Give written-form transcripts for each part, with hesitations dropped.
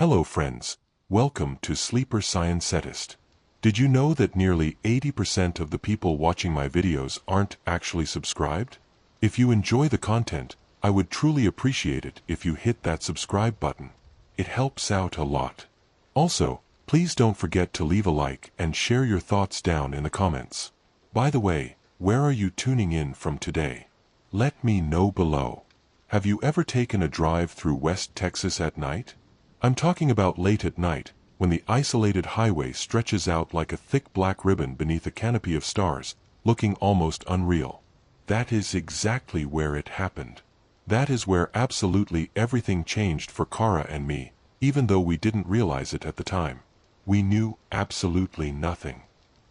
Hello friends, welcome to Sleeper Scientist. Did you know that nearly 80% of the people watching my videos aren't actually subscribed? If you enjoy the content, I would truly appreciate it if you hit that subscribe button. It helps out a lot. Also, please don't forget to leave a like and share your thoughts down in the comments. By the way, where are you tuning in from today? Let me know below. Have you ever taken a drive through West Texas at night? I'm talking about late at night, when the isolated highway stretches out like a thick black ribbon beneath a canopy of stars, looking almost unreal. That is exactly where it happened. That is where absolutely everything changed for Kara and me, even though we didn't realize it at the time. We knew absolutely nothing.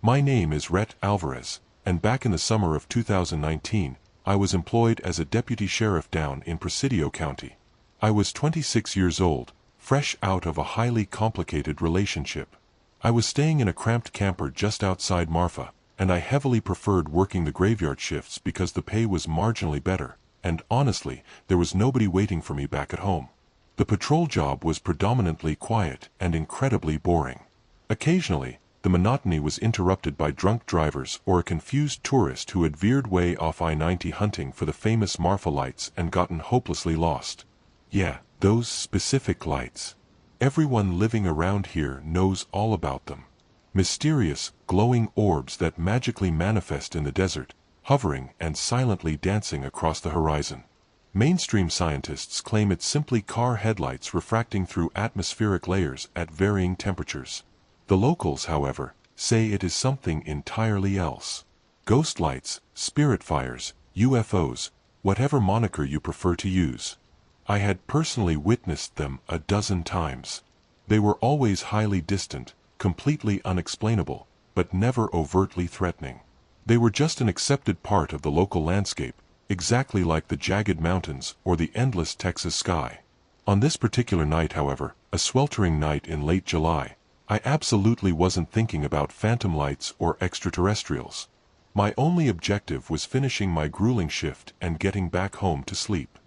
My name is Rhett Alvarez, and back in the summer of 2019, I was employed as a deputy sheriff down in Presidio County. I was 26 years old, fresh out of a highly complicated relationship. I was staying in a cramped camper just outside Marfa, and I heavily preferred working the graveyard shifts because the pay was marginally better, and honestly, there was nobody waiting for me back at home. The patrol job was predominantly quiet and incredibly boring. Occasionally, the monotony was interrupted by drunk drivers or a confused tourist who had veered way off I-90 hunting for the famous Marfa lights and gotten hopelessly lost. Yeah, those specific lights. Everyone living around here knows all about them. Mysterious, glowing orbs that magically manifest in the desert, hovering and silently dancing across the horizon. Mainstream scientists claim it's simply car headlights refracting through atmospheric layers at varying temperatures. The locals, however, say it is something entirely else. Ghost lights, spirit fires, UFOs, whatever moniker you prefer to use. I had personally witnessed them a dozen times. They were always highly distant, completely unexplainable, but never overtly threatening. They were just an accepted part of the local landscape, exactly like the jagged mountains or the endless Texas sky. On this particular night, however, a sweltering night in late July, I absolutely wasn't thinking about phantom lights or extraterrestrials. My only objective was finishing my grueling shift and getting back home to sleep.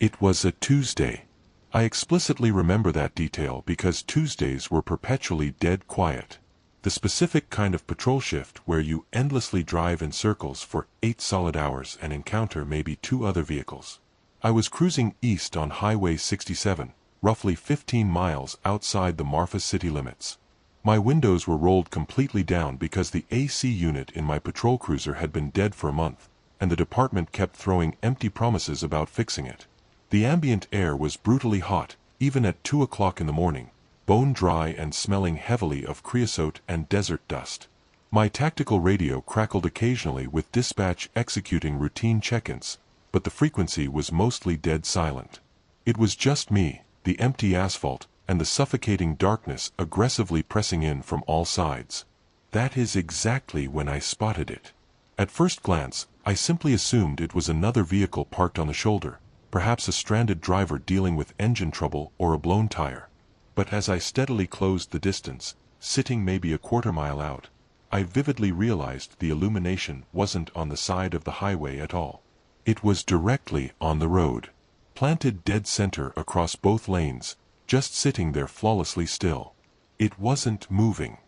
It was a Tuesday. I explicitly remember that detail because Tuesdays were perpetually dead quiet. The specific kind of patrol shift where you endlessly drive in circles for 8 solid hours and encounter maybe 2 other vehicles. I was cruising east on Highway 67, roughly 15 miles outside the Marfa city limits. My windows were rolled completely down because the AC unit in my patrol cruiser had been dead for a month, and the department kept throwing empty promises about fixing it. The ambient air was brutally hot, even at 2 o'clock in the morning, bone dry and smelling heavily of creosote and desert dust. My tactical radio crackled occasionally with dispatch executing routine check-ins, but the frequency was mostly dead silent. It was just me, the empty asphalt, and the suffocating darkness aggressively pressing in from all sides. That is exactly when I spotted it. At first glance, I simply assumed it was another vehicle parked on the shoulder, perhaps a stranded driver dealing with engine trouble or a blown tire. But as I steadily closed the distance, sitting maybe a quarter mile out, I vividly realized the illumination wasn't on the side of the highway at all. It was directly on the road, planted dead center across both lanes, just sitting there flawlessly still. It wasn't moving.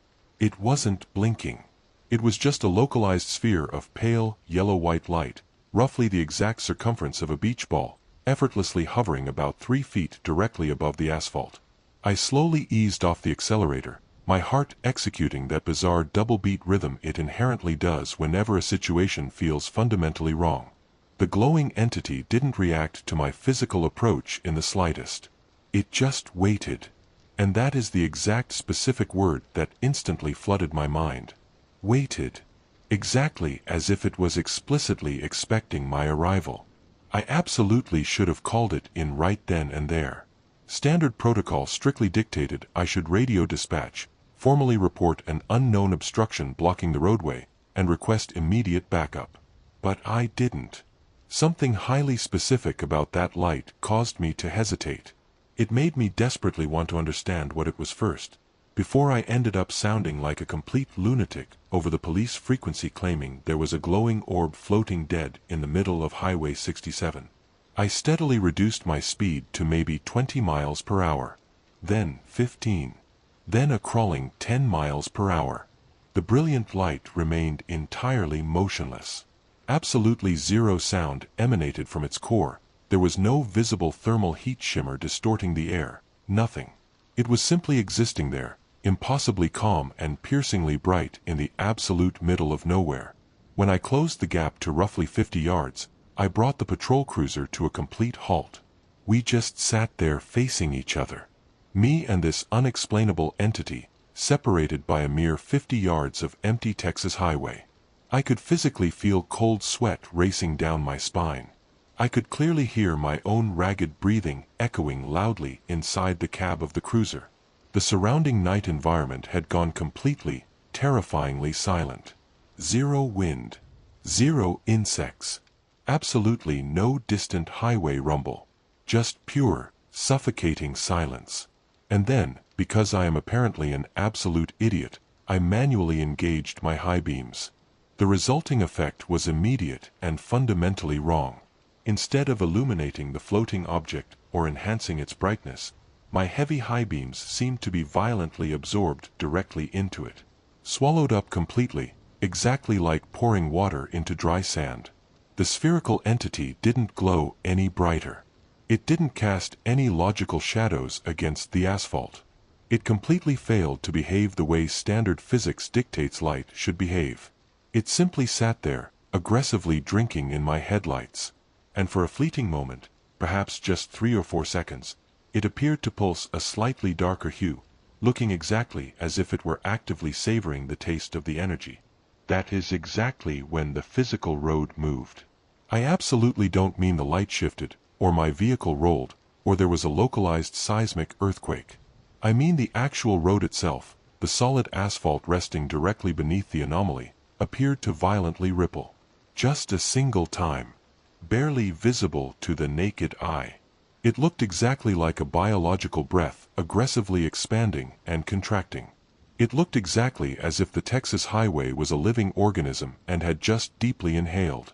It wasn't blinking. It was just a localized sphere of pale, yellow-white light, roughly the exact circumference of a beach ball, effortlessly hovering about 3 feet directly above the asphalt. I slowly eased off the accelerator, my heart executing that bizarre double-beat rhythm it inherently does whenever a situation feels fundamentally wrong. The glowing entity didn't react to my physical approach in the slightest. It just waited. And that is the exact specific word that instantly flooded my mind. Waited. Exactly as if it was explicitly expecting my arrival. I absolutely should have called it in right then and there. Standard protocol strictly dictated I should radio dispatch, formally report an unknown obstruction blocking the roadway, and request immediate backup. But I didn't. Something highly specific about that light caused me to hesitate. It made me desperately want to understand what it was first, before I ended up sounding like a complete lunatic over the police frequency claiming there was a glowing orb floating dead in the middle of Highway 67. I steadily reduced my speed to maybe 20 miles per hour. then 15. Then a crawling 10 miles per hour. The brilliant light remained entirely motionless. Absolutely zero sound emanated from its core. There was no visible thermal heat shimmer distorting the air. Nothing. It was simply existing there, impossibly calm and piercingly bright in the absolute middle of nowhere. When I closed the gap to roughly 50 yards, I brought the patrol cruiser to a complete halt. We just sat there facing each other. Me and this unexplainable entity, separated by a mere 50 yards of empty Texas highway. I could physically feel cold sweat racing down my spine. I could clearly hear my own ragged breathing echoing loudly inside the cab of the cruiser. The surrounding night environment had gone completely, terrifyingly silent. Zero wind. Zero insects. Absolutely no distant highway rumble. Just pure, suffocating silence. And then, because I am apparently an absolute idiot, I manually engaged my high beams. The resulting effect was immediate and fundamentally wrong. Instead of illuminating the floating object or enhancing its brightness, my heavy high beams seemed to be violently absorbed directly into it. Swallowed up completely, exactly like pouring water into dry sand. The spherical entity didn't glow any brighter. It didn't cast any logical shadows against the asphalt. It completely failed to behave the way standard physics dictates light should behave. It simply sat there, aggressively drinking in my headlights. And for a fleeting moment, perhaps just 3 or 4 seconds, it appeared to pulse a slightly darker hue, looking exactly as if it were actively savoring the taste of the energy. That is exactly when the physical road moved. I absolutely don't mean the light shifted, or my vehicle rolled, or there was a localized seismic earthquake. I mean the actual road itself, the solid asphalt resting directly beneath the anomaly, appeared to violently ripple. Just a single time. Barely visible to the naked eye. It looked exactly like a biological breath, aggressively expanding and contracting. It looked exactly as if the Texas highway was a living organism and had just deeply inhaled.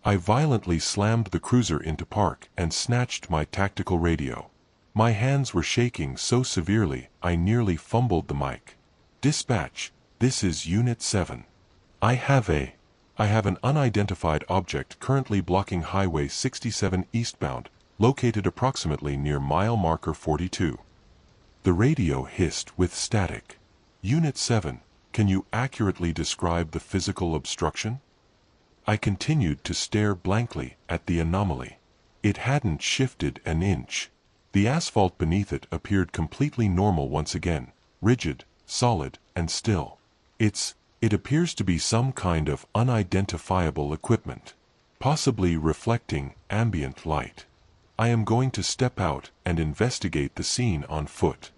I violently slammed the cruiser into park and snatched my tactical radio. My hands were shaking so severely I nearly fumbled the mic. Dispatch, this is Unit 7. I have an unidentified object currently blocking Highway 67 eastbound, located approximately near mile marker 42. The radio hissed with static. Unit 7, can you accurately describe the physical obstruction? I continued to stare blankly at the anomaly. It hadn't shifted an inch. The asphalt beneath it appeared completely normal once again, rigid, solid, and still. It appears to be some kind of unidentifiable equipment, possibly reflecting ambient light. I am going to step out and investigate the scene on foot.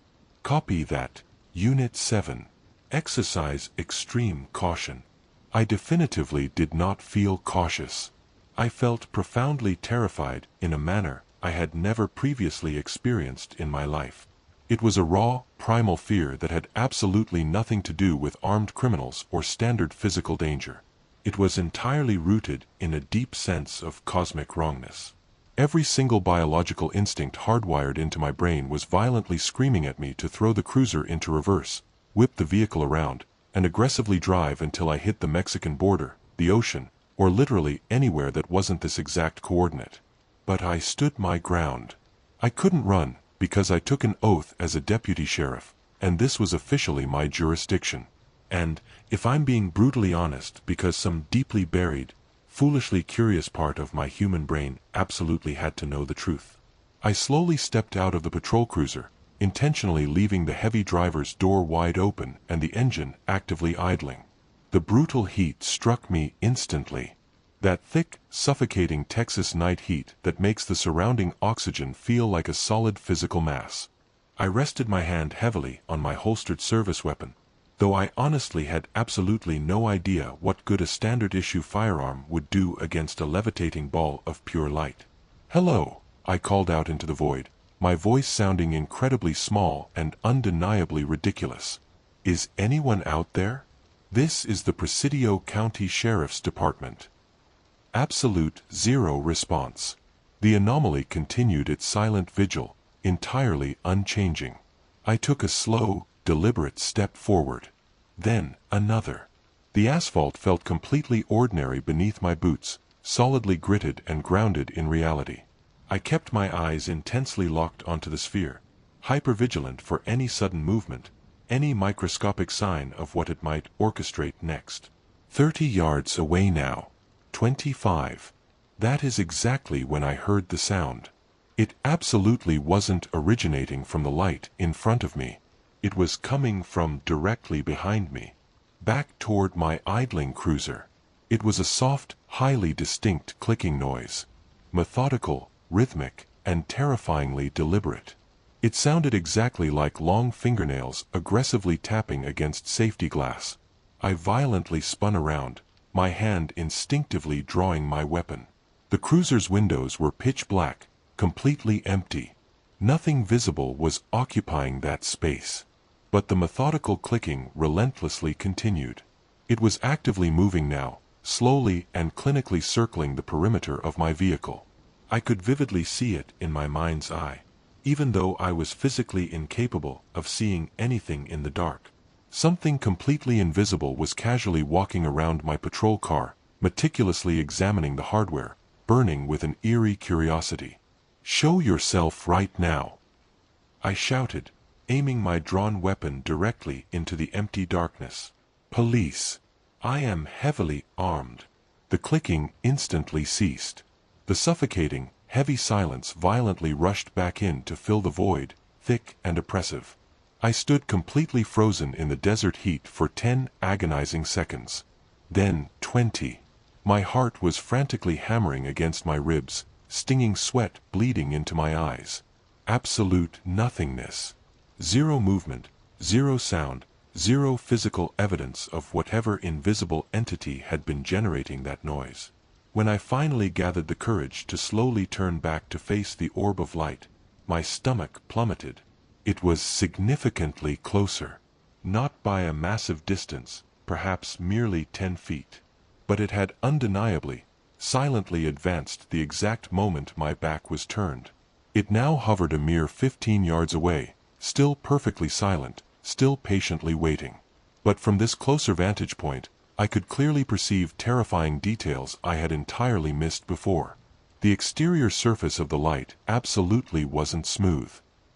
Copy that, Unit 7. Exercise extreme caution. I definitively did not feel cautious. I felt profoundly terrified in a manner I had never previously experienced in my life. It was a raw, primal fear that had absolutely nothing to do with armed criminals or standard physical danger. It was entirely rooted in a deep sense of cosmic wrongness. Every single biological instinct hardwired into my brain was violently screaming at me to throw the cruiser into reverse, whip the vehicle around, and aggressively drive until I hit the Mexican border, the ocean, or literally anywhere that wasn't this exact coordinate. But I stood my ground. I couldn't run, because I took an oath as a deputy sheriff, and this was officially my jurisdiction. And, if I'm being brutally honest, because some deeply buried, foolishly curious part of my human brain absolutely had to know the truth. I slowly stepped out of the patrol cruiser, intentionally leaving the heavy driver's door wide open and the engine actively idling. The brutal heat struck me instantly. That thick, suffocating Texas night heat that makes the surrounding oxygen feel like a solid physical mass. I rested my hand heavily on my holstered service weapon, though I honestly had absolutely no idea what good a standard-issue firearm would do against a levitating ball of pure light. "Hello," I called out into the void, my voice sounding incredibly small and undeniably ridiculous. "Is anyone out there? This is the Presidio County Sheriff's Department." Absolute zero response. The anomaly continued its silent vigil, entirely unchanging. I took a slow, deliberate step forward. Then, another. The asphalt felt completely ordinary beneath my boots, solidly gritted and grounded in reality. I kept my eyes intensely locked onto the sphere, hypervigilant for any sudden movement, any microscopic sign of what it might orchestrate next. 30 yards away now. 25. That is exactly when I heard the sound. It absolutely wasn't originating from the light in front of me. It was coming from directly behind me, back toward my idling cruiser. It was a soft, highly distinct clicking noise. Methodical, rhythmic, and terrifyingly deliberate. It sounded exactly like long fingernails aggressively tapping against safety glass. I violently spun around, my hand instinctively drawing my weapon. The cruiser's windows were pitch black, completely empty. Nothing visible was occupying that space. But the methodical clicking relentlessly continued. It was actively moving now, slowly and clinically circling the perimeter of my vehicle. I could vividly see it in my mind's eye, even though I was physically incapable of seeing anything in the dark. Something completely invisible was casually walking around my patrol car, meticulously examining the hardware, burning with an eerie curiosity. "Show yourself right now," I shouted, aiming my drawn weapon directly into the empty darkness. "Police. I am heavily armed." The clicking instantly ceased. The suffocating, heavy silence violently rushed back in to fill the void, thick and oppressive. I stood completely frozen in the desert heat for 10 agonizing seconds. Then 20. My heart was frantically hammering against my ribs, stinging sweat bleeding into my eyes. Absolute nothingness. Zero movement, zero sound, zero physical evidence of whatever invisible entity had been generating that noise. When I finally gathered the courage to slowly turn back to face the orb of light, my stomach plummeted. It was significantly closer. Not by a massive distance, perhaps merely 10 feet. But it had undeniably, silently advanced the exact moment my back was turned. It now hovered a mere 15 yards away, still perfectly silent, still patiently waiting. But from this closer vantage point, I could clearly perceive terrifying details I had entirely missed before. The exterior surface of the light absolutely wasn't smooth.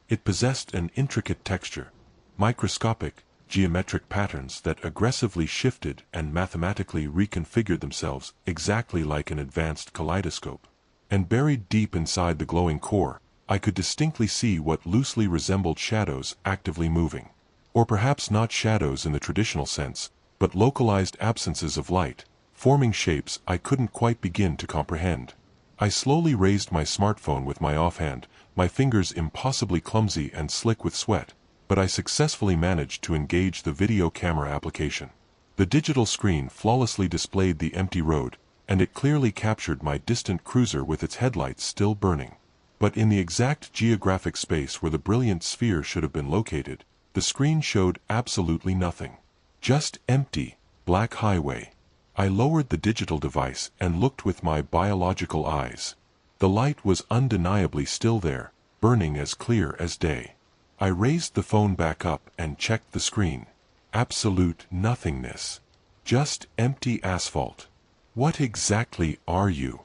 It possessed an intricate texture, microscopic, geometric patterns that aggressively shifted and mathematically reconfigured themselves exactly like an advanced kaleidoscope. And buried deep inside the glowing core, I could distinctly see what loosely resembled shadows actively moving. Or perhaps not shadows in the traditional sense, but localized absences of light, forming shapes I couldn't quite begin to comprehend. I slowly raised my smartphone with my offhand, my fingers impossibly clumsy and slick with sweat, but I successfully managed to engage the video camera application. The digital screen flawlessly displayed the empty road, and it clearly captured my distant cruiser with its headlights still burning. But in the exact geographic space where the brilliant sphere should have been located, the screen showed absolutely nothing. Just empty, black highway. I lowered the digital device and looked with my biological eyes. The light was undeniably still there, burning as clear as day. I raised the phone back up and checked the screen. Absolute nothingness. Just empty asphalt. "What exactly are you?"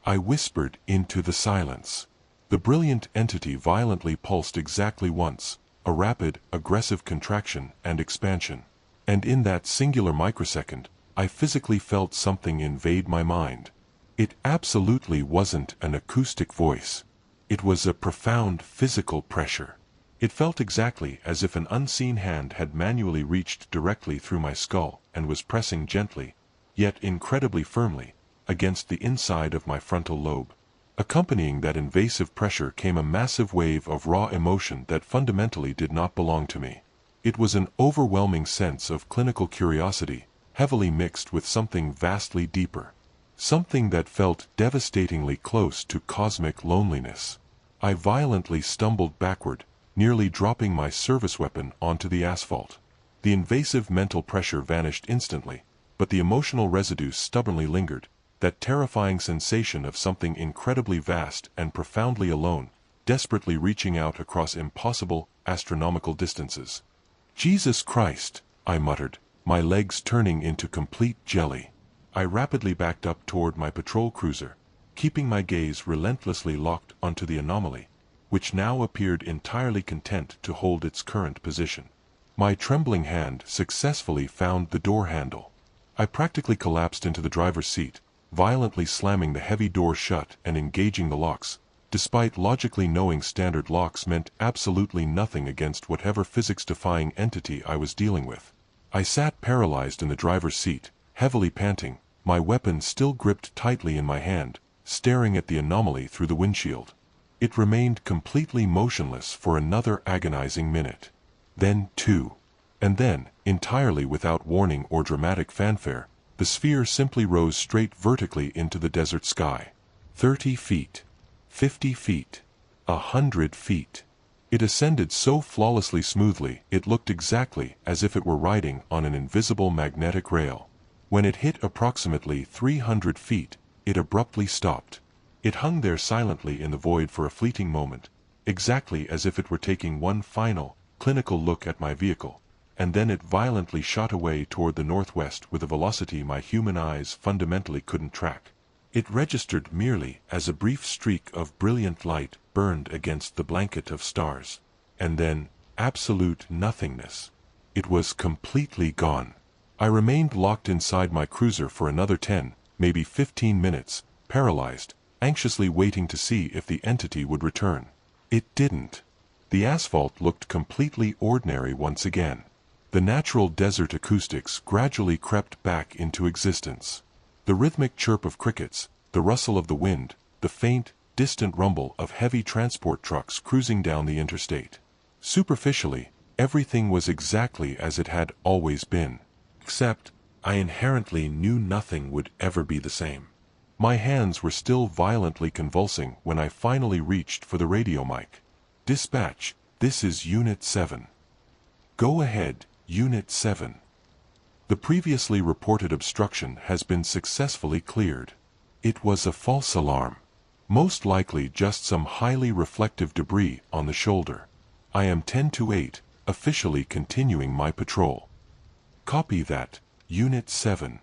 I whispered into the silence. The brilliant entity violently pulsed exactly once, a rapid, aggressive contraction and expansion. And in that singular microsecond, I physically felt something invade my mind. It absolutely wasn't an acoustic voice. It was a profound physical pressure. It felt exactly as if an unseen hand had manually reached directly through my skull and was pressing gently, yet incredibly firmly, against the inside of my frontal lobe. Accompanying that invasive pressure came a massive wave of raw emotion that fundamentally did not belong to me. It was an overwhelming sense of clinical curiosity, heavily mixed with something vastly deeper. Something that felt devastatingly close to cosmic loneliness. I violently stumbled backward, nearly dropping my service weapon onto the asphalt. The invasive mental pressure vanished instantly, but the emotional residue stubbornly lingered, that terrifying sensation of something incredibly vast and profoundly alone, desperately reaching out across impossible, astronomical distances. "Jesus Christ," I muttered, my legs turning into complete jelly. I rapidly backed up toward my patrol cruiser, keeping my gaze relentlessly locked onto the anomaly, which now appeared entirely content to hold its current position. My trembling hand successfully found the door handle. I practically collapsed into the driver's seat, violently slamming the heavy door shut and engaging the locks, despite logically knowing standard locks meant absolutely nothing against whatever physics-defying entity I was dealing with. I sat paralyzed in the driver's seat, heavily panting, my weapon still gripped tightly in my hand, staring at the anomaly through the windshield. It remained completely motionless for another agonizing minute. Then, two. And then, entirely without warning or dramatic fanfare, the sphere simply rose straight vertically into the desert sky. 30 feet. 50 feet. 100 feet. It ascended so flawlessly smoothly it looked exactly as if it were riding on an invisible magnetic rail. When it hit approximately 300 feet, it abruptly stopped. It hung there silently in the void for a fleeting moment, exactly as if it were taking one final, clinical look at my vehicle, and then it violently shot away toward the northwest with a velocity my human eyes fundamentally couldn't track. It registered merely as a brief streak of brilliant light burned against the blanket of stars. And then, absolute nothingness. It was completely gone. I remained locked inside my cruiser for another 10, maybe 15 minutes, paralyzed, anxiously waiting to see if the entity would return. It didn't. The asphalt looked completely ordinary once again. The natural desert acoustics gradually crept back into existence. The rhythmic chirp of crickets, the rustle of the wind, the faint, distant rumble of heavy transport trucks cruising down the interstate. Superficially, everything was exactly as it had always been. Except, I inherently knew nothing would ever be the same. My hands were still violently convulsing when I finally reached for the radio mic. "Dispatch, this is Unit 7. Go ahead, Unit 7. The previously reported obstruction has been successfully cleared." It was a false alarm. Most likely just some highly reflective debris on the shoulder. I am 10-8, officially continuing my patrol. Copy that, Unit 7.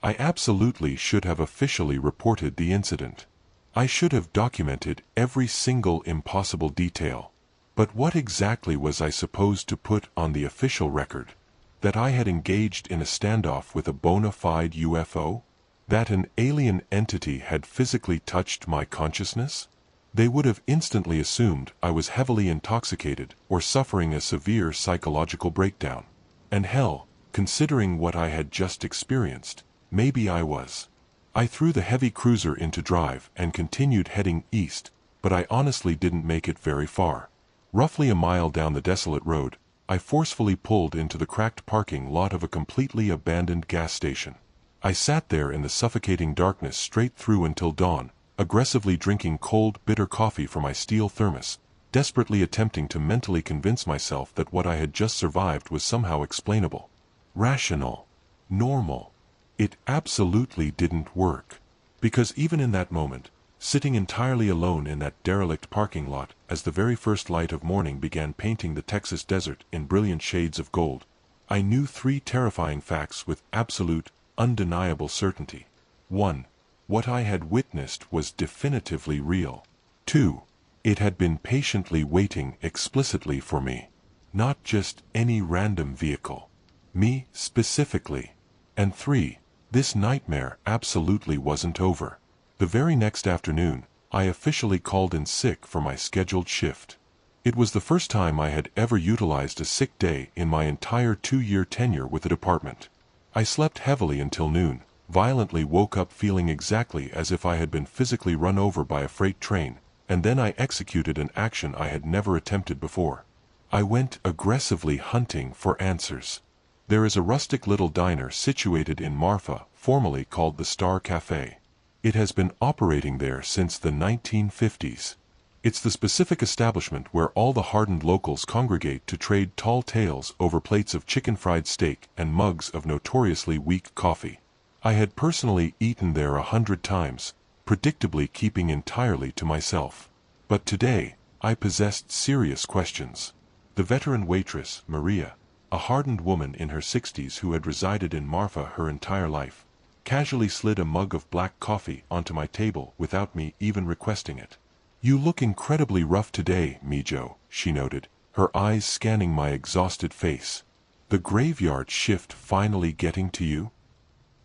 I absolutely should have officially reported the incident. I should have documented every single impossible detail. But what exactly was I supposed to put on the official record? That I had engaged in a standoff with a bona fide UFO? That an alien entity had physically touched my consciousness? They would have instantly assumed I was heavily intoxicated or suffering a severe psychological breakdown. And hell, considering what I had just experienced, maybe I was. I threw the heavy cruiser into drive and continued heading east, but I honestly didn't make it very far. Roughly a mile down the desolate road, I forcefully pulled into the cracked parking lot of a completely abandoned gas station. I sat there in the suffocating darkness straight through until dawn, aggressively drinking cold, bitter coffee from my steel thermos, desperately attempting to mentally convince myself that what I had just survived was somehow explainable, rational, normal. It absolutely didn't work. Because even in that moment, sitting entirely alone in that derelict parking lot as the very first light of morning began painting the Texas desert in brilliant shades of gold, I knew three terrifying facts with absolute, undeniable certainty. 1. What I had witnessed was definitively real. 2. It had been patiently waiting explicitly for me. Not just any random vehicle. Me, specifically. And 3. This nightmare absolutely wasn't over. The very next afternoon, I officially called in sick for my scheduled shift. It was the first time I had ever utilized a sick day in my entire 2-year tenure with the department. I slept heavily until noon, violently woke up feeling exactly as if I had been physically run over by a freight train, and then I executed an action I had never attempted before. I went aggressively hunting for answers. There is a rustic little diner situated in Marfa, formerly called the Star Cafe. It has been operating there since the 1950s. It's the specific establishment where all the hardened locals congregate to trade tall tales over plates of chicken fried steak and mugs of notoriously weak coffee. I had personally eaten there 100 times, predictably keeping entirely to myself. But today, I possessed serious questions. The veteran waitress, Maria, a hardened woman in her 60s who had resided in Marfa her entire life, casually slid a mug of black coffee onto my table without me even requesting it. "You look incredibly rough today, Mijo," she noted, her eyes scanning my exhausted face. "The graveyard shift finally getting to you?"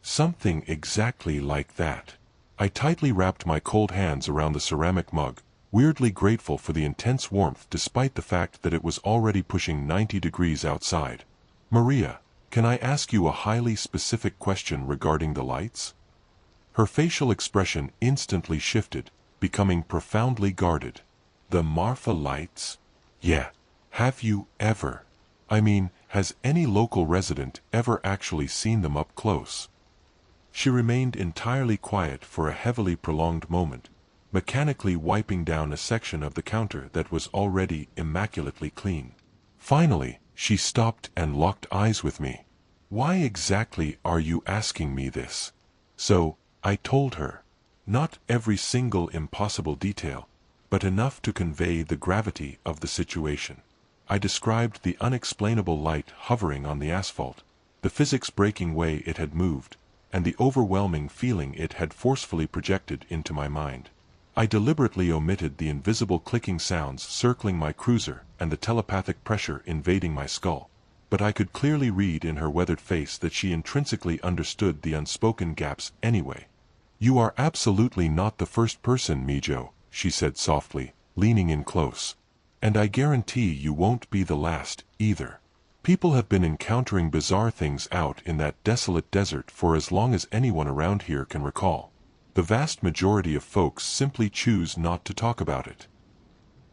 "Something exactly like that." I tightly wrapped my cold hands around the ceramic mug, weirdly grateful for the intense warmth despite the fact that it was already pushing 90 degrees outside. "Maria, can I ask you a highly specific question regarding the lights?" Her facial expression instantly shifted, becoming profoundly guarded. "The Marfa lights? Yeah. Have you ever? I mean, has any local resident ever actually seen them up close?" She remained entirely quiet for a heavily prolonged moment, mechanically wiping down a section of the counter that was already immaculately clean. Finally, she stopped and locked eyes with me. "Why exactly are you asking me this?" So, I told her. Not every single impossible detail, but enough to convey the gravity of the situation. I described the unexplainable light hovering on the asphalt, the physics breaking way it had moved, and the overwhelming feeling it had forcefully projected into my mind. I deliberately omitted the invisible clicking sounds circling my cruiser and the telepathic pressure invading my skull, but I could clearly read in her weathered face that she intrinsically understood the unspoken gaps anyway. "You are absolutely not the first person, Mijo," she said softly, leaning in close. "And I guarantee you won't be the last, either. People have been encountering bizarre things out in that desolate desert for as long as anyone around here can recall. The vast majority of folks simply choose not to talk about it."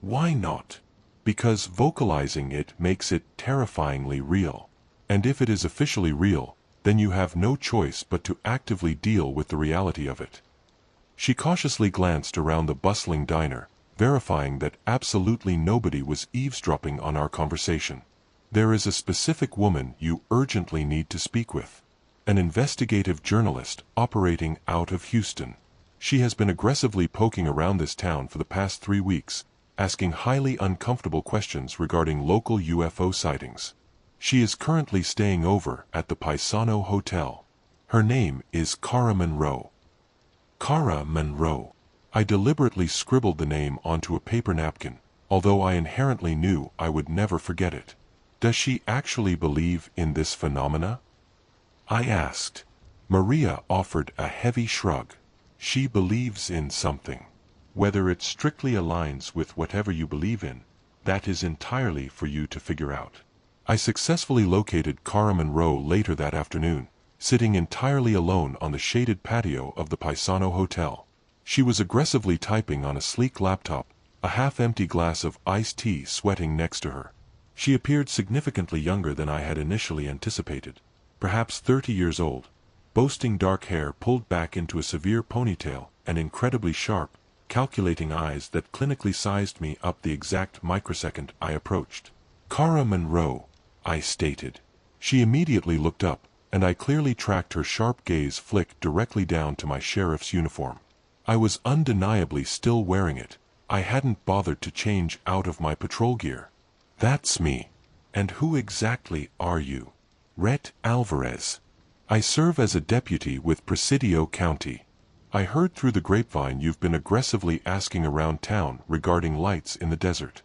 "Why not?" "Because vocalizing it makes it terrifyingly real. And if it is officially real, then you have no choice but to actively deal with the reality of it." She cautiously glanced around the bustling diner, verifying that absolutely nobody was eavesdropping on our conversation. "There is a specific woman you urgently need to speak with. An investigative journalist operating out of Houston. She has been aggressively poking around this town for the past 3 weeks, asking highly uncomfortable questions regarding local UFO sightings. She is currently staying over at the Paisano Hotel. Her name is Cara Monroe." Cara Monroe. I deliberately scribbled the name onto a paper napkin, although I inherently knew I would never forget it. "Does she actually believe in this phenomena?" I asked. Maria offered a heavy shrug. "She believes in something. Whether it strictly aligns with whatever you believe in, that is entirely for you to figure out." I successfully located Cara Monroe later that afternoon, sitting entirely alone on the shaded patio of the Paisano Hotel. She was aggressively typing on a sleek laptop, a half-empty glass of iced tea sweating next to her. She appeared significantly younger than I had initially anticipated, perhaps 30 years old, boasting dark hair pulled back into a severe ponytail and incredibly sharp, calculating eyes that clinically sized me up the exact microsecond I approached. "Cara Monroe," I stated. She immediately looked up, and I clearly tracked her sharp gaze flick directly down to my sheriff's uniform. I was undeniably still wearing it. I hadn't bothered to change out of my patrol gear. "That's me. And who exactly are you?" "Rhett Alvarez. I serve as a deputy with Presidio County. I heard through the grapevine you've been aggressively asking around town regarding lights in the desert."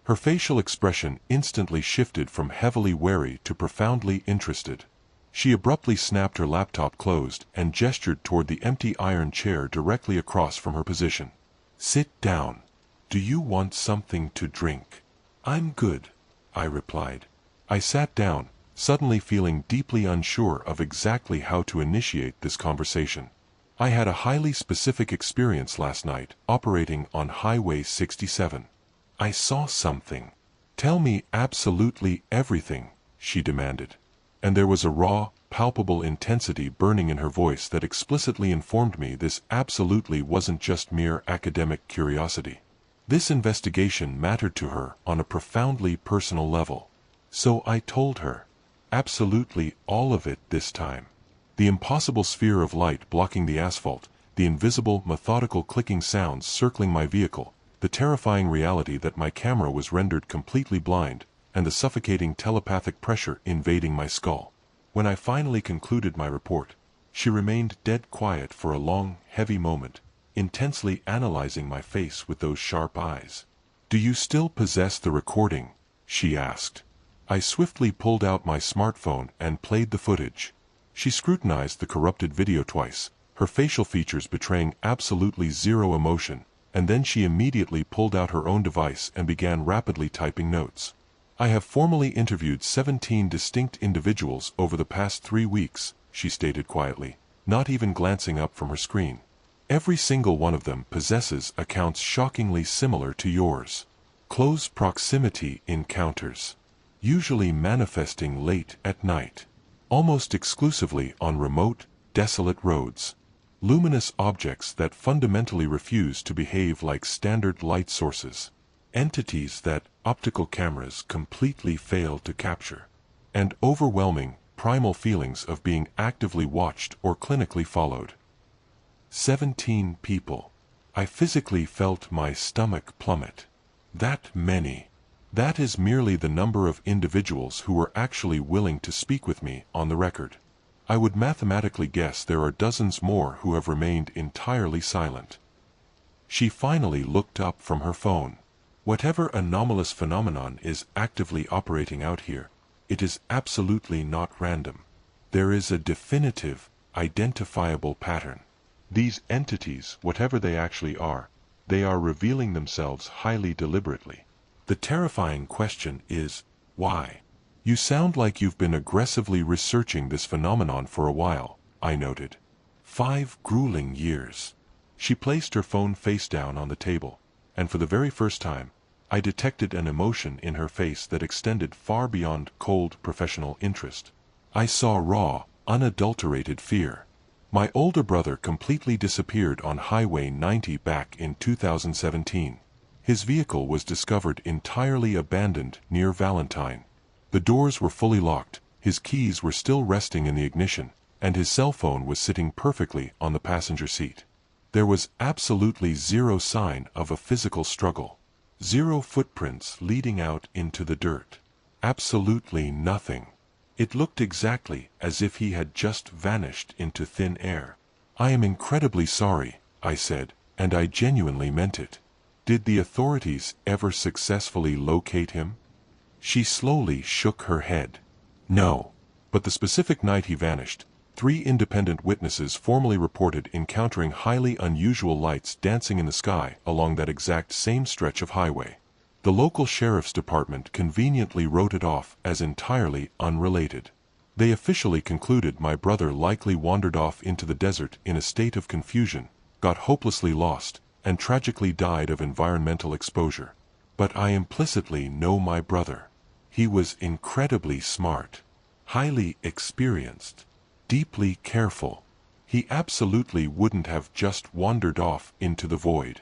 Her facial expression instantly shifted from heavily wary to profoundly interested. She abruptly snapped her laptop closed and gestured toward the empty iron chair directly across from her position. "Sit down. Do you want something to drink?" "I'm good," I replied. I sat down, suddenly feeling deeply unsure of exactly how to initiate this conversation. I had a highly specific experience last night, operating on Highway 67. "I saw something." "Tell me absolutely everything," she demanded. And there was a raw, palpable intensity burning in her voice that explicitly informed me this absolutely wasn't just mere academic curiosity. This investigation mattered to her on a profoundly personal level. So I told her. Absolutely all of it this time. The impossible sphere of light blocking the asphalt, the invisible, methodical clicking sounds circling my vehicle, the terrifying reality that my camera was rendered completely blind, and the suffocating telepathic pressure invading my skull. When I finally concluded my report, she remained dead quiet for a long, heavy moment, intensely analyzing my face with those sharp eyes. "Do you still possess the recording?" she asked. I swiftly pulled out my smartphone and played the footage. She scrutinized the corrupted video twice, her facial features betraying absolutely zero emotion, and then she immediately pulled out her own device and began rapidly typing notes. "I have formally interviewed 17 distinct individuals over the past 3 weeks," she stated quietly, not even glancing up from her screen. "Every single one of them possesses accounts shockingly similar to yours. Close proximity encounters, usually manifesting late at night, almost exclusively on remote, desolate roads. Luminous objects that fundamentally refuse to behave like standard light sources. Entities that optical cameras completely fail to capture. And overwhelming, primal feelings of being actively watched or clinically followed." 17 people. I physically felt my stomach plummet. That many. That is merely the number of individuals who were actually willing to speak with me on the record. I would mathematically guess there are dozens more who have remained entirely silent. She finally looked up from her phone. "Whatever anomalous phenomenon is actively operating out here, it is absolutely not random. There is a definitive, identifiable pattern. These entities, whatever they actually are, they are revealing themselves highly deliberately. The terrifying question is, why? You sound like you've been aggressively researching this phenomenon for a while," I noted. 5 grueling years." She placed her phone face down on the table, and for the very first time, I detected an emotion in her face that extended far beyond cold professional interest. I saw raw, unadulterated fear. My older brother completely disappeared on Highway 90 back in 2017. His vehicle was discovered entirely abandoned near Valentine. The doors were fully locked, his keys were still resting in the ignition, and his cell phone was sitting perfectly on the passenger seat. There was absolutely zero sign of a physical struggle. Zero footprints leading out into the dirt. Absolutely nothing. It looked exactly as if he had just vanished into thin air. "I am incredibly sorry," I said, and I genuinely meant it. "Did the authorities ever successfully locate him?" She slowly shook her head. "No. But the specific night he vanished, 3 independent witnesses formally reported encountering highly unusual lights dancing in the sky along that exact same stretch of highway. The local sheriff's department conveniently wrote it off as entirely unrelated. They officially concluded my brother likely wandered off into the desert in a state of confusion, got hopelessly lost, and tragically died of environmental exposure. But I implicitly know my brother. He was incredibly smart, highly experienced, deeply careful. He absolutely wouldn't have just wandered off into the void."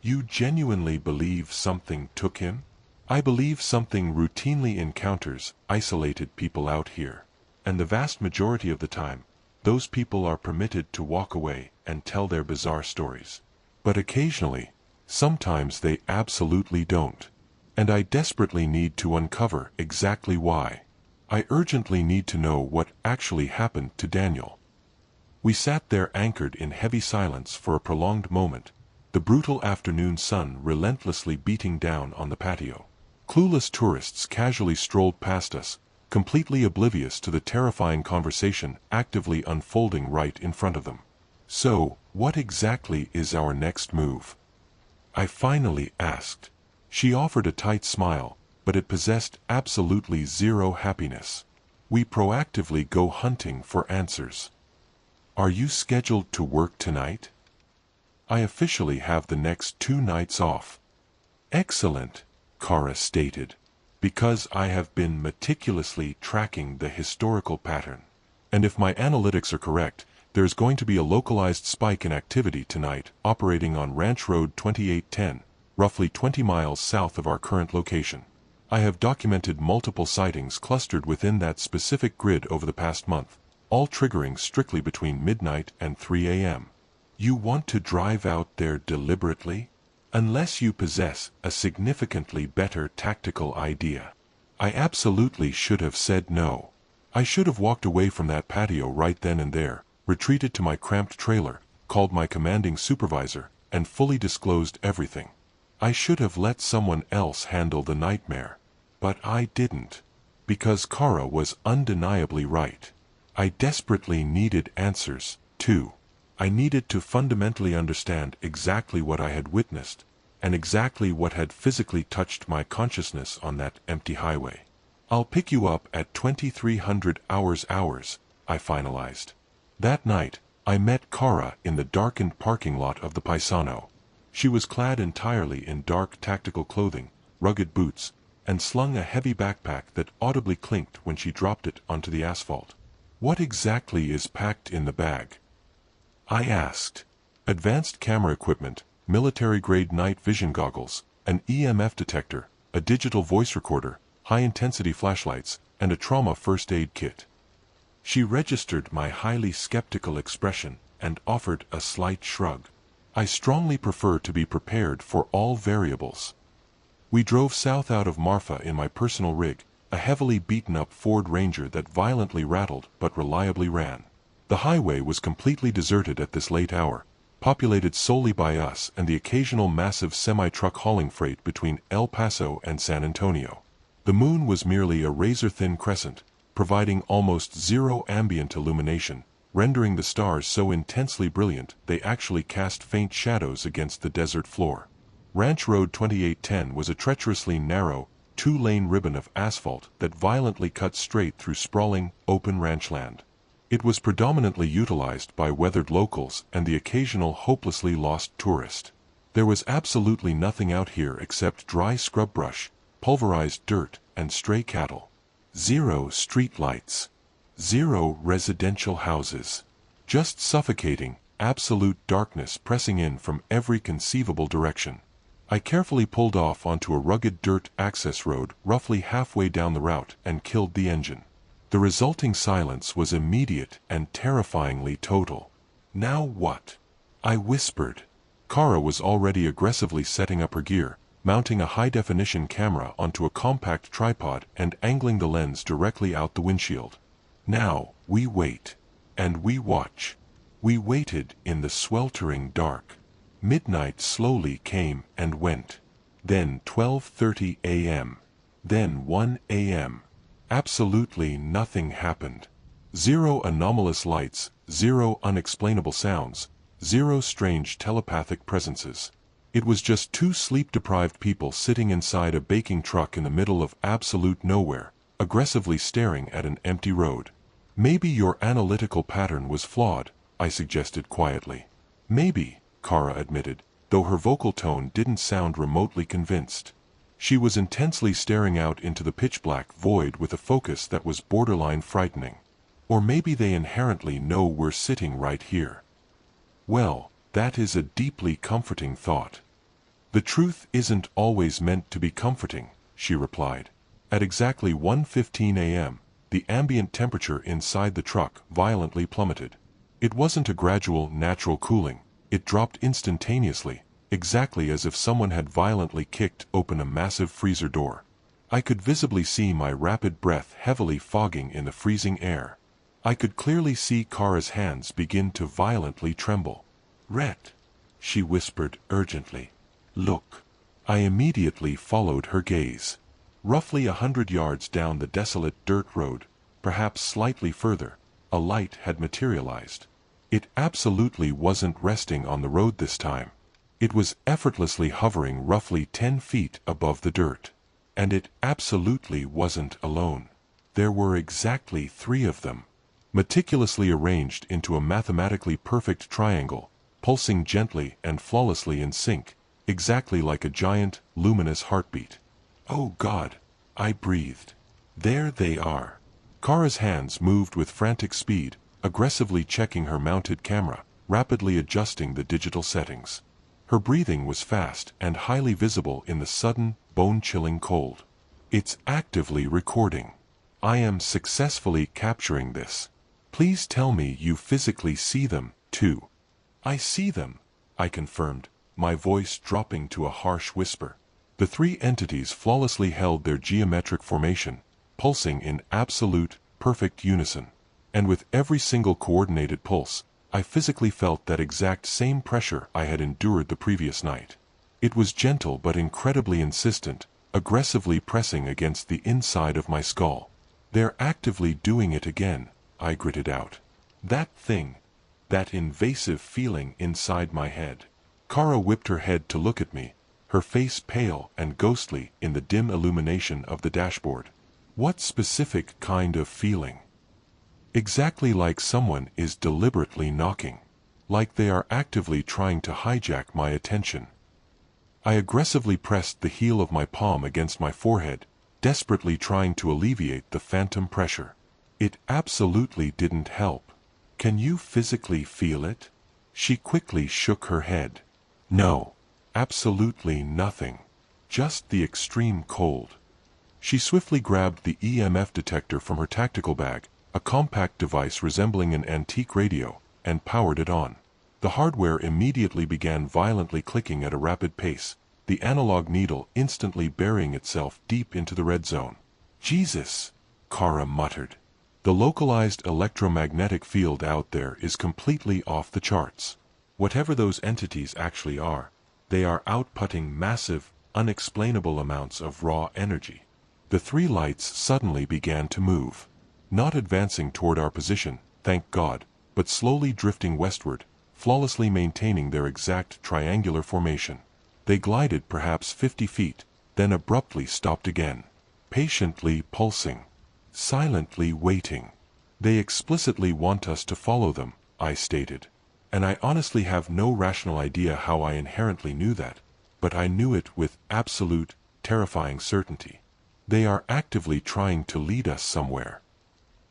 "You genuinely believe something took him?" "I believe something routinely encounters isolated people out here. And the vast majority of the time, those people are permitted to walk away and tell their bizarre stories. But occasionally, sometimes they absolutely don't. And I desperately need to uncover exactly why. I urgently need to know what actually happened to Daniel." We sat there anchored in heavy silence for a prolonged moment, the brutal afternoon sun relentlessly beating down on the patio. Clueless tourists casually strolled past us, completely oblivious to the terrifying conversation actively unfolding right in front of them. "So, what exactly is our next move?" I finally asked. She offered a tight smile, but it possessed absolutely zero happiness. "We proactively go hunting for answers." "Are you scheduled to work tonight?" "I officially have the next 2 nights off." "Excellent," Kara stated, "because I have been meticulously tracking the historical pattern. And if my analytics are correct, there's going to be a localized spike in activity tonight operating on Ranch Road 2810, roughly 20 miles south of our current location. I have documented multiple sightings clustered within that specific grid over the past month, all triggering strictly between midnight and 3 a.m. You want to drive out there deliberately? Unless you possess a significantly better tactical idea. I absolutely should have said no. I should have walked away from that patio right then and there, retreated to my cramped trailer, called my commanding supervisor, and fully disclosed everything. I should have let someone else handle the nightmare. But I didn't. Because Kara was undeniably right. I desperately needed answers, too. I needed to fundamentally understand exactly what I had witnessed, and exactly what had physically touched my consciousness on that empty highway. I'll pick you up at 2300 hours, I finalized. That night, I met Kara in the darkened parking lot of the Paisano. She was clad entirely in dark tactical clothing, rugged boots, and slung a heavy backpack that audibly clinked when she dropped it onto the asphalt. What exactly is packed in the bag? I asked. Advanced camera equipment, military-grade night vision goggles, an EMF detector, a digital voice recorder, high-intensity flashlights, and a trauma first aid kit. She registered my highly skeptical expression and offered a slight shrug. I strongly prefer to be prepared for all variables. We drove south out of Marfa in my personal rig, a heavily beaten-up Ford Ranger that violently rattled but reliably ran. The highway was completely deserted at this late hour, populated solely by us and the occasional massive semi-truck hauling freight between El Paso and San Antonio. The moon was merely a razor-thin crescent, providing almost zero ambient illumination, rendering the stars so intensely brilliant they actually cast faint shadows against the desert floor. Ranch Road 2810 was a treacherously narrow, two-lane ribbon of asphalt that violently cut straight through sprawling, open ranchland. It was predominantly utilized by weathered locals and the occasional hopelessly lost tourist. There was absolutely nothing out here except dry scrub brush, pulverized dirt, and stray cattle. Zero street lights. Zero residential houses. Just suffocating, absolute darkness pressing in from every conceivable direction. I carefully pulled off onto a rugged dirt access road roughly halfway down the route and killed the engine. The resulting silence was immediate and terrifyingly total. Now what? I whispered. Kara was already aggressively setting up her gear, mounting a high-definition camera onto a compact tripod and angling the lens directly out the windshield. Now, we wait. And we watch. We waited in the sweltering dark. Midnight slowly came and went. Then 12:30 a.m. Then 1 a.m. Absolutely nothing happened. Zero anomalous lights, zero unexplainable sounds, zero strange telepathic presences. It was just two sleep-deprived people sitting inside a baking truck in the middle of absolute nowhere, aggressively staring at an empty road. Maybe your analytical pattern was flawed, I suggested quietly. Maybe, Kara admitted, though her vocal tone didn't sound remotely convinced. She was intensely staring out into the pitch-black void with a focus that was borderline frightening. Or maybe they inherently know we're sitting right here. Well, that is a deeply comforting thought. The truth isn't always meant to be comforting, she replied. At exactly 1:15 a.m., the ambient temperature inside the truck violently plummeted. It wasn't a gradual, natural cooling. It dropped instantaneously, exactly as if someone had violently kicked open a massive freezer door. I could visibly see my rapid breath heavily fogging in the freezing air. I could clearly see Kara's hands begin to violently tremble. "Rhett," she whispered urgently. "Look." I immediately followed her gaze. Roughly 100 yards down the desolate dirt road, perhaps slightly further, a light had materialized. It absolutely wasn't resting on the road this time. It was effortlessly hovering roughly 10 feet above the dirt. And it absolutely wasn't alone. There were exactly 3 of them, meticulously arranged into a mathematically perfect triangle, pulsing gently and flawlessly in sync, exactly like a giant, luminous heartbeat. "Oh God," I breathed. "There they are." Kara's hands moved with frantic speed, aggressively checking her mounted camera, rapidly adjusting the digital settings. Her breathing was fast and highly visible in the sudden, bone-chilling cold. "It's actively recording. I am successfully capturing this. Please tell me you physically see them, too." "I see them," I confirmed, my voice dropping to a harsh whisper. The three entities flawlessly held their geometric formation, pulsing in absolute, perfect unison. And with every single coordinated pulse, I physically felt that exact same pressure I had endured the previous night. It was gentle but incredibly insistent, aggressively pressing against the inside of my skull. "They're actively doing it again," I gritted out. That thing, that invasive feeling inside my head. Kara whipped her head to look at me, her face pale and ghostly in the dim illumination of the dashboard. "What specific kind of feeling?" "Exactly like someone is deliberately knocking. Like they are actively trying to hijack my attention." I aggressively pressed the heel of my palm against my forehead, desperately trying to alleviate the phantom pressure. It absolutely didn't help. "Can you physically feel it?" She quickly shook her head. "No. Absolutely nothing. Just the extreme cold." She swiftly grabbed the EMF detector from her tactical bag, a compact device resembling an antique radio, and powered it on. The hardware immediately began violently clicking at a rapid pace, the analog needle instantly burying itself deep into the red zone. "Jesus!" Kara muttered. "The localized electromagnetic field out there is completely off the charts. Whatever those entities actually are, they are outputting massive, unexplainable amounts of raw energy." The three lights suddenly began to move. Not advancing toward our position, thank God, but slowly drifting westward, flawlessly maintaining their exact triangular formation. They glided perhaps 50 feet, then abruptly stopped again. Patiently pulsing. Silently waiting. "They explicitly want us to follow them," I stated. And I honestly have no rational idea how I inherently knew that, but I knew it with absolute, terrifying certainty. "They are actively trying to lead us somewhere."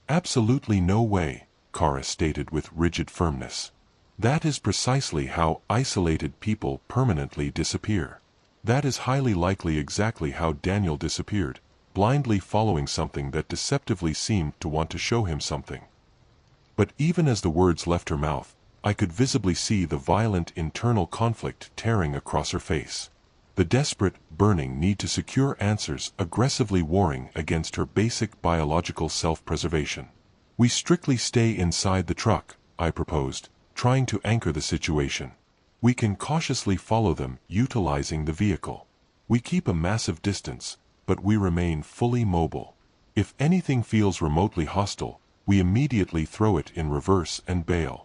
"Absolutely no way," Kara stated with rigid firmness. "That is precisely how isolated people permanently disappear. That is highly likely exactly how Daniel disappeared, blindly following something that deceptively seemed to want to show him something." But even as the words left her mouth, I could visibly see the violent internal conflict tearing across her face. The desperate, burning need to secure answers aggressively warring against her basic biological self-preservation. "We strictly stay inside the truck," I proposed, trying to anchor the situation. "We can cautiously follow them, utilizing the vehicle. We keep a massive distance, but we remain fully mobile. If anything feels remotely hostile, we immediately throw it in reverse and bail."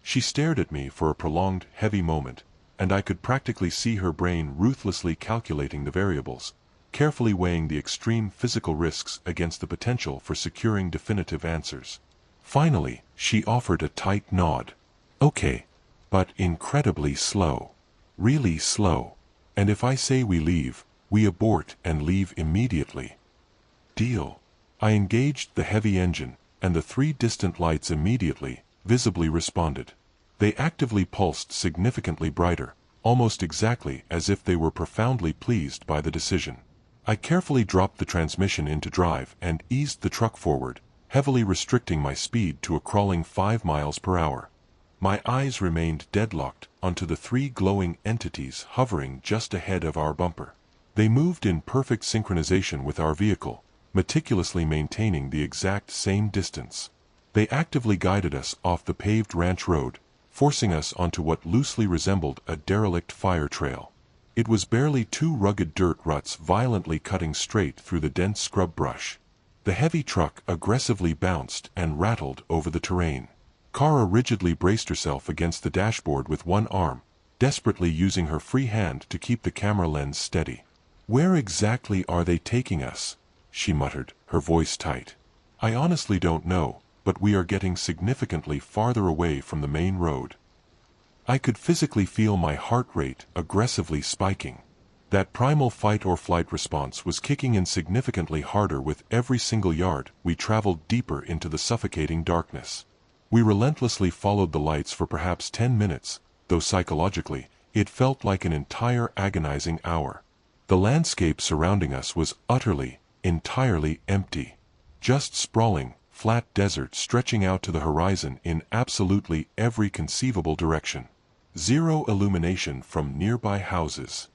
She stared at me for a prolonged, heavy moment, and I could practically see her brain ruthlessly calculating the variables, carefully weighing the extreme physical risks against the potential for securing definitive answers. Finally, she offered a tight nod. "Okay. But incredibly slow. Really slow. And if I say we leave, we abort and leave immediately." "Deal." I engaged the heavy engine, and the three distant lights immediately, visibly responded. They actively pulsed significantly brighter, almost exactly as if they were profoundly pleased by the decision. I carefully dropped the transmission into drive and eased the truck forward, heavily restricting my speed to a crawling 5 miles per hour. My eyes remained deadlocked onto the three glowing entities hovering just ahead of our bumper. They moved in perfect synchronization with our vehicle, meticulously maintaining the exact same distance. They actively guided us off the paved ranch road, forcing us onto what loosely resembled a derelict fire trail. It was barely 2 rugged dirt ruts violently cutting straight through the dense scrub brush. The heavy truck aggressively bounced and rattled over the terrain. Kara rigidly braced herself against the dashboard with one arm, desperately using her free hand to keep the camera lens steady. "Where exactly are they taking us?" she muttered, her voice tight. "I honestly don't know, but we are getting significantly farther away from the main road." I could physically feel my heart rate aggressively spiking. That primal fight-or-flight response was kicking in significantly harder with every single yard we traveled deeper into the suffocating darkness. We relentlessly followed the lights for perhaps 10 minutes, though psychologically, it felt like an entire agonizing hour. The landscape surrounding us was utterly, entirely empty. Just sprawling, flat desert stretching out to the horizon in absolutely every conceivable direction. Zero illumination from nearby houses.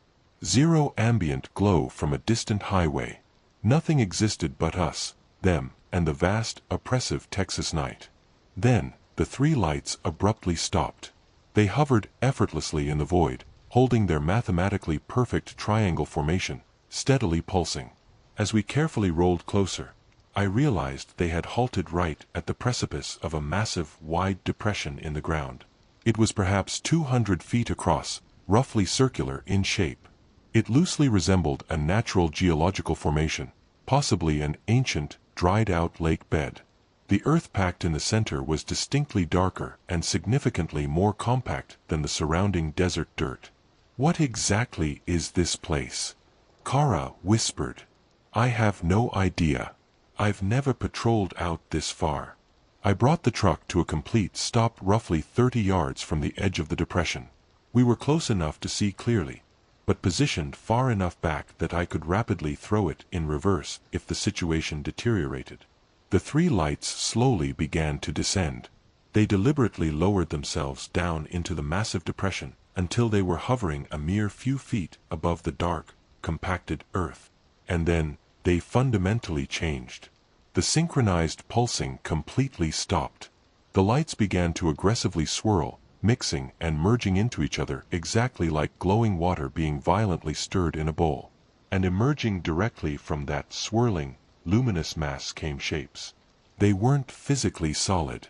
Zero ambient glow from a distant highway. Nothing existed but us, them, and the vast, oppressive Texas night. Then, the three lights abruptly stopped. They hovered effortlessly in the void, holding their mathematically perfect triangle formation, steadily pulsing. As we carefully rolled closer, I realized they had halted right at the precipice of a massive, wide depression in the ground. It was perhaps 200 feet across, roughly circular in shape. It loosely resembled a natural geological formation, possibly an ancient, dried-out lake bed. The earth packed in the center was distinctly darker and significantly more compact than the surrounding desert dirt. "What exactly is this place?" Kara whispered. "I have no idea. I've never patrolled out this far." I brought the truck to a complete stop roughly 30 yards from the edge of the depression. We were close enough to see clearly, but positioned far enough back that I could rapidly throw it in reverse if the situation deteriorated. The three lights slowly began to descend. They deliberately lowered themselves down into the massive depression until they were hovering a mere few feet above the dark, compacted earth. And then, they fundamentally changed. The synchronized pulsing completely stopped. The lights began to aggressively swirl, mixing and merging into each other exactly like glowing water being violently stirred in a bowl. And emerging directly from that swirling, luminous mass came shapes. They weren't physically solid.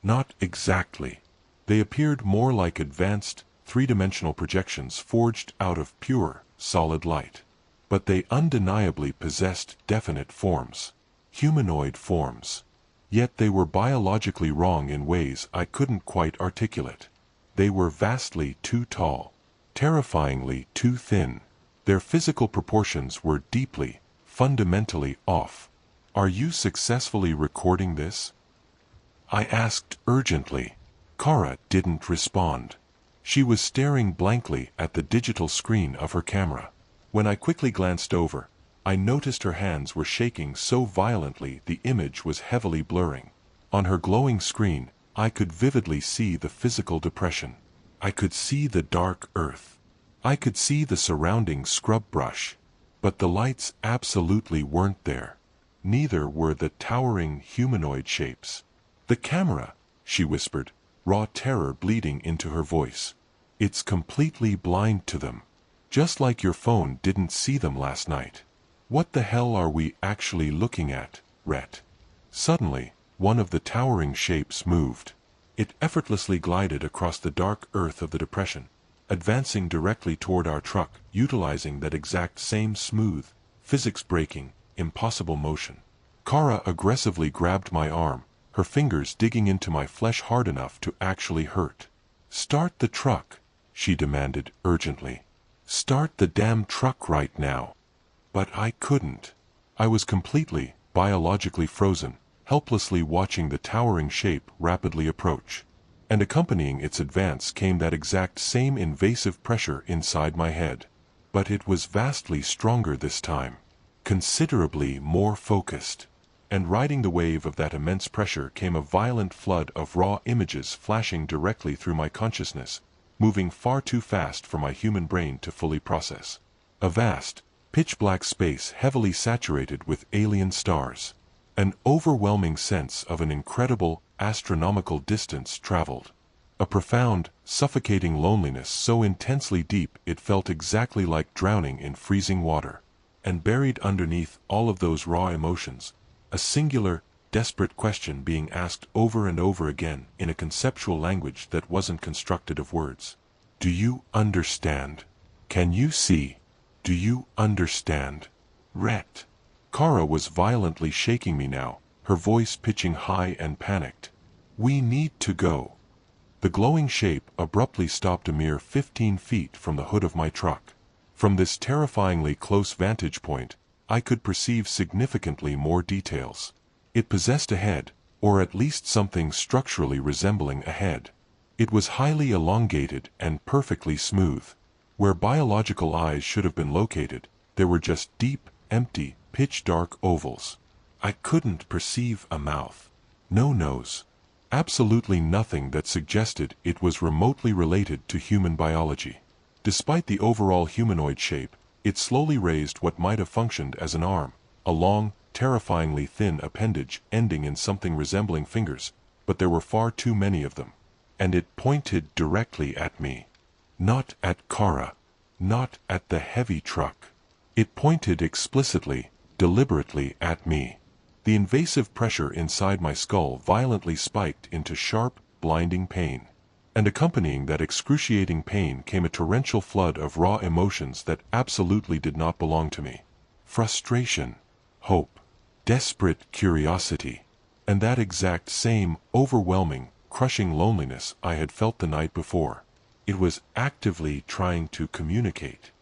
Not exactly. They appeared more like advanced, three-dimensional projections forged out of pure, solid light. But they undeniably possessed definite forms. Humanoid forms. Yet they were biologically wrong in ways I couldn't quite articulate. They were vastly too tall. Terrifyingly too thin. Their physical proportions were deeply, fundamentally off. "Are you successfully recording this?" I asked urgently. Kara didn't respond. She was staring blankly at the digital screen of her camera. When I quickly glanced over, I noticed her hands were shaking so violently the image was heavily blurring. On her glowing screen, I could vividly see the physical depression. I could see the dark earth. I could see the surrounding scrub brush. But the lights absolutely weren't there. Neither were the towering humanoid shapes. "The camera," she whispered, raw terror bleeding into her voice. "It's completely blind to them. Just like your phone didn't see them last night. What the hell are we actually looking at, Rhett?" Suddenly, one of the towering shapes moved. It effortlessly glided across the dark earth of the depression, advancing directly toward our truck, utilizing that exact same smooth, physics-breaking, impossible motion. Kara aggressively grabbed my arm, her fingers digging into my flesh hard enough to actually hurt. "Start the truck," she demanded urgently. "Start the damn truck right now." But I couldn't. I was completely, biologically frozen, helplessly watching the towering shape rapidly approach. And accompanying its advance came that exact same invasive pressure inside my head. But it was vastly stronger this time. Considerably more focused. And riding the wave of that immense pressure came a violent flood of raw images flashing directly through my consciousness, moving far too fast for my human brain to fully process. A vast, pitch-black space heavily saturated with alien stars. An overwhelming sense of an incredible, astronomical distance traveled. A profound, suffocating loneliness so intensely deep it felt exactly like drowning in freezing water. And buried underneath all of those raw emotions, a singular, desperate question being asked over and over again in a conceptual language that wasn't constructed of words. "Do you understand? Can you see? Do you understand? Rhett?" Kara was violently shaking me now, her voice pitching high and panicked. "We need to go." The glowing shape abruptly stopped a mere 15 feet from the hood of my truck. From this terrifyingly close vantage point, I could perceive significantly more details. It possessed a head, or at least something structurally resembling a head. It was highly elongated and perfectly smooth. Where biological eyes should have been located, there were just deep, empty, pitch-dark ovals. I couldn't perceive a mouth. No nose. Absolutely nothing that suggested it was remotely related to human biology. Despite the overall humanoid shape, it slowly raised what might have functioned as an arm, a long, terrifyingly thin appendage ending in something resembling fingers, but there were far too many of them. And it pointed directly at me. Not at Kara. Not at the heavy truck. It pointed explicitly, deliberately at me. The invasive pressure inside my skull violently spiked into sharp, blinding pain. And accompanying that excruciating pain came a torrential flood of raw emotions that absolutely did not belong to me. Frustration, hope, desperate curiosity, and that exact same overwhelming, crushing loneliness I had felt the night before. It was actively trying to communicate.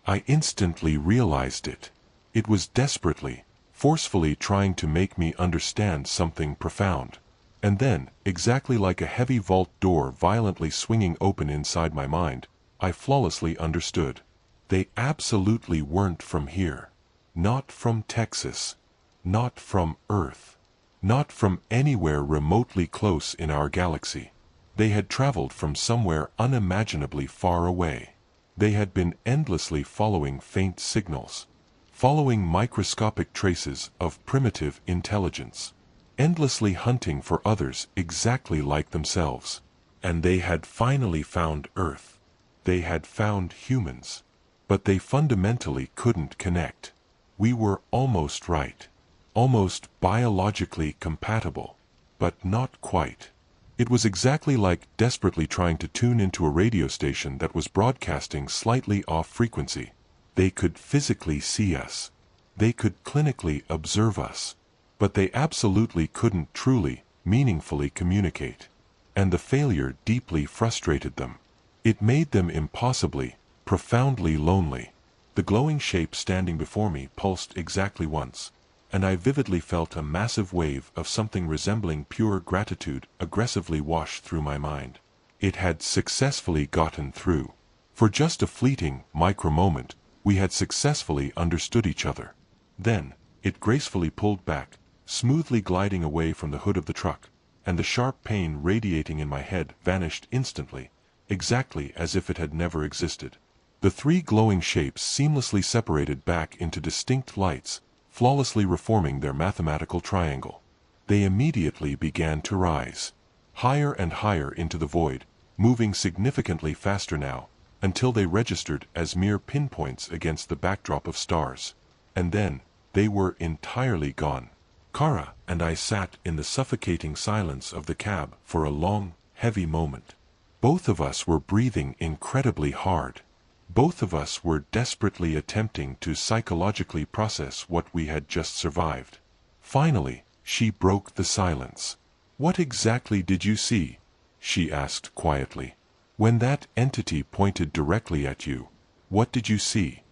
I instantly realized it. It was desperately, forcefully trying to make me understand something profound. And then, exactly like a heavy vault door violently swinging open inside my mind, I flawlessly understood. They absolutely weren't from here. Not from Texas. Not from Earth. Not from anywhere remotely close in our galaxy. They had traveled from somewhere unimaginably far away. They had been endlessly following faint signals. Following microscopic traces of primitive intelligence. Endlessly hunting for others exactly like themselves. And they had finally found Earth. They had found humans. But they fundamentally couldn't connect. We were almost right. Almost biologically compatible. But not quite. It was exactly like desperately trying to tune into a radio station that was broadcasting slightly off frequency. They could physically see us. They could clinically observe us. But they absolutely couldn't truly, meaningfully communicate. And the failure deeply frustrated them. It made them impossibly, profoundly lonely. The glowing shape standing before me pulsed exactly once, and I vividly felt a massive wave of something resembling pure gratitude aggressively wash through my mind. It had successfully gotten through. For just a fleeting, micro-moment, we had successfully understood each other. Then, it gracefully pulled back, smoothly gliding away from the hood of the truck, and the sharp pain radiating in my head vanished instantly, exactly as if it had never existed. The three glowing shapes seamlessly separated back into distinct lights, flawlessly reforming their mathematical triangle. They immediately began to rise. Higher and higher into the void, moving significantly faster now, until they registered as mere pinpoints against the backdrop of stars. And then, they were entirely gone. Kara and I sat in the suffocating silence of the cab for a long, heavy moment. Both of us were breathing incredibly hard. Both of us were desperately attempting to psychologically process what we had just survived. Finally, she broke the silence. "What exactly did you see?" she asked quietly. "When that entity pointed directly at you, what did you see?"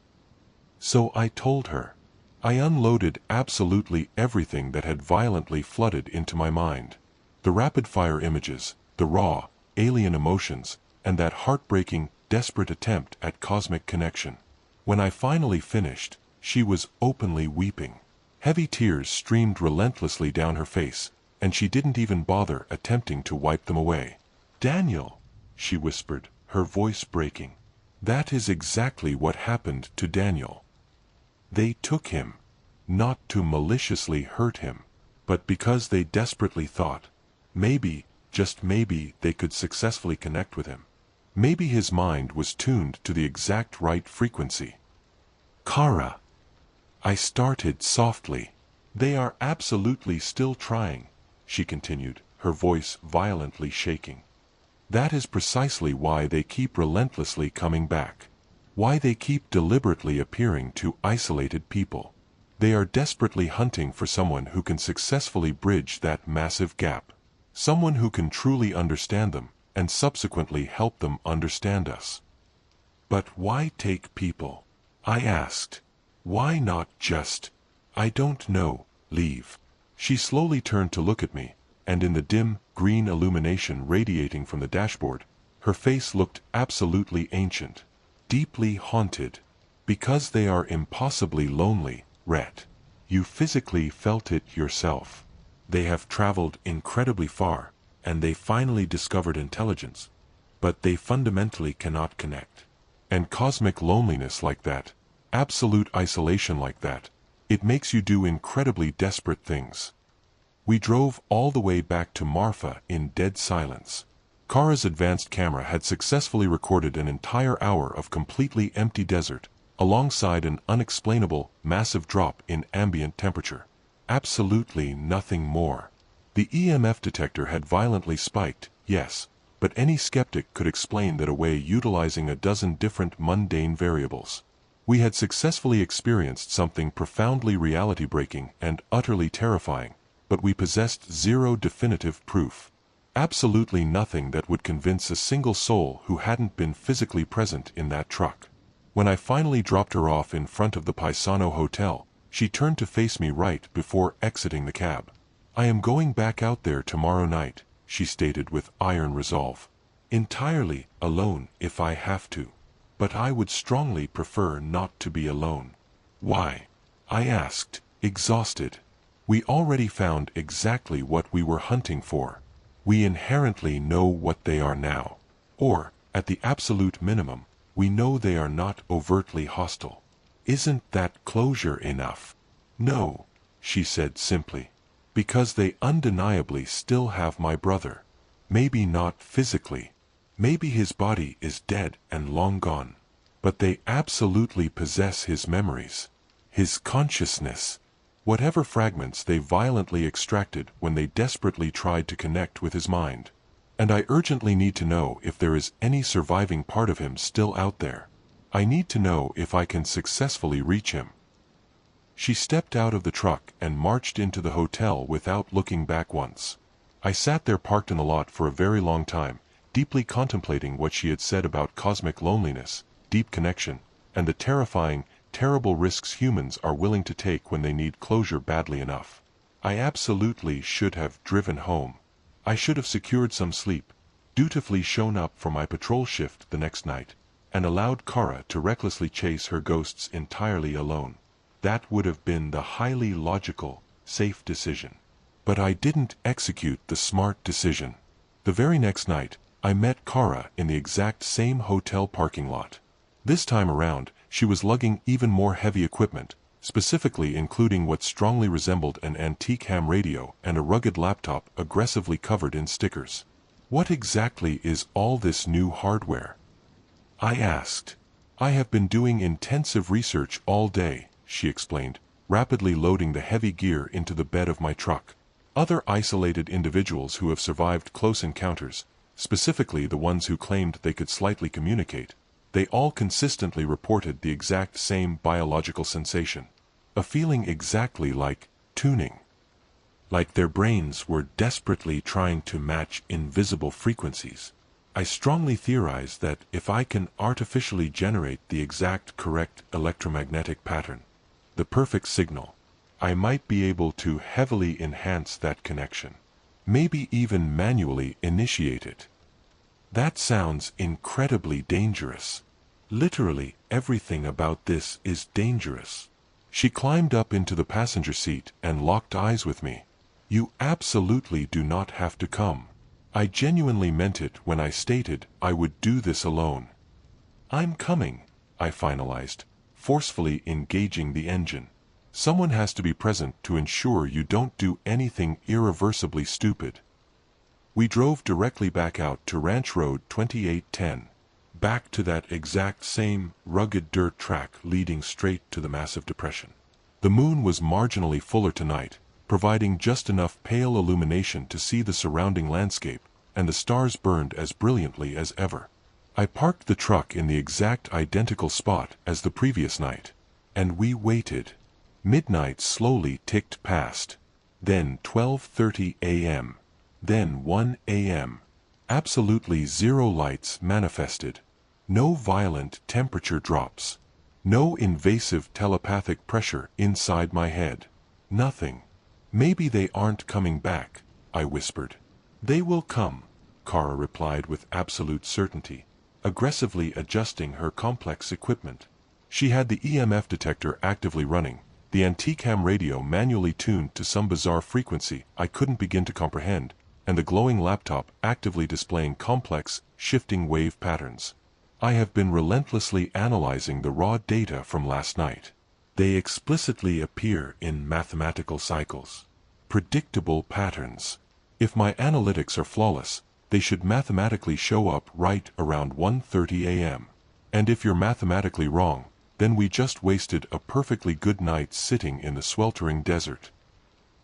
So I told her. I unloaded absolutely everything that had violently flooded into my mind. The rapid-fire images, the raw, alien emotions, and that heartbreaking, desperate attempt at cosmic connection. When I finally finished, she was openly weeping. Heavy tears streamed relentlessly down her face, and she didn't even bother attempting to wipe them away. "Daniel," she whispered, her voice breaking. "That is exactly what happened to Daniel. They took him, not to maliciously hurt him, but because they desperately thought, maybe, just maybe, they could successfully connect with him. Maybe his mind was tuned to the exact right frequency." "Kara," I started softly. "They are absolutely still trying," she continued, her voice violently shaking. "That is precisely why they keep relentlessly coming back. Why they keep deliberately appearing to isolated people. They are desperately hunting for someone who can successfully bridge that massive gap. Someone who can truly understand them, and subsequently help them understand us." "But why take people?" I asked. "Why not just, I don't know, leave?" She slowly turned to look at me, and in the dim, green illumination radiating from the dashboard, her face looked absolutely ancient. Deeply haunted. "Because they are impossibly lonely, Rhett. You physically felt it yourself. They have traveled incredibly far, and they finally discovered intelligence. But they fundamentally cannot connect. And cosmic loneliness like that, absolute isolation like that, it makes you do incredibly desperate things. We drove all the way back to Marfa in dead silence. Kara's advanced camera had successfully recorded an entire hour of completely empty desert, alongside an unexplainable, massive drop in ambient temperature. Absolutely nothing more. The EMF detector had violently spiked, yes, but any skeptic could explain that away utilizing a dozen different mundane variables. We had successfully experienced something profoundly reality-breaking and utterly terrifying, but we possessed zero definitive proof. Absolutely nothing that would convince a single soul who hadn't been physically present in that truck. When I finally dropped her off in front of the Paisano Hotel, she turned to face me right before exiting the cab. "I am going back out there tomorrow night," she stated with iron resolve. "Entirely alone if I have to. But I would strongly prefer not to be alone." "Why?" I asked, exhausted. "We already found exactly what we were hunting for. We inherently know what they are now. Or, at the absolute minimum, we know they are not overtly hostile. Isn't that closure enough?" "No," she said simply. "Because they undeniably still have my brother. Maybe not physically. Maybe his body is dead and long gone. But they absolutely possess his memories. His consciousness. Whatever fragments they violently extracted when they desperately tried to connect with his mind. And I urgently need to know if there is any surviving part of him still out there. I need to know if I can successfully reach him." She stepped out of the truck and marched into the hotel without looking back once. I sat there parked in the lot for a very long time, deeply contemplating what she had said about cosmic loneliness, deep connection, and the terrifying, terrible risks humans are willing to take when they need closure badly enough. I absolutely should have driven home. I should have secured some sleep, dutifully shown up for my patrol shift the next night, and allowed Kara to recklessly chase her ghosts entirely alone. That would have been the highly logical, safe decision. But I didn't execute the smart decision. The very next night, I met Kara in the exact same hotel parking lot. This time around, she was lugging even more heavy equipment, specifically including what strongly resembled an antique ham radio and a rugged laptop aggressively covered in stickers. "What exactly is all this new hardware?" I asked. "I have been doing intensive research all day," she explained, rapidly loading the heavy gear into the bed of my truck. Other isolated individuals who have survived close encounters, specifically the ones who claimed they could slightly communicate, they all consistently reported the exact same biological sensation. A feeling exactly like tuning. Like their brains were desperately trying to match invisible frequencies. I strongly theorize that if I can artificially generate the exact correct electromagnetic pattern, the perfect signal, I might be able to heavily enhance that connection. Maybe even manually initiate it. That sounds incredibly dangerous. Literally everything about this is dangerous. She climbed up into the passenger seat and locked eyes with me. "You absolutely do not have to come. I genuinely meant it when I stated I would do this alone." "I'm coming," I finalized, forcefully engaging the engine. "Someone has to be present to ensure you don't do anything irreversibly stupid." We drove directly back out to Ranch Road 2810, back to that exact same rugged dirt track leading straight to the massive depression. The moon was marginally fuller tonight, providing just enough pale illumination to see the surrounding landscape, and the stars burned as brilliantly as ever. I parked the truck in the exact identical spot as the previous night, and we waited. Midnight slowly ticked past. Then 12:30 a.m. Then 1 a.m. Absolutely zero lights manifested. No violent temperature drops. No invasive telepathic pressure inside my head. Nothing. "Maybe they aren't coming back," I whispered. "They will come," Kara replied with absolute certainty, aggressively adjusting her complex equipment. She had the EMF detector actively running, the antique ham radio manually tuned to some bizarre frequency I couldn't begin to comprehend, and the glowing laptop actively displaying complex, shifting wave patterns. I have been relentlessly analyzing the raw data from last night. They explicitly appear in mathematical cycles. Predictable patterns. If my analytics are flawless, they should mathematically show up right around 1:30 a.m. And if you're mathematically wrong, then we just wasted a perfectly good night sitting in the sweltering desert.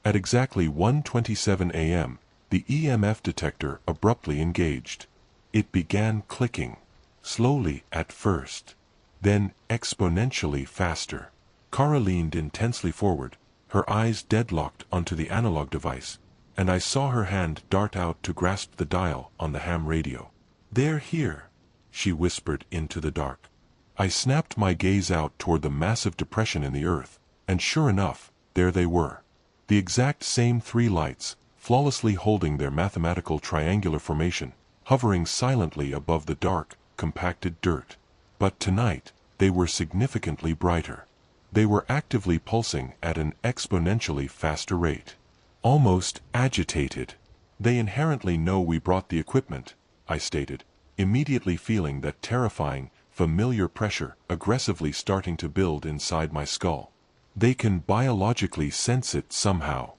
At exactly 1:27 a.m., the EMF detector abruptly engaged. It began clicking, slowly at first, then exponentially faster. Kara leaned intensely forward, her eyes deadlocked onto the analog device, and I saw her hand dart out to grasp the dial on the ham radio. "They're here," she whispered into the dark. I snapped my gaze out toward the massive depression in the earth, and sure enough, there they were. The exact same three lights, flawlessly holding their mathematical triangular formation, hovering silently above the dark, compacted dirt. But tonight, they were significantly brighter. They were actively pulsing at an exponentially faster rate. Almost agitated. "They inherently know we brought the equipment," I stated, immediately feeling that terrifying, familiar pressure aggressively starting to build inside my skull. "They can biologically sense it somehow."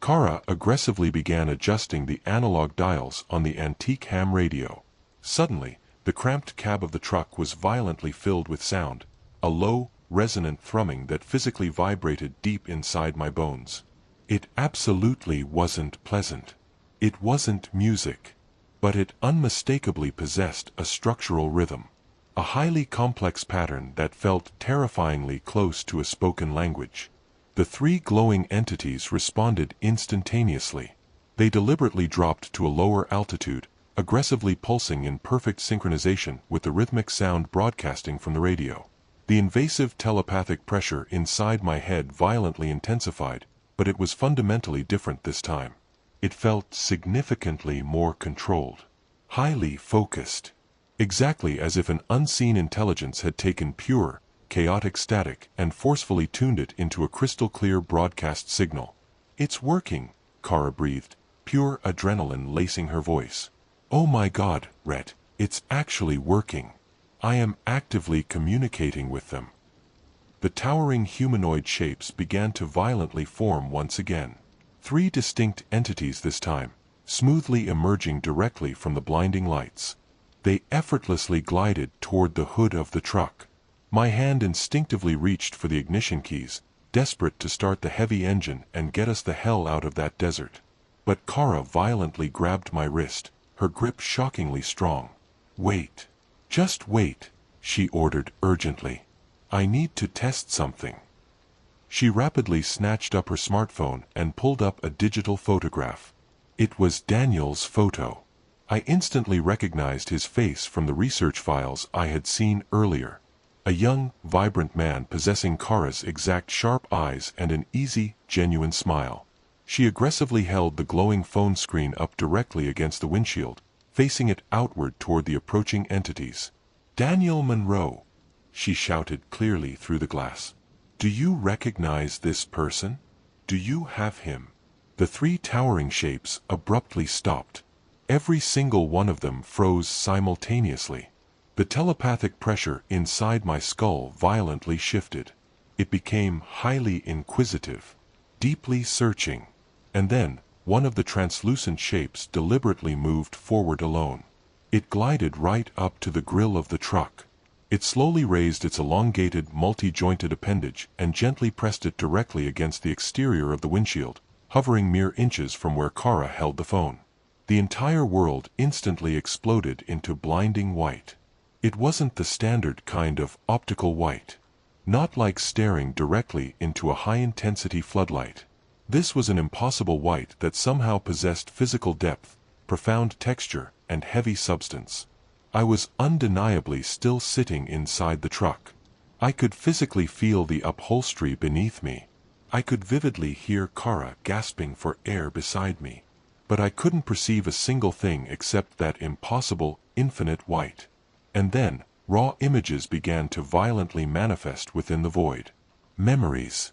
Kara aggressively began adjusting the analog dials on the antique ham radio. Suddenly, the cramped cab of the truck was violently filled with sound, a low, resonant thrumming that physically vibrated deep inside my bones. It absolutely wasn't pleasant. It wasn't music. But it unmistakably possessed a structural rhythm. A highly complex pattern that felt terrifyingly close to a spoken language. The three glowing entities responded instantaneously. They deliberately dropped to a lower altitude, aggressively pulsing in perfect synchronization with the rhythmic sound broadcasting from the radio. The invasive telepathic pressure inside my head violently intensified, but it was fundamentally different this time. It felt significantly more controlled. Highly focused. Exactly as if an unseen intelligence had taken pure, chaotic static and forcefully tuned it into a crystal-clear broadcast signal. "It's working," Kara breathed, pure adrenaline lacing her voice. "Oh my God, Rhett, it's actually working. I am actively communicating with them." The towering humanoid shapes began to violently form once again. Three distinct entities this time, smoothly emerging directly from the blinding lights. They effortlessly glided toward the hood of the truck. My hand instinctively reached for the ignition keys, desperate to start the heavy engine and get us the hell out of that desert. But Kara violently grabbed my wrist, her grip shockingly strong. "Wait. Just wait," she ordered urgently. "I need to test something." She rapidly snatched up her smartphone and pulled up a digital photograph. It was Daniel's photo. I instantly recognized his face from the research files I had seen earlier. A young, vibrant man possessing Kara's exact sharp eyes and an easy, genuine smile. She aggressively held the glowing phone screen up directly against the windshield, facing it outward toward the approaching entities. "Daniel Monroe," she shouted clearly through the glass. "Do you recognize this person? Do you have him?" The three towering shapes abruptly stopped. Every single one of them froze simultaneously. The telepathic pressure inside my skull violently shifted. It became highly inquisitive, deeply searching. And then, one of the translucent shapes deliberately moved forward alone. It glided right up to the grill of the truck. It slowly raised its elongated, multi-jointed appendage and gently pressed it directly against the exterior of the windshield, hovering mere inches from where Kara held the phone. The entire world instantly exploded into blinding white. It wasn't the standard kind of optical white. Not like staring directly into a high-intensity floodlight. This was an impossible white that somehow possessed physical depth, profound texture, and heavy substance. I was undeniably still sitting inside the truck. I could physically feel the upholstery beneath me. I could vividly hear Kara gasping for air beside me. But I couldn't perceive a single thing except that impossible, infinite white. And then, raw images began to violently manifest within the void. Memories.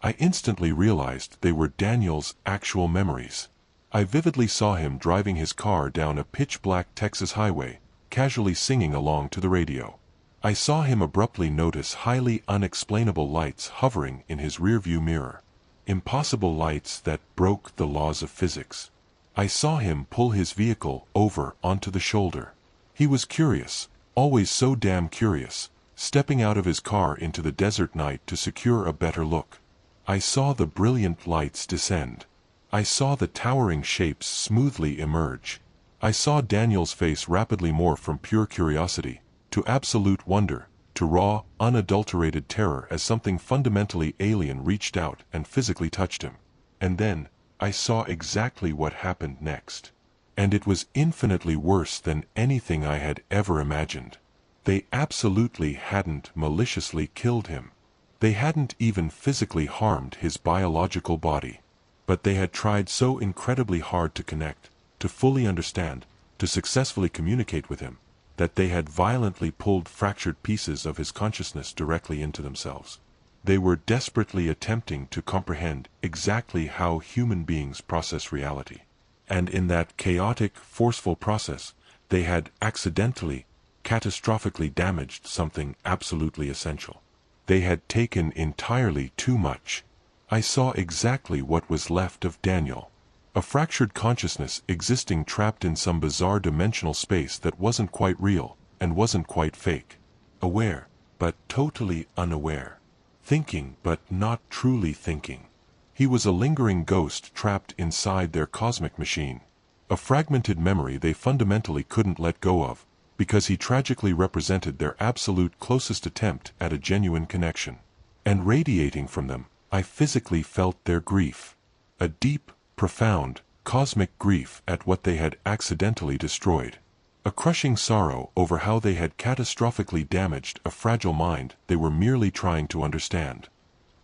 I instantly realized they were Daniel's actual memories. I vividly saw him driving his car down a pitch-black Texas highway, casually singing along to the radio. I saw him abruptly notice highly unexplainable lights hovering in his rearview mirror. Impossible lights that broke the laws of physics. I saw him pull his vehicle over onto the shoulder. He was curious, always so damn curious, stepping out of his car into the desert night to secure a better look. I saw the brilliant lights descend. I saw the towering shapes smoothly emerge. I saw Daniel's face rapidly morph from pure curiosity to absolute wonder, to raw, unadulterated terror as something fundamentally alien reached out and physically touched him. And then, I saw exactly what happened next. And it was infinitely worse than anything I had ever imagined. They absolutely hadn't maliciously killed him. They hadn't even physically harmed his biological body. But they had tried so incredibly hard to connect, to fully understand, to successfully communicate with him, that they had violently pulled fractured pieces of his consciousness directly into themselves. They were desperately attempting to comprehend exactly how human beings process reality. And in that chaotic, forceful process, they had accidentally, catastrophically damaged something absolutely essential. They had taken entirely too much. I saw exactly what was left of Daniel. A fractured consciousness existing trapped in some bizarre dimensional space that wasn't quite real, and wasn't quite fake. Aware, but totally unaware. Thinking, but not truly thinking. He was a lingering ghost trapped inside their cosmic machine. A fragmented memory they fundamentally couldn't let go of, because he tragically represented their absolute closest attempt at a genuine connection. And radiating from them, I physically felt their grief. A deep, profound, cosmic grief at what they had accidentally destroyed. A crushing sorrow over how they had catastrophically damaged a fragile mind they were merely trying to understand.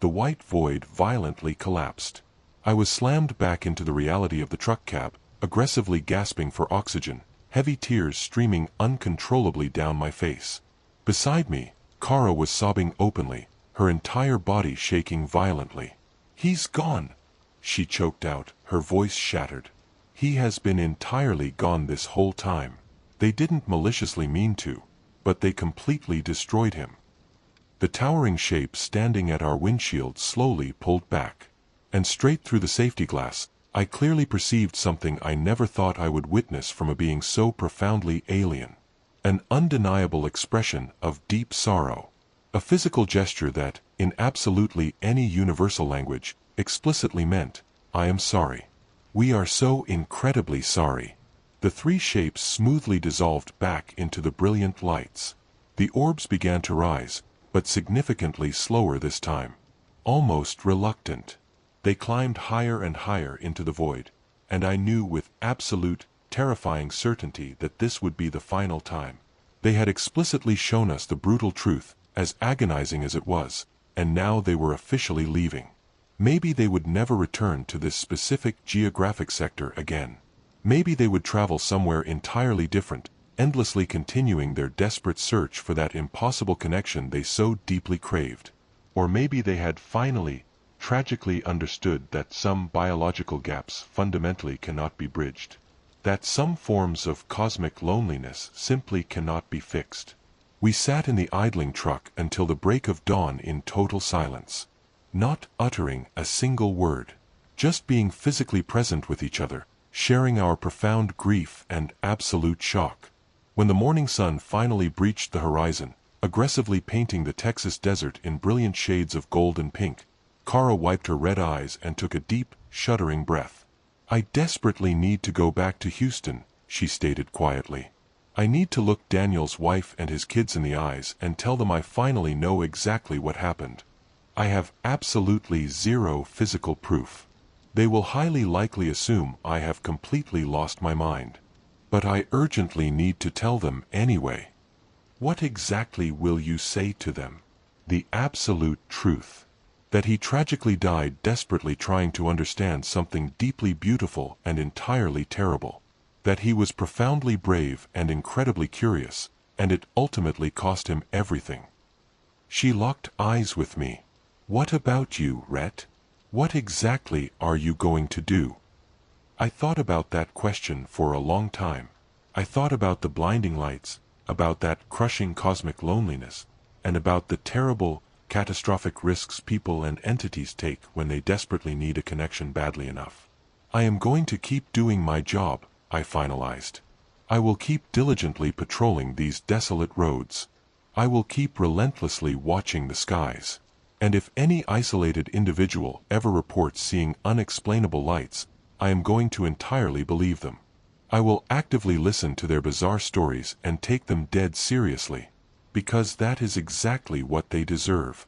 The white void violently collapsed. I was slammed back into the reality of the truck cab, aggressively gasping for oxygen, heavy tears streaming uncontrollably down my face. Beside me, Kara was sobbing openly, her entire body shaking violently. "He's gone," she choked out, her voice shattered. "He has been entirely gone this whole time. They didn't maliciously mean to, but they completely destroyed him." The towering shape standing at our windshield slowly pulled back. And straight through the safety glass, I clearly perceived something I never thought I would witness from a being so profoundly alien. An undeniable expression of deep sorrow. A physical gesture that, in absolutely any universal language, explicitly meant, "I am sorry. We are so incredibly sorry." The three shapes smoothly dissolved back into the brilliant lights. The orbs began to rise, but significantly slower this time. Almost reluctant. They climbed higher and higher into the void, and I knew with absolute, terrifying certainty that this would be the final time. They had explicitly shown us the brutal truth, as agonizing as it was, and now they were officially leaving. Maybe they would never return to this specific geographic sector again. Maybe they would travel somewhere entirely different, endlessly continuing their desperate search for that impossible connection they so deeply craved. Or maybe they had finally, tragically understood that some biological gaps fundamentally cannot be bridged. That some forms of cosmic loneliness simply cannot be fixed. We sat in the idling truck until the break of dawn in total silence. Not uttering a single word. Just being physically present with each other, sharing our profound grief and absolute shock. When the morning sun finally breached the horizon, aggressively painting the Texas desert in brilliant shades of gold and pink, Kara wiped her red eyes and took a deep, shuddering breath. "I desperately need to go back to Houston," she stated quietly. "I need to look Daniel's wife and his kids in the eyes and tell them I finally know exactly what happened. I have absolutely zero physical proof. They will highly likely assume I have completely lost my mind. But I urgently need to tell them anyway." "What exactly will you say to them?" "The absolute truth. That he tragically died desperately trying to understand something deeply beautiful and entirely terrible. That he was profoundly brave and incredibly curious, and it ultimately cost him everything." She locked eyes with me. "What about you, Rhett? What exactly are you going to do?" I thought about that question for a long time. I thought about the blinding lights, about that crushing cosmic loneliness, and about the terrible, catastrophic risks people and entities take when they desperately need a connection badly enough. I am going to keep doing my job, I finalized. I will keep diligently patrolling these desolate roads. I will keep relentlessly watching the skies. And if any isolated individual ever reports seeing unexplainable lights, I am going to entirely believe them. I will actively listen to their bizarre stories and take them dead seriously, because that is exactly what they deserve.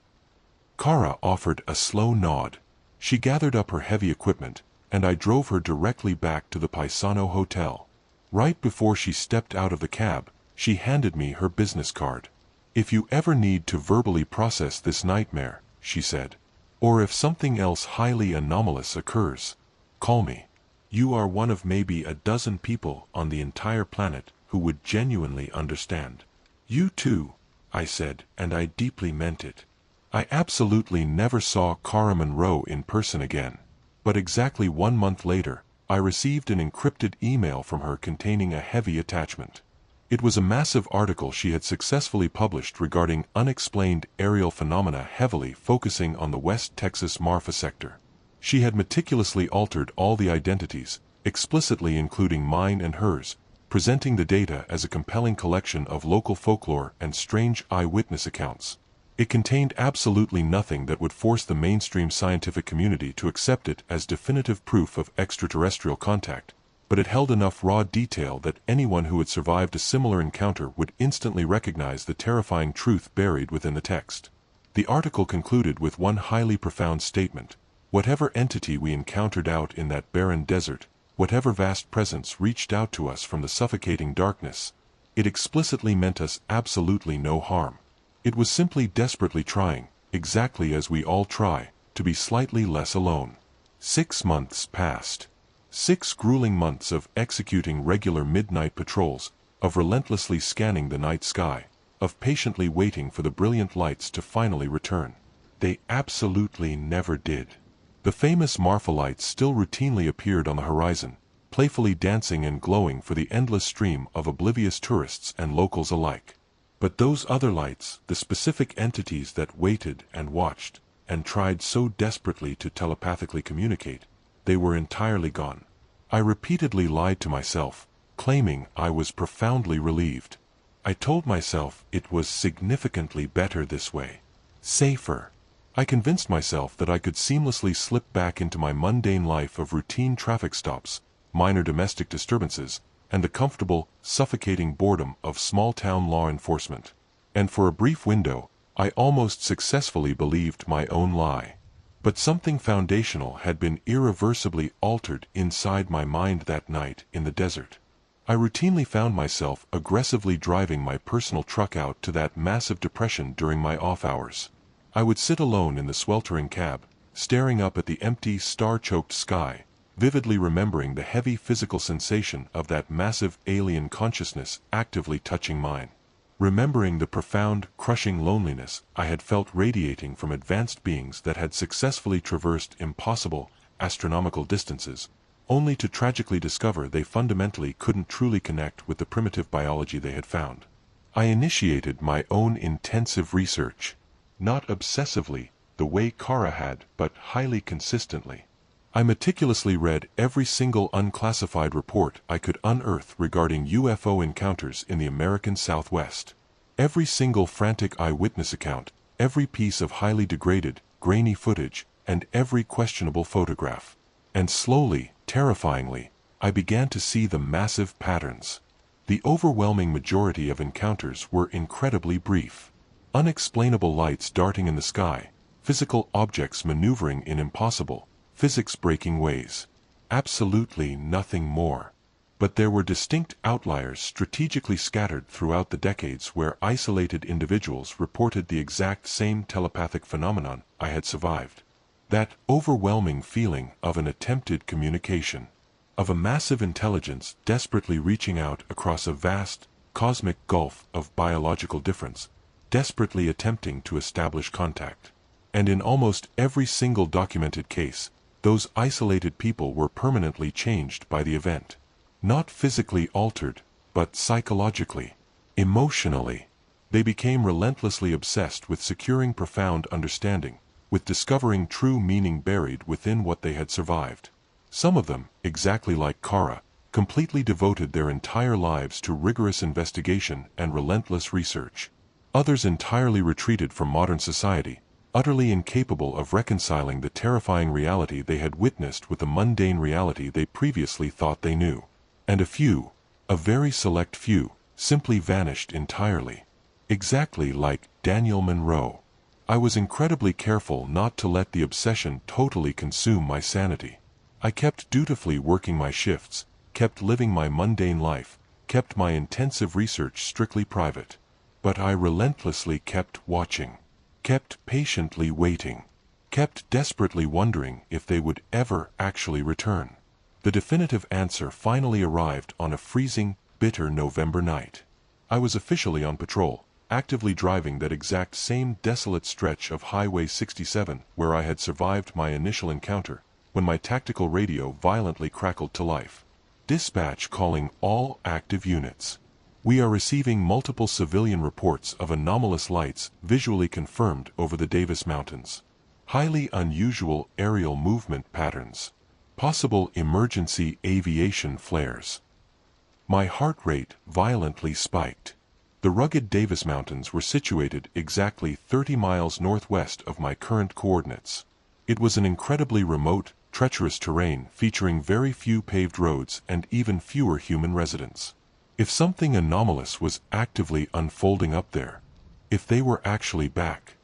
Kara offered a slow nod. She gathered up her heavy equipment, and I drove her directly back to the Paisano Hotel. Right before she stepped out of the cab, she handed me her business card. "If you ever need to verbally process this nightmare," she said, "or if something else highly anomalous occurs, call me. You are one of maybe a dozen people on the entire planet who would genuinely understand." "You too," I said, and I deeply meant it. I absolutely never saw Kara Monroe in person again, but exactly 1 month later, I received an encrypted email from her containing a heavy attachment. It was a massive article she had successfully published regarding unexplained aerial phenomena heavily focusing on the West Texas Marfa sector. She had meticulously altered all the identities, explicitly including mine and hers, presenting the data as a compelling collection of local folklore and strange eyewitness accounts. It contained absolutely nothing that would force the mainstream scientific community to accept it as definitive proof of extraterrestrial contact, but it held enough raw detail that anyone who had survived a similar encounter would instantly recognize the terrifying truth buried within the text. The article concluded with one highly profound statement: whatever entity we encountered out in that barren desert, whatever vast presence reached out to us from the suffocating darkness, it explicitly meant us absolutely no harm. It was simply desperately trying, exactly as we all try, to be slightly less alone. 6 months passed. 6 grueling months of executing regular midnight patrols, of relentlessly scanning the night sky, of patiently waiting for the brilliant lights to finally return. They absolutely never did. The famous Marfa lights still routinely appeared on the horizon, playfully dancing and glowing for the endless stream of oblivious tourists and locals alike. But those other lights, the specific entities that waited and watched, and tried so desperately to telepathically communicate, they were entirely gone. I repeatedly lied to myself, claiming I was profoundly relieved. I told myself it was significantly better this way. Safer. I convinced myself that I could seamlessly slip back into my mundane life of routine traffic stops, minor domestic disturbances, and the comfortable, suffocating boredom of small-town law enforcement. And for a brief window, I almost successfully believed my own lie. But something foundational had been irreversibly altered inside my mind that night in the desert. I routinely found myself aggressively driving my personal truck out to that massive depression during my off hours. I would sit alone in the sweltering cab, staring up at the empty, star-choked sky, vividly remembering the heavy physical sensation of that massive alien consciousness actively touching mine. Remembering the profound, crushing loneliness I had felt radiating from advanced beings that had successfully traversed impossible, astronomical distances, only to tragically discover they fundamentally couldn't truly connect with the primitive biology they had found. I initiated my own intensive research. Not obsessively, the way Kara had, but highly consistently. I meticulously read every single unclassified report I could unearth regarding UFO encounters in the American Southwest. Every single frantic eyewitness account, every piece of highly degraded, grainy footage, and every questionable photograph. And slowly, terrifyingly, I began to see the massive patterns. The overwhelming majority of encounters were incredibly brief. Unexplainable lights darting in the sky, physical objects maneuvering in impossible, physics-breaking ways. Absolutely nothing more. But there were distinct outliers strategically scattered throughout the decades where isolated individuals reported the exact same telepathic phenomenon I had survived. That overwhelming feeling of an attempted communication. Of a massive intelligence desperately reaching out across a vast, cosmic gulf of biological difference, desperately attempting to establish contact. And in almost every single documented case, those isolated people were permanently changed by the event. Not physically altered, but psychologically, emotionally. They became relentlessly obsessed with securing profound understanding, with discovering true meaning buried within what they had survived. Some of them, exactly like Kara, completely devoted their entire lives to rigorous investigation and relentless research. Others entirely retreated from modern society, utterly incapable of reconciling the terrifying reality they had witnessed with the mundane reality they previously thought they knew. And a very select few, simply vanished entirely. Exactly like Daniel Monroe. I was incredibly careful not to let the obsession totally consume my sanity. I kept dutifully working my shifts, kept living my mundane life, kept my intensive research strictly private. But I relentlessly kept watching, kept patiently waiting, kept desperately wondering if they would ever actually return. The definitive answer finally arrived on a freezing, bitter November night. I was officially on patrol, actively driving that exact same desolate stretch of Highway 67 where I had survived my initial encounter, when my tactical radio violently crackled to life. Dispatch calling all active units. We are receiving multiple civilian reports of anomalous lights visually confirmed over the Davis Mountains. Highly unusual aerial movement patterns. Possible emergency aviation flares. My heart rate violently spiked. The rugged Davis Mountains were situated exactly 30 miles northwest of my current coordinates. It was an incredibly remote, treacherous terrain featuring very few paved roads and even fewer human residents. If something anomalous was actively unfolding up there, if they were actually back,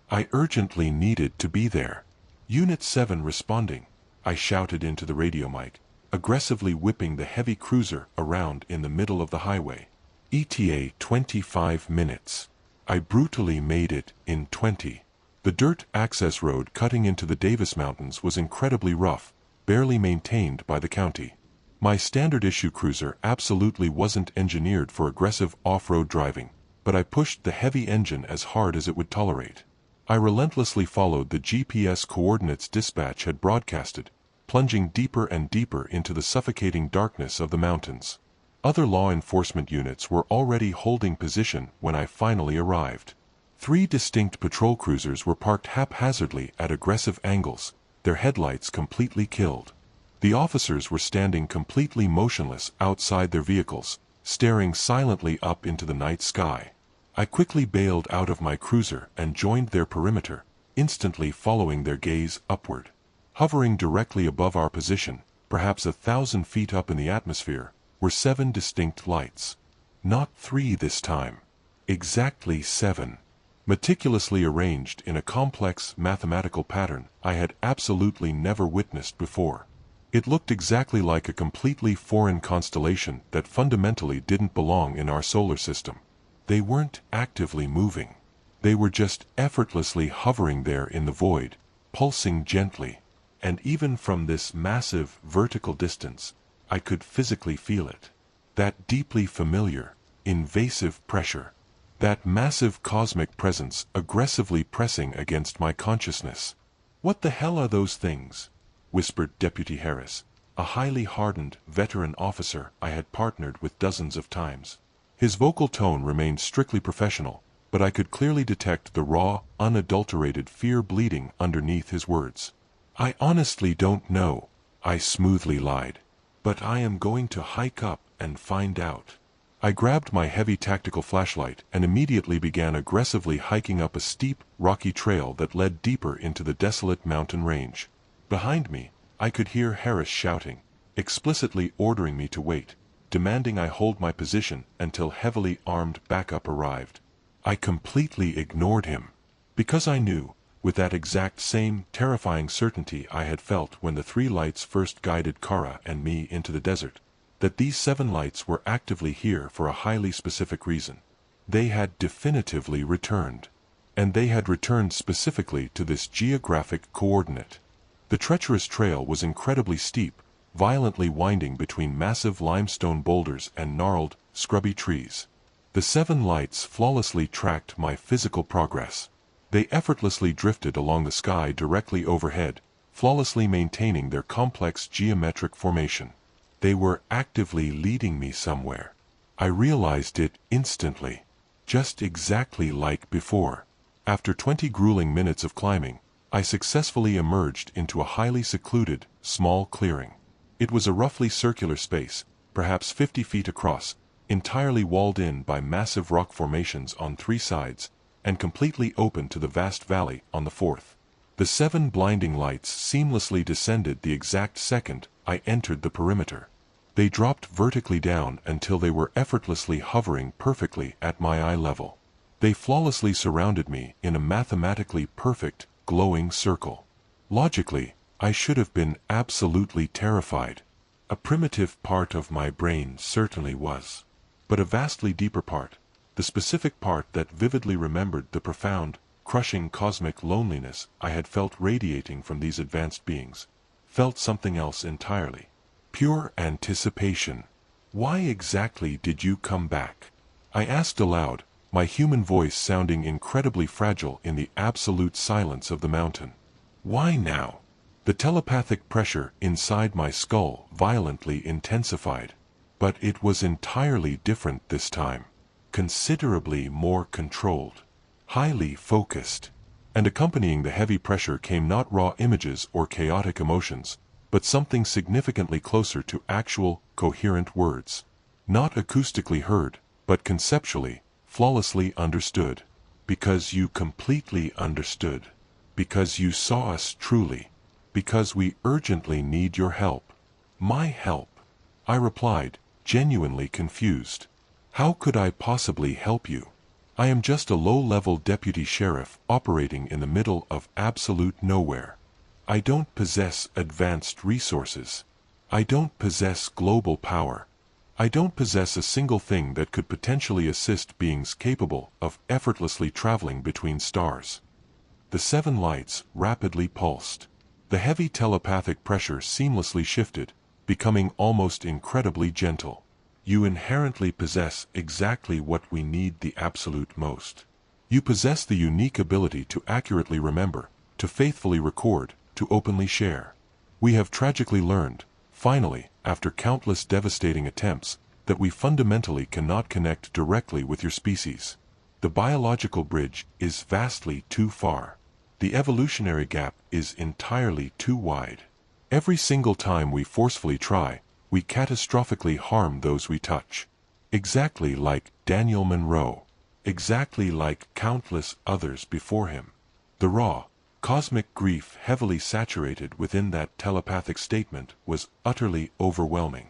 I urgently needed to be there. Unit 7 responding, I shouted into the radio mic, aggressively whipping the heavy cruiser around in the middle of the highway. ETA 25 minutes. I brutally made it in 20. The dirt access road cutting into the Davis Mountains was incredibly rough, barely maintained by the county. My standard-issue cruiser absolutely wasn't engineered for aggressive off-road driving, but I pushed the heavy engine as hard as it would tolerate. I relentlessly followed the GPS coordinates dispatch had broadcasted, plunging deeper and deeper into the suffocating darkness of the mountains. Other law enforcement units were already holding position when I finally arrived. 3 distinct patrol cruisers were parked haphazardly at aggressive angles, their headlights completely killed. The officers were standing completely motionless outside their vehicles, staring silently up into the night sky. I quickly bailed out of my cruiser and joined their perimeter, instantly following their gaze upward. Hovering directly above our position, perhaps 1,000 feet up in the atmosphere, were 7 distinct lights. Not 3 this time. Exactly 7. Meticulously arranged in a complex mathematical pattern I had absolutely never witnessed before. It looked exactly like a completely foreign constellation that fundamentally didn't belong in our solar system. They weren't actively moving. They were just effortlessly hovering there in the void, pulsing gently. And even from this massive vertical distance, I could physically feel it. That deeply familiar, invasive pressure. That massive cosmic presence aggressively pressing against my consciousness. "What the hell are those things?" whispered Deputy Harris, a highly hardened, veteran officer I had partnered with dozens of times. His vocal tone remained strictly professional, but I could clearly detect the raw, unadulterated fear bleeding underneath his words. "I honestly don't know," I smoothly lied. "But I am going to hike up and find out." I grabbed my heavy tactical flashlight and immediately began aggressively hiking up a steep, rocky trail that led deeper into the desolate mountain range. Behind me, I could hear Harris shouting, explicitly ordering me to wait, demanding I hold my position until heavily armed backup arrived. I completely ignored him, because I knew, with that exact same terrifying certainty I had felt when the 3 lights first guided Kara and me into the desert, that these 7 lights were actively here for a highly specific reason. They had definitively returned. And they had returned specifically to this geographic coordinate. The treacherous trail was incredibly steep, violently winding between massive limestone boulders and gnarled, scrubby trees. The 7 lights flawlessly tracked my physical progress. They effortlessly drifted along the sky directly overhead, flawlessly maintaining their complex geometric formation. They were actively leading me somewhere. I realized it instantly. Just exactly like before. After 20 grueling minutes of climbing, I successfully emerged into a highly secluded, small clearing. It was a roughly circular space, perhaps 50 feet across, entirely walled in by massive rock formations on 3 sides, and completely open to the vast valley on the 4th. The 7 blinding lights seamlessly descended the exact second I entered the perimeter. They dropped vertically down until they were effortlessly hovering perfectly at my eye level. They flawlessly surrounded me in a mathematically perfect, glowing circle. Logically, I should have been absolutely terrified. A primitive part of my brain certainly was. But a vastly deeper part, the specific part that vividly remembered the profound, crushing cosmic loneliness I had felt radiating from these advanced beings, felt something else entirely. Pure anticipation. Why exactly did you come back? I asked aloud, my human voice sounding incredibly fragile in the absolute silence of the mountain. Why now? The telepathic pressure inside my skull violently intensified. But it was entirely different this time. Considerably more controlled. Highly focused. And accompanying the heavy pressure came not raw images or chaotic emotions, but something significantly closer to actual, coherent words. Not acoustically heard, but conceptually, flawlessly understood. Because you completely understood. Because you saw us truly. Because we urgently need your help. My help? I replied, genuinely confused. How could I possibly help you? I am just a low-level deputy sheriff operating in the middle of absolute nowhere. I don't possess advanced resources. I don't possess global power. I don't possess a single thing that could potentially assist beings capable of effortlessly traveling between stars. The 7 lights rapidly pulsed. The heavy telepathic pressure seamlessly shifted, becoming almost incredibly gentle. You inherently possess exactly what we need the absolute most. You possess the unique ability to accurately remember, to faithfully record, to openly share. We have tragically learned, finally, after countless devastating attempts, that we fundamentally cannot connect directly with your species. The biological bridge is vastly too far. The evolutionary gap is entirely too wide. Every single time we forcefully try, we catastrophically harm those we touch. Exactly like Daniel Monroe. Exactly like countless others before him. The raw, cosmic grief heavily saturated within that telepathic statement was utterly overwhelming.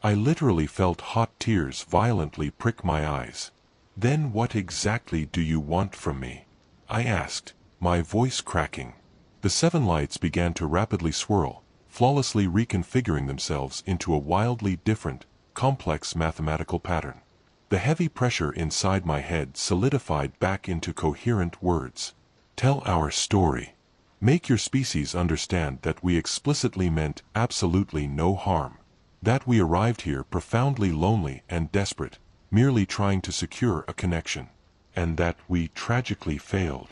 I literally felt hot tears violently prick my eyes. Then what exactly do you want from me? I asked, my voice cracking. The 7 lights began to rapidly swirl, flawlessly reconfiguring themselves into a wildly different, complex mathematical pattern. The heavy pressure inside my head solidified back into coherent words. Tell our story. Make your species understand that we explicitly meant absolutely no harm. That we arrived here profoundly lonely and desperate, merely trying to secure a connection. And that we tragically failed.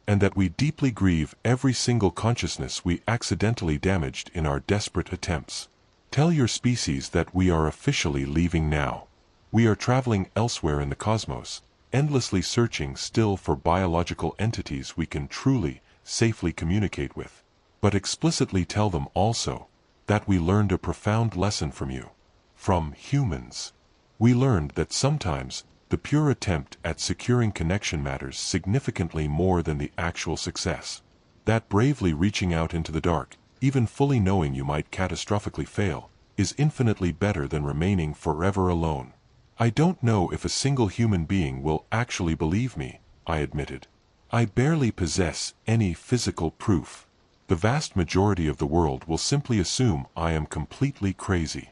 And that we deeply grieve every single consciousness we accidentally damaged in our desperate attempts. Tell your species that we are officially leaving now. We are traveling elsewhere in the cosmos, endlessly searching still for biological entities we can truly, safely communicate with. But explicitly tell them also that we learned a profound lesson from you. From humans. We learned that sometimes the pure attempt at securing connection matters significantly more than the actual success. That bravely reaching out into the dark, even fully knowing you might catastrophically fail, is infinitely better than remaining forever alone. I don't know if a single human being will actually believe me, I admitted. I barely possess any physical proof. The vast majority of the world will simply assume I am completely crazy.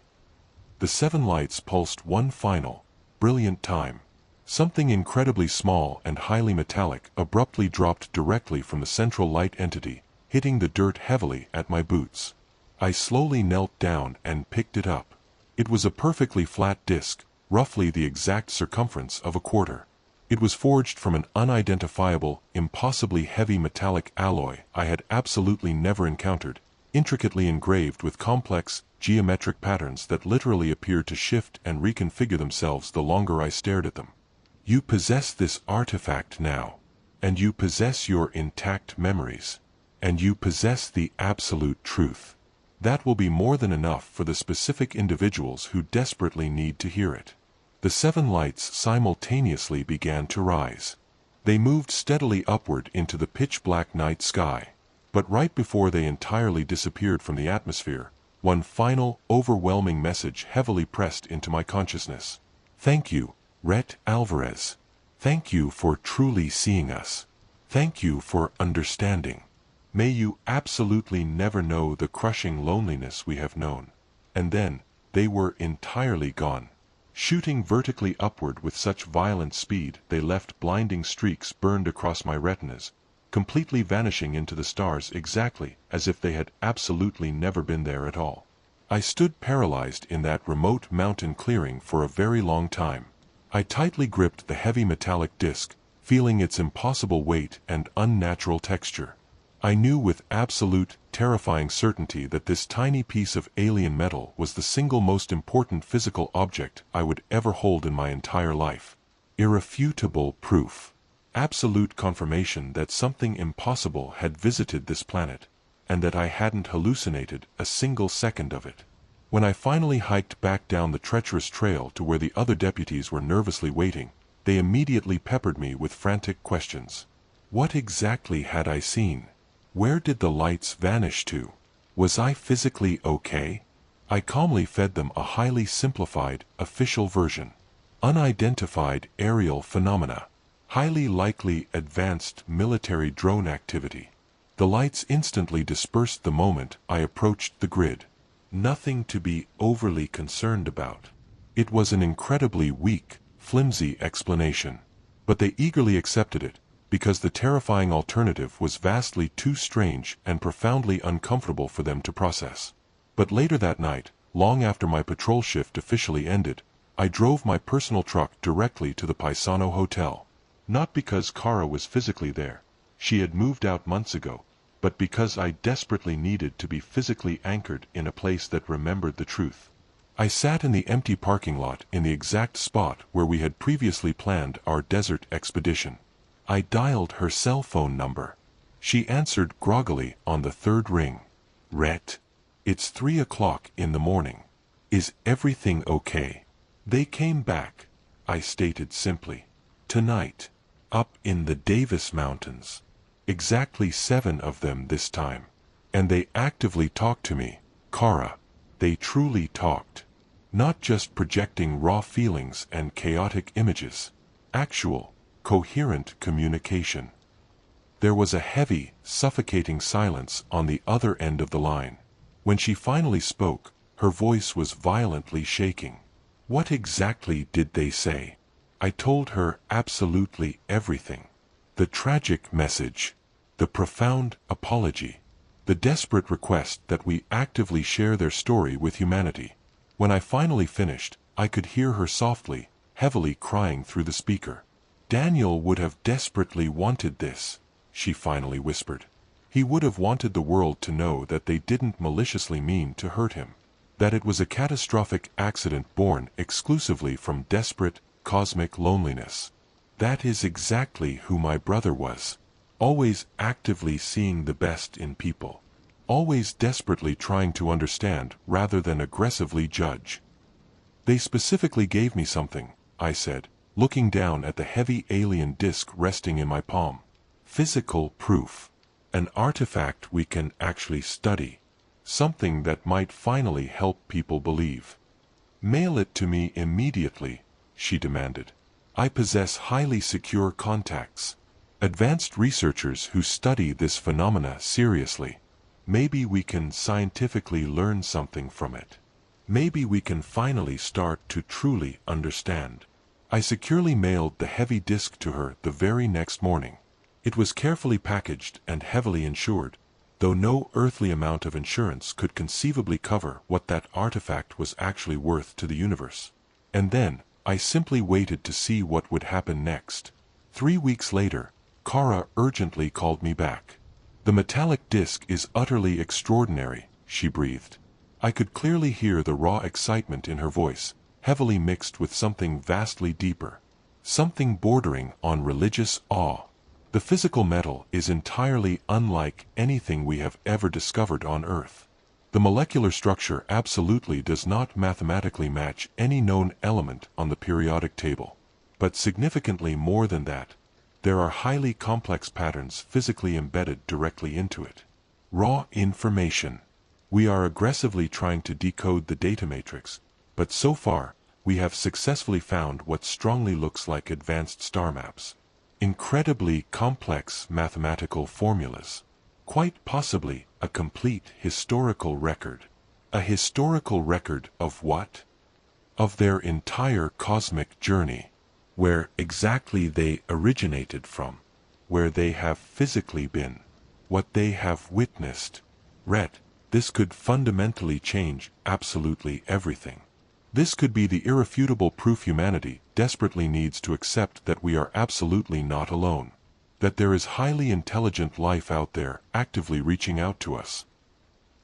The 7 lights pulsed one final, brilliant time. Something incredibly small and highly metallic abruptly dropped directly from the central light entity, hitting the dirt heavily at my boots. I slowly knelt down and picked it up. It was a perfectly flat disc, roughly the exact circumference of a quarter. It was forged from an unidentifiable, impossibly heavy metallic alloy I had absolutely never encountered, intricately engraved with complex, geometric patterns that literally appeared to shift and reconfigure themselves the longer I stared at them. You possess this artifact now, and you possess your intact memories, and you possess the absolute truth. That will be more than enough for the specific individuals who desperately need to hear it. The 7 lights simultaneously began to rise. They moved steadily upward into the pitch-black night sky, but right before they entirely disappeared from the atmosphere, one final, overwhelming message heavily pressed into my consciousness. Thank you, Rhett Alvarez. Thank you for truly seeing us. Thank you for understanding. May you absolutely never know the crushing loneliness we have known. And then, they were entirely gone. Shooting vertically upward with such violent speed they left blinding streaks burned across my retinas, completely vanishing into the stars exactly as if they had absolutely never been there at all. I stood paralyzed in that remote mountain clearing for a very long time. I tightly gripped the heavy metallic disc, feeling its impossible weight and unnatural texture. I knew with absolute, terrifying certainty that this tiny piece of alien metal was the single most important physical object I would ever hold in my entire life. Irrefutable proof. Absolute confirmation that something impossible had visited this planet, and that I hadn't hallucinated a single second of it. When I finally hiked back down the treacherous trail to where the other deputies were nervously waiting, they immediately peppered me with frantic questions. What exactly had I seen? Where did the lights vanish to? Was I physically okay? I calmly fed them a highly simplified, official version. Unidentified aerial phenomena. Highly likely advanced military drone activity. The lights instantly dispersed the moment I approached the grid. Nothing to be overly concerned about. It was an incredibly weak, flimsy explanation. But they eagerly accepted it, because the terrifying alternative was vastly too strange and profoundly uncomfortable for them to process. But later that night, long after my patrol shift officially ended, I drove my personal truck directly to the Paisano Hotel. Not because Kara was physically there, she had moved out months ago, but because I desperately needed to be physically anchored in a place that remembered the truth. I sat in the empty parking lot in the exact spot where we had previously planned our desert expedition. I dialed her cell phone number. She answered groggily on the 3rd ring. Rhett, it's 3 o'clock in the morning. Is everything okay? They came back, I stated simply. Tonight. Up in the Davis Mountains. Exactly 7 of them this time. And they actively talked to me, Kara. They truly talked. Not just projecting raw feelings and chaotic images. Actual, coherent communication. There was a heavy, suffocating silence on the other end of the line. When she finally spoke, her voice was violently shaking. What exactly did they say? I told her absolutely everything. The tragic message, the profound apology, the desperate request that we actively share their story with humanity. When I finally finished, I could hear her softly, heavily crying through the speaker. Daniel would have desperately wanted this, she finally whispered. He would have wanted the world to know that they didn't maliciously mean to hurt him, that it was a catastrophic accident born exclusively from desperate, cosmic loneliness. That is exactly who my brother was. Always actively seeing the best in people. Always desperately trying to understand rather than aggressively judge. They specifically gave me something, I said, looking down at the heavy alien disc resting in my palm. Physical proof. An artifact we can actually study. Something that might finally help people believe. Mail it to me immediately, she demanded. I possess highly secure contacts. Advanced researchers who study this phenomena seriously. Maybe we can scientifically learn something from it. Maybe we can finally start to truly understand. I securely mailed the heavy disc to her the very next morning. It was carefully packaged and heavily insured, though no earthly amount of insurance could conceivably cover what that artifact was actually worth to the universe. And then, I simply waited to see what would happen next. 3 weeks later, Kara urgently called me back. The metallic disc is utterly extraordinary, she breathed. I could clearly hear the raw excitement in her voice, heavily mixed with something vastly deeper. Something bordering on religious awe. The physical metal is entirely unlike anything we have ever discovered on Earth. The molecular structure absolutely does not mathematically match any known element on the periodic table. But significantly more than that, there are highly complex patterns physically embedded directly into it. Raw information. We are aggressively trying to decode the data matrix, but so far, we have successfully found what strongly looks like advanced star maps. Incredibly complex mathematical formulas. Quite possibly a complete historical record. A historical record of what? Of their entire cosmic journey. Where exactly they originated from. Where they have physically been. What they have witnessed. Rhett, this could fundamentally change absolutely everything. This could be the irrefutable proof humanity desperately needs to accept that we are absolutely not alone. That there is highly intelligent life out there actively reaching out to us.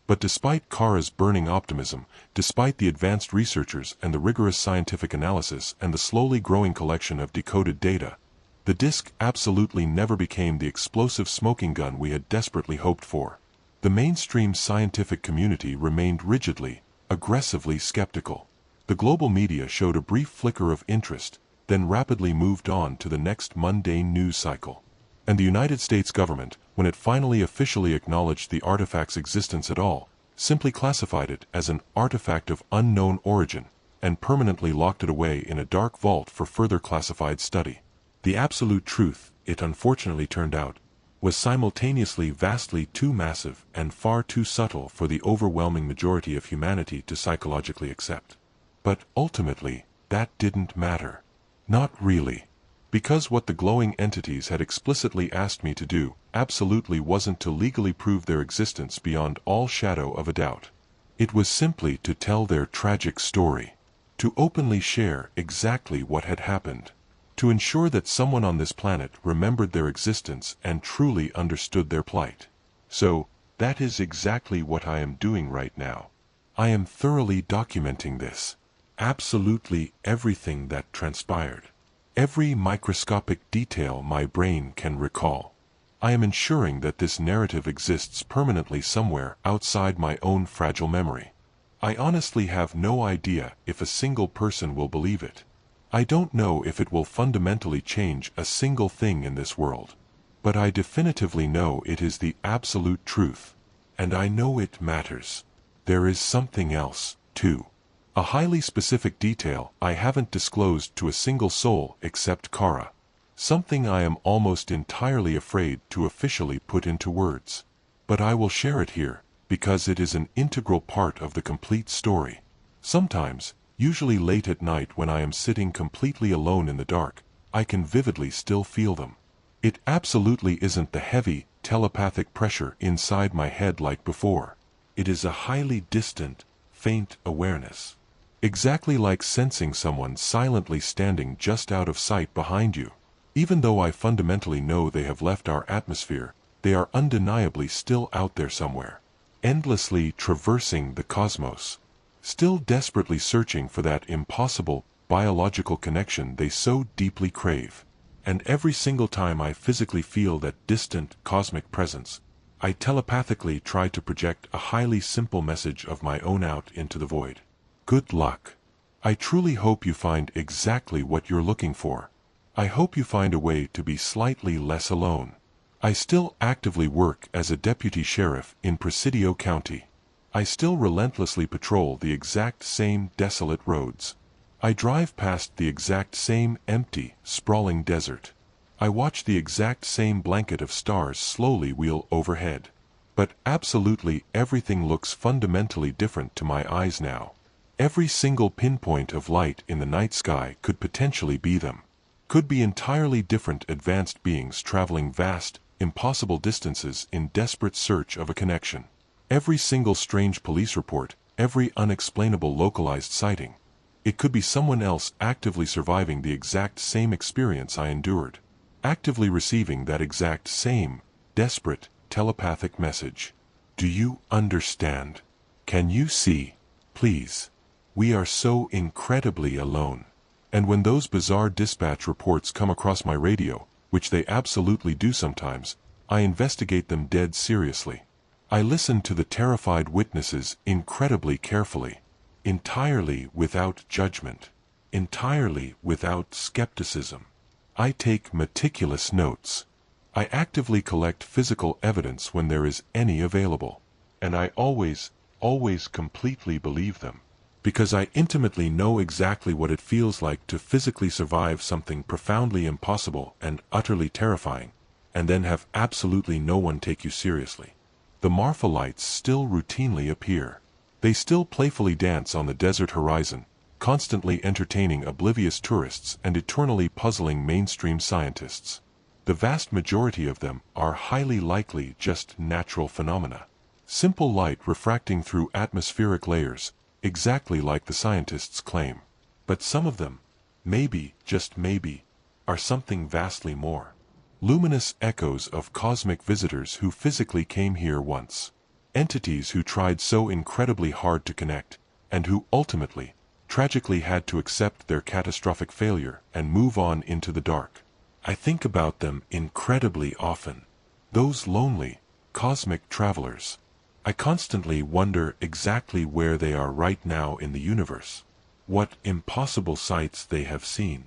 But despite Kara's burning optimism, despite the advanced researchers and the rigorous scientific analysis and the slowly growing collection of decoded data, the disk absolutely never became the explosive smoking gun we had desperately hoped for. The mainstream scientific community remained rigidly, aggressively skeptical. The global media showed a brief flicker of interest, then rapidly moved on to the next mundane news cycle. And the United States government, when it finally officially acknowledged the artifact's existence at all, simply classified it as an artifact of unknown origin, and permanently locked it away in a dark vault for further classified study. The absolute truth, it unfortunately turned out, was simultaneously vastly too massive and far too subtle for the overwhelming majority of humanity to psychologically accept. But ultimately, that didn't matter. Not really. Because what the glowing entities had explicitly asked me to do absolutely wasn't to legally prove their existence beyond all shadow of a doubt. It was simply to tell their tragic story. To openly share exactly what had happened. To ensure that someone on this planet remembered their existence and truly understood their plight. So, that is exactly what I am doing right now. I am thoroughly documenting this. Absolutely everything that transpired. Every microscopic detail my brain can recall. I am ensuring that this narrative exists permanently somewhere outside my own fragile memory. I honestly have no idea if a single person will believe it. I don't know if it will fundamentally change a single thing in this world. But I definitively know it is the absolute truth. And I know it matters. There is something else, too. A highly specific detail I haven't disclosed to a single soul except Kara. Something I am almost entirely afraid to officially put into words. But I will share it here, because it is an integral part of the complete story. Sometimes, usually late at night when I am sitting completely alone in the dark, I can vividly still feel them. It absolutely isn't the heavy, telepathic pressure inside my head like before. It is a highly distant, faint awareness. Exactly like sensing someone silently standing just out of sight behind you. Even though I fundamentally know they have left our atmosphere, they are undeniably still out there somewhere. Endlessly traversing the cosmos. Still desperately searching for that impossible, biological connection they so deeply crave. And every single time I physically feel that distant, cosmic presence, I telepathically try to project a highly simple message of my own out into the void. Good luck. I truly hope you find exactly what you're looking for. I hope you find a way to be slightly less alone. I still actively work as a deputy sheriff in Presidio County. I still relentlessly patrol the exact same desolate roads. I drive past the exact same empty, sprawling desert. I watch the exact same blanket of stars slowly wheel overhead. But absolutely everything looks fundamentally different to my eyes now. Every single pinpoint of light in the night sky could potentially be them. Could be entirely different advanced beings traveling vast, impossible distances in desperate search of a connection. Every single strange police report, every unexplainable localized sighting. It could be someone else actively surviving the exact same experience I endured. Actively receiving that exact same, desperate, telepathic message. Do you understand? Can you see? Please. We are so incredibly alone. And when those bizarre dispatch reports come across my radio, which they absolutely do sometimes, I investigate them dead seriously. I listen to the terrified witnesses incredibly carefully, entirely without judgment, entirely without skepticism. I take meticulous notes. I actively collect physical evidence when there is any available. And I always completely believe them. Because I intimately know exactly what it feels like to physically survive something profoundly impossible and utterly terrifying, and then have absolutely no one take you seriously. The Marfa lights still routinely appear. They still playfully dance on the desert horizon, constantly entertaining oblivious tourists and eternally puzzling mainstream scientists. The vast majority of them are highly likely just natural phenomena. Simple light refracting through atmospheric layers, exactly like the scientists claim. But some of them, maybe, just maybe, are something vastly more. Luminous echoes of cosmic visitors who physically came here once. Entities who tried so incredibly hard to connect, and who ultimately, tragically had to accept their catastrophic failure and move on into the dark. I think about them incredibly often. Those lonely, cosmic travelers. I constantly wonder exactly where they are right now in the universe. What impossible sights they have seen.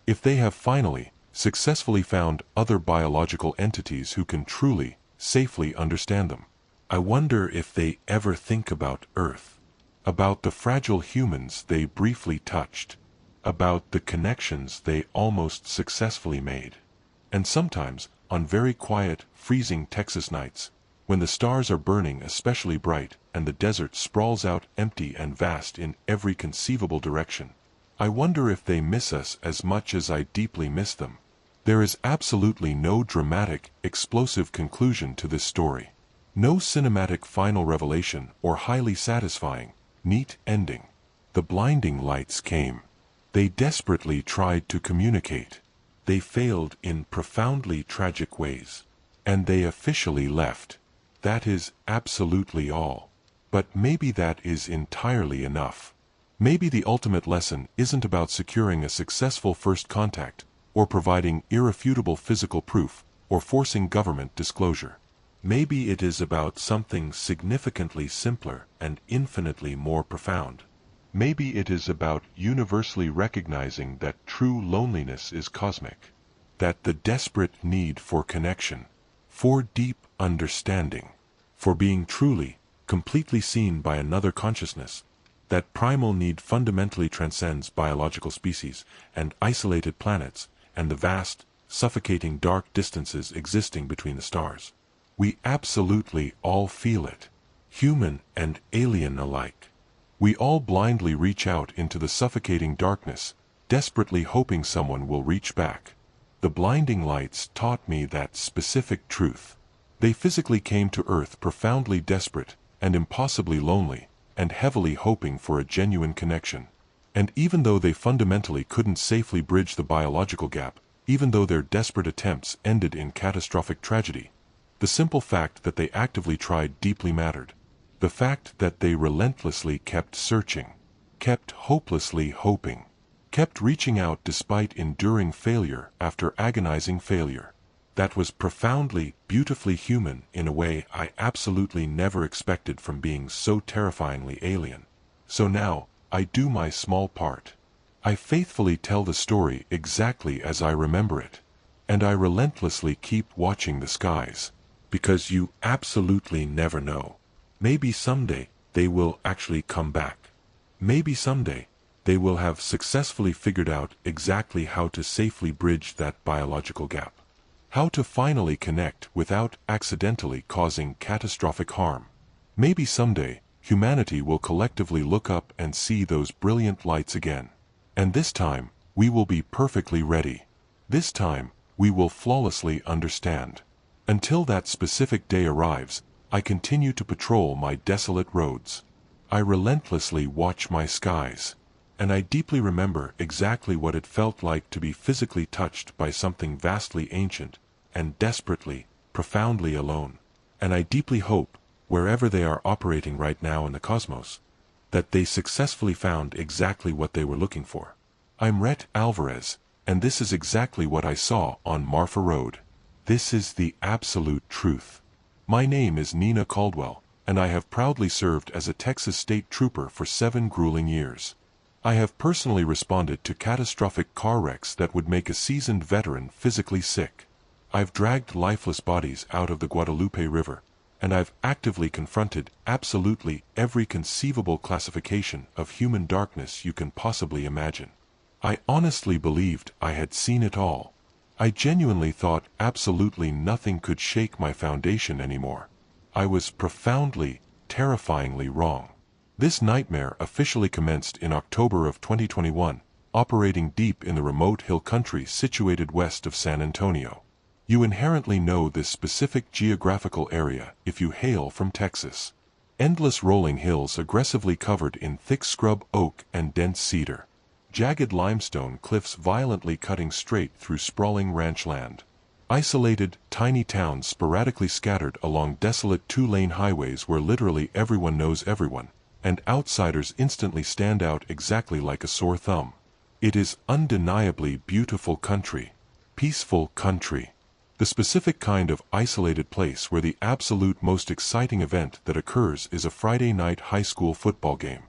If they have finally, successfully found other biological entities who can truly, safely understand them. I wonder if they ever think about Earth. About the fragile humans they briefly touched. About the connections they almost successfully made. And sometimes, on very quiet, freezing Texas nights, when the stars are burning especially bright and the desert sprawls out empty and vast in every conceivable direction, I wonder if they miss us as much as I deeply miss them. There is absolutely no dramatic, explosive conclusion to this story. No cinematic final revelation or highly satisfying, neat ending. The blinding lights came. They desperately tried to communicate. They failed in profoundly tragic ways. And they officially left. That is absolutely all. But maybe that is entirely enough. Maybe the ultimate lesson isn't about securing a successful first contact, or providing irrefutable physical proof, or forcing government disclosure. Maybe it is about something significantly simpler and infinitely more profound. Maybe it is about universally recognizing that true loneliness is cosmic. That the desperate need for connection, for deep understanding, for being truly, completely seen by another consciousness, that primal need fundamentally transcends biological species and isolated planets and the vast, suffocating dark distances existing between the stars. We absolutely all feel it, human and alien alike. We all blindly reach out into the suffocating darkness, desperately hoping someone will reach back. The blinding lights taught me that specific truth. They physically came to Earth profoundly desperate and impossibly lonely, and heavily hoping for a genuine connection. And even though they fundamentally couldn't safely bridge the biological gap, even though their desperate attempts ended in catastrophic tragedy, the simple fact that they actively tried deeply mattered. The fact that they relentlessly kept searching, kept hopelessly hoping, kept reaching out despite enduring failure after agonizing failure. That was profoundly, beautifully human in a way I absolutely never expected from beings so terrifyingly alien. So now, I do my small part. I faithfully tell the story exactly as I remember it. And I relentlessly keep watching the skies. Because you absolutely never know. Maybe someday, they will actually come back. Maybe someday, they will have successfully figured out exactly how to safely bridge that biological gap. How to finally connect without accidentally causing catastrophic harm. Maybe someday, humanity will collectively look up and see those brilliant lights again. And this time, we will be perfectly ready. This time, we will flawlessly understand. Until that specific day arrives, I continue to patrol my desolate roads. I relentlessly watch my skies. And I deeply remember exactly what it felt like to be physically touched by something vastly ancient, and desperately, profoundly alone. And I deeply hope, wherever they are operating right now in the cosmos, that they successfully found exactly what they were looking for. I'm Rhett Alvarez, and this is exactly what I saw on Marfa Road. This is the absolute truth. My name is Nina Caldwell, and I have proudly served as a Texas State Trooper for 7 grueling years. I have personally responded to catastrophic car wrecks that would make a seasoned veteran physically sick. I've dragged lifeless bodies out of the Guadalupe River, and I've actively confronted absolutely every conceivable classification of human darkness you can possibly imagine. I honestly believed I had seen it all. I genuinely thought absolutely nothing could shake my foundation anymore. I was profoundly, terrifyingly wrong. This nightmare officially commenced in October of 2021, operating deep in the remote hill country situated west of San Antonio. You inherently know this specific geographical area if you hail from Texas. Endless rolling hills aggressively covered in thick scrub oak and dense cedar. Jagged limestone cliffs violently cutting straight through sprawling ranch land. Isolated, tiny towns sporadically scattered along desolate 2-lane highways where literally everyone knows everyone, and outsiders instantly stand out exactly like a sore thumb. It is undeniably beautiful country. Peaceful country. The specific kind of isolated place where the absolute most exciting event that occurs is a Friday night high school football game.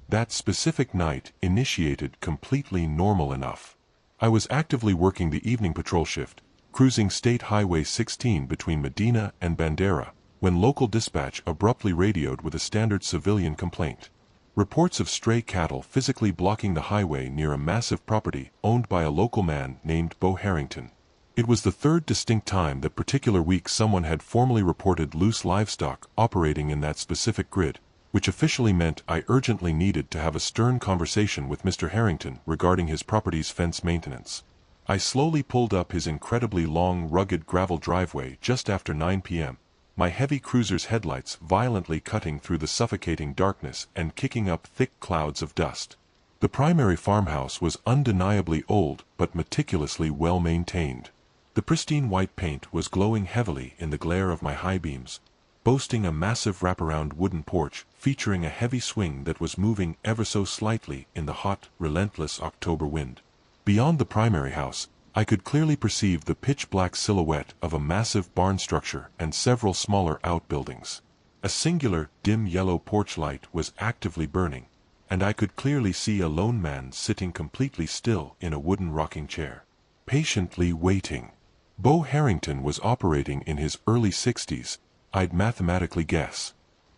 That specific night initiated completely normal enough. I was actively working the evening patrol shift, cruising State Highway 16 between Medina and Bandera, when local dispatch abruptly radioed with a standard civilian complaint. Reports of stray cattle physically blocking the highway near a massive property owned by a local man named Bo Harrington. It was the third distinct time that particular week someone had formally reported loose livestock operating in that specific grid, which officially meant I urgently needed to have a stern conversation with Mr. Harrington regarding his property's fence maintenance. I slowly pulled up his incredibly long, rugged gravel driveway just after 9 p.m., my heavy cruiser's headlights violently cutting through the suffocating darkness and kicking up thick clouds of dust. The primary farmhouse was undeniably old but meticulously well maintained. The pristine white paint was glowing heavily in the glare of my high beams, boasting a massive wraparound wooden porch featuring a heavy swing that was moving ever so slightly in the hot, relentless October wind. Beyond the primary house, I could clearly perceive the pitch-black silhouette of a massive barn structure and several smaller outbuildings. A singular, dim yellow porch light was actively burning, and I could clearly see a lone man sitting completely still in a wooden rocking chair, patiently waiting. Bo Harrington was operating in his early 60s, I'd mathematically guess.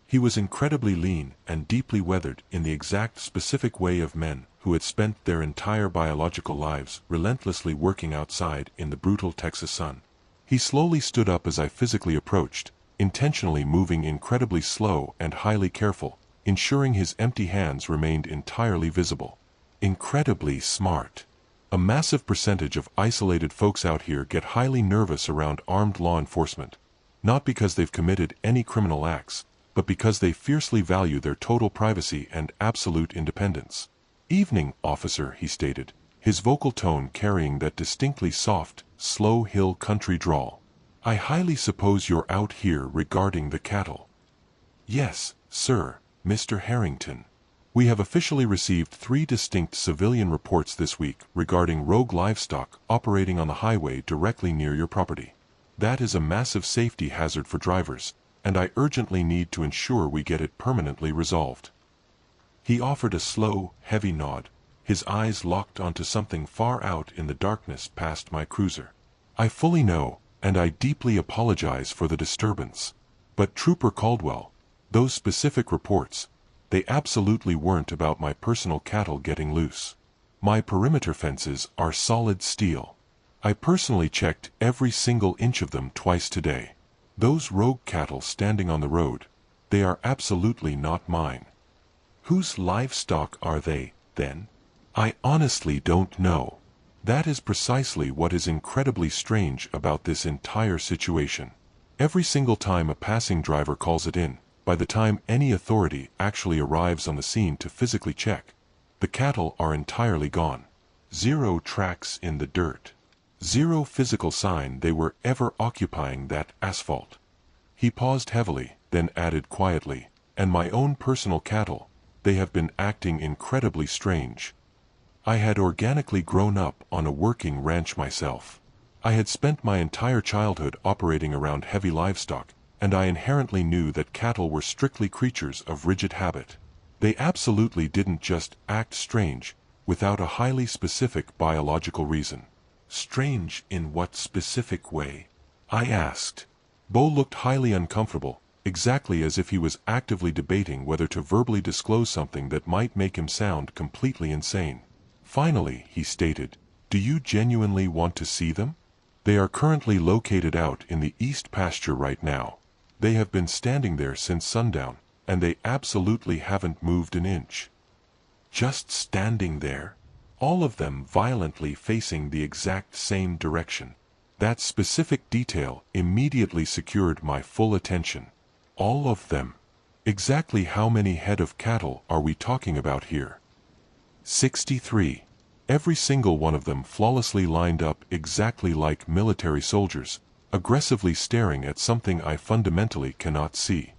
He was incredibly lean and deeply weathered in the exact specific way of men who had spent their entire biological lives relentlessly working outside in the brutal Texas sun. He slowly stood up as I physically approached, intentionally moving incredibly slow and highly careful, ensuring his empty hands remained entirely visible. Incredibly smart. A massive percentage of isolated folks out here get highly nervous around armed law enforcement, not because they've committed any criminal acts, but because they fiercely value their total privacy and absolute independence. "Evening, officer," he stated, his vocal tone carrying that distinctly soft, slow hill country drawl. "I highly suppose you're out here regarding the cattle." "Yes, sir, Mr. Harrington. We have officially received 3 distinct civilian reports this week regarding rogue livestock operating on the highway directly near your property. That is a massive safety hazard for drivers, and I urgently need to ensure we get it permanently resolved." He offered a slow, heavy nod, his eyes locked onto something far out in the darkness past my cruiser. "I fully know, and I deeply apologize for the disturbance. But Trooper Caldwell, those specific reports, they absolutely weren't about my personal cattle getting loose. My perimeter fences are solid steel. I personally checked every single inch of them twice today. Those rogue cattle standing on the road, they are absolutely not mine." "Whose livestock are they, then?" "I honestly don't know. That is precisely what is incredibly strange about this entire situation. Every single time a passing driver calls it in, by the time any authority actually arrives on the scene to physically check, the cattle are entirely gone. 0 tracks in the dirt. 0 physical sign they were ever occupying that asphalt." He paused heavily, then added quietly, "And my own personal cattle, they have been acting incredibly strange." I had organically grown up on a working ranch myself. I had spent my entire childhood operating around heavy livestock, and I inherently knew that cattle were strictly creatures of rigid habit. They absolutely didn't just act strange, without a highly specific biological reason. Strange in what specific way? I asked. Bo looked highly uncomfortable, exactly as if he was actively debating whether to verbally disclose something that might make him sound completely insane. Finally, he stated, "Do you genuinely want to see them? They are currently located out in the east pasture right now. They have been standing there since sundown, and they absolutely haven't moved an inch." Just standing there? All of them violently facing the exact same direction. That specific detail immediately secured my full attention. All of them. Exactly how many head of cattle are we talking about here? 63. Every single one of them flawlessly lined up exactly like military soldiers, aggressively staring at something I fundamentally cannot see.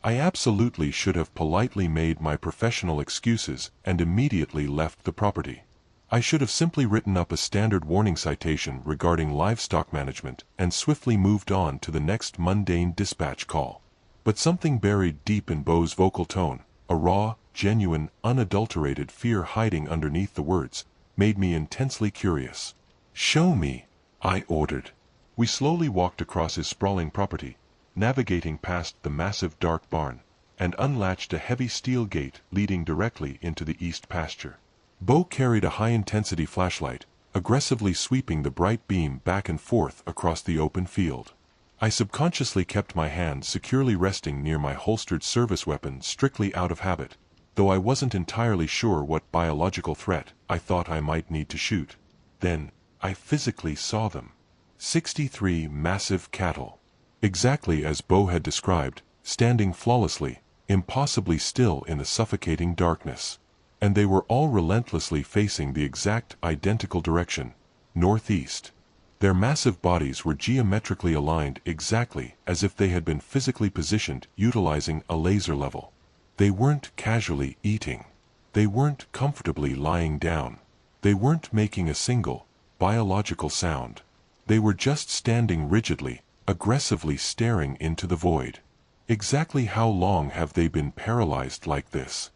I absolutely should have politely made my professional excuses and immediately left the property. I should have simply written up a standard warning citation regarding livestock management and swiftly moved on to the next mundane dispatch call. But something buried deep in Bo's vocal tone, a raw, genuine, unadulterated fear hiding underneath the words, made me intensely curious. "Show me," I ordered. We slowly walked across his sprawling property, navigating past the massive dark barn, and unlatched a heavy steel gate leading directly into the east pasture. Bo carried a high-intensity flashlight, aggressively sweeping the bright beam back and forth across the open field. I subconsciously kept my hand securely resting near my holstered service weapon strictly out of habit, though I wasn't entirely sure what biological threat I thought I might need to shoot. Then, I physically saw them. 63 massive cattle. Exactly as Bo had described, standing flawlessly, impossibly still in the suffocating darkness. And they were all relentlessly facing the exact identical direction, northeast. Their massive bodies were geometrically aligned exactly as if they had been physically positioned utilizing a laser level. They weren't casually eating. They weren't comfortably lying down. They weren't making a single, biological sound. They were just standing rigidly, aggressively staring into the void. Exactly how long have they been paralyzed like this?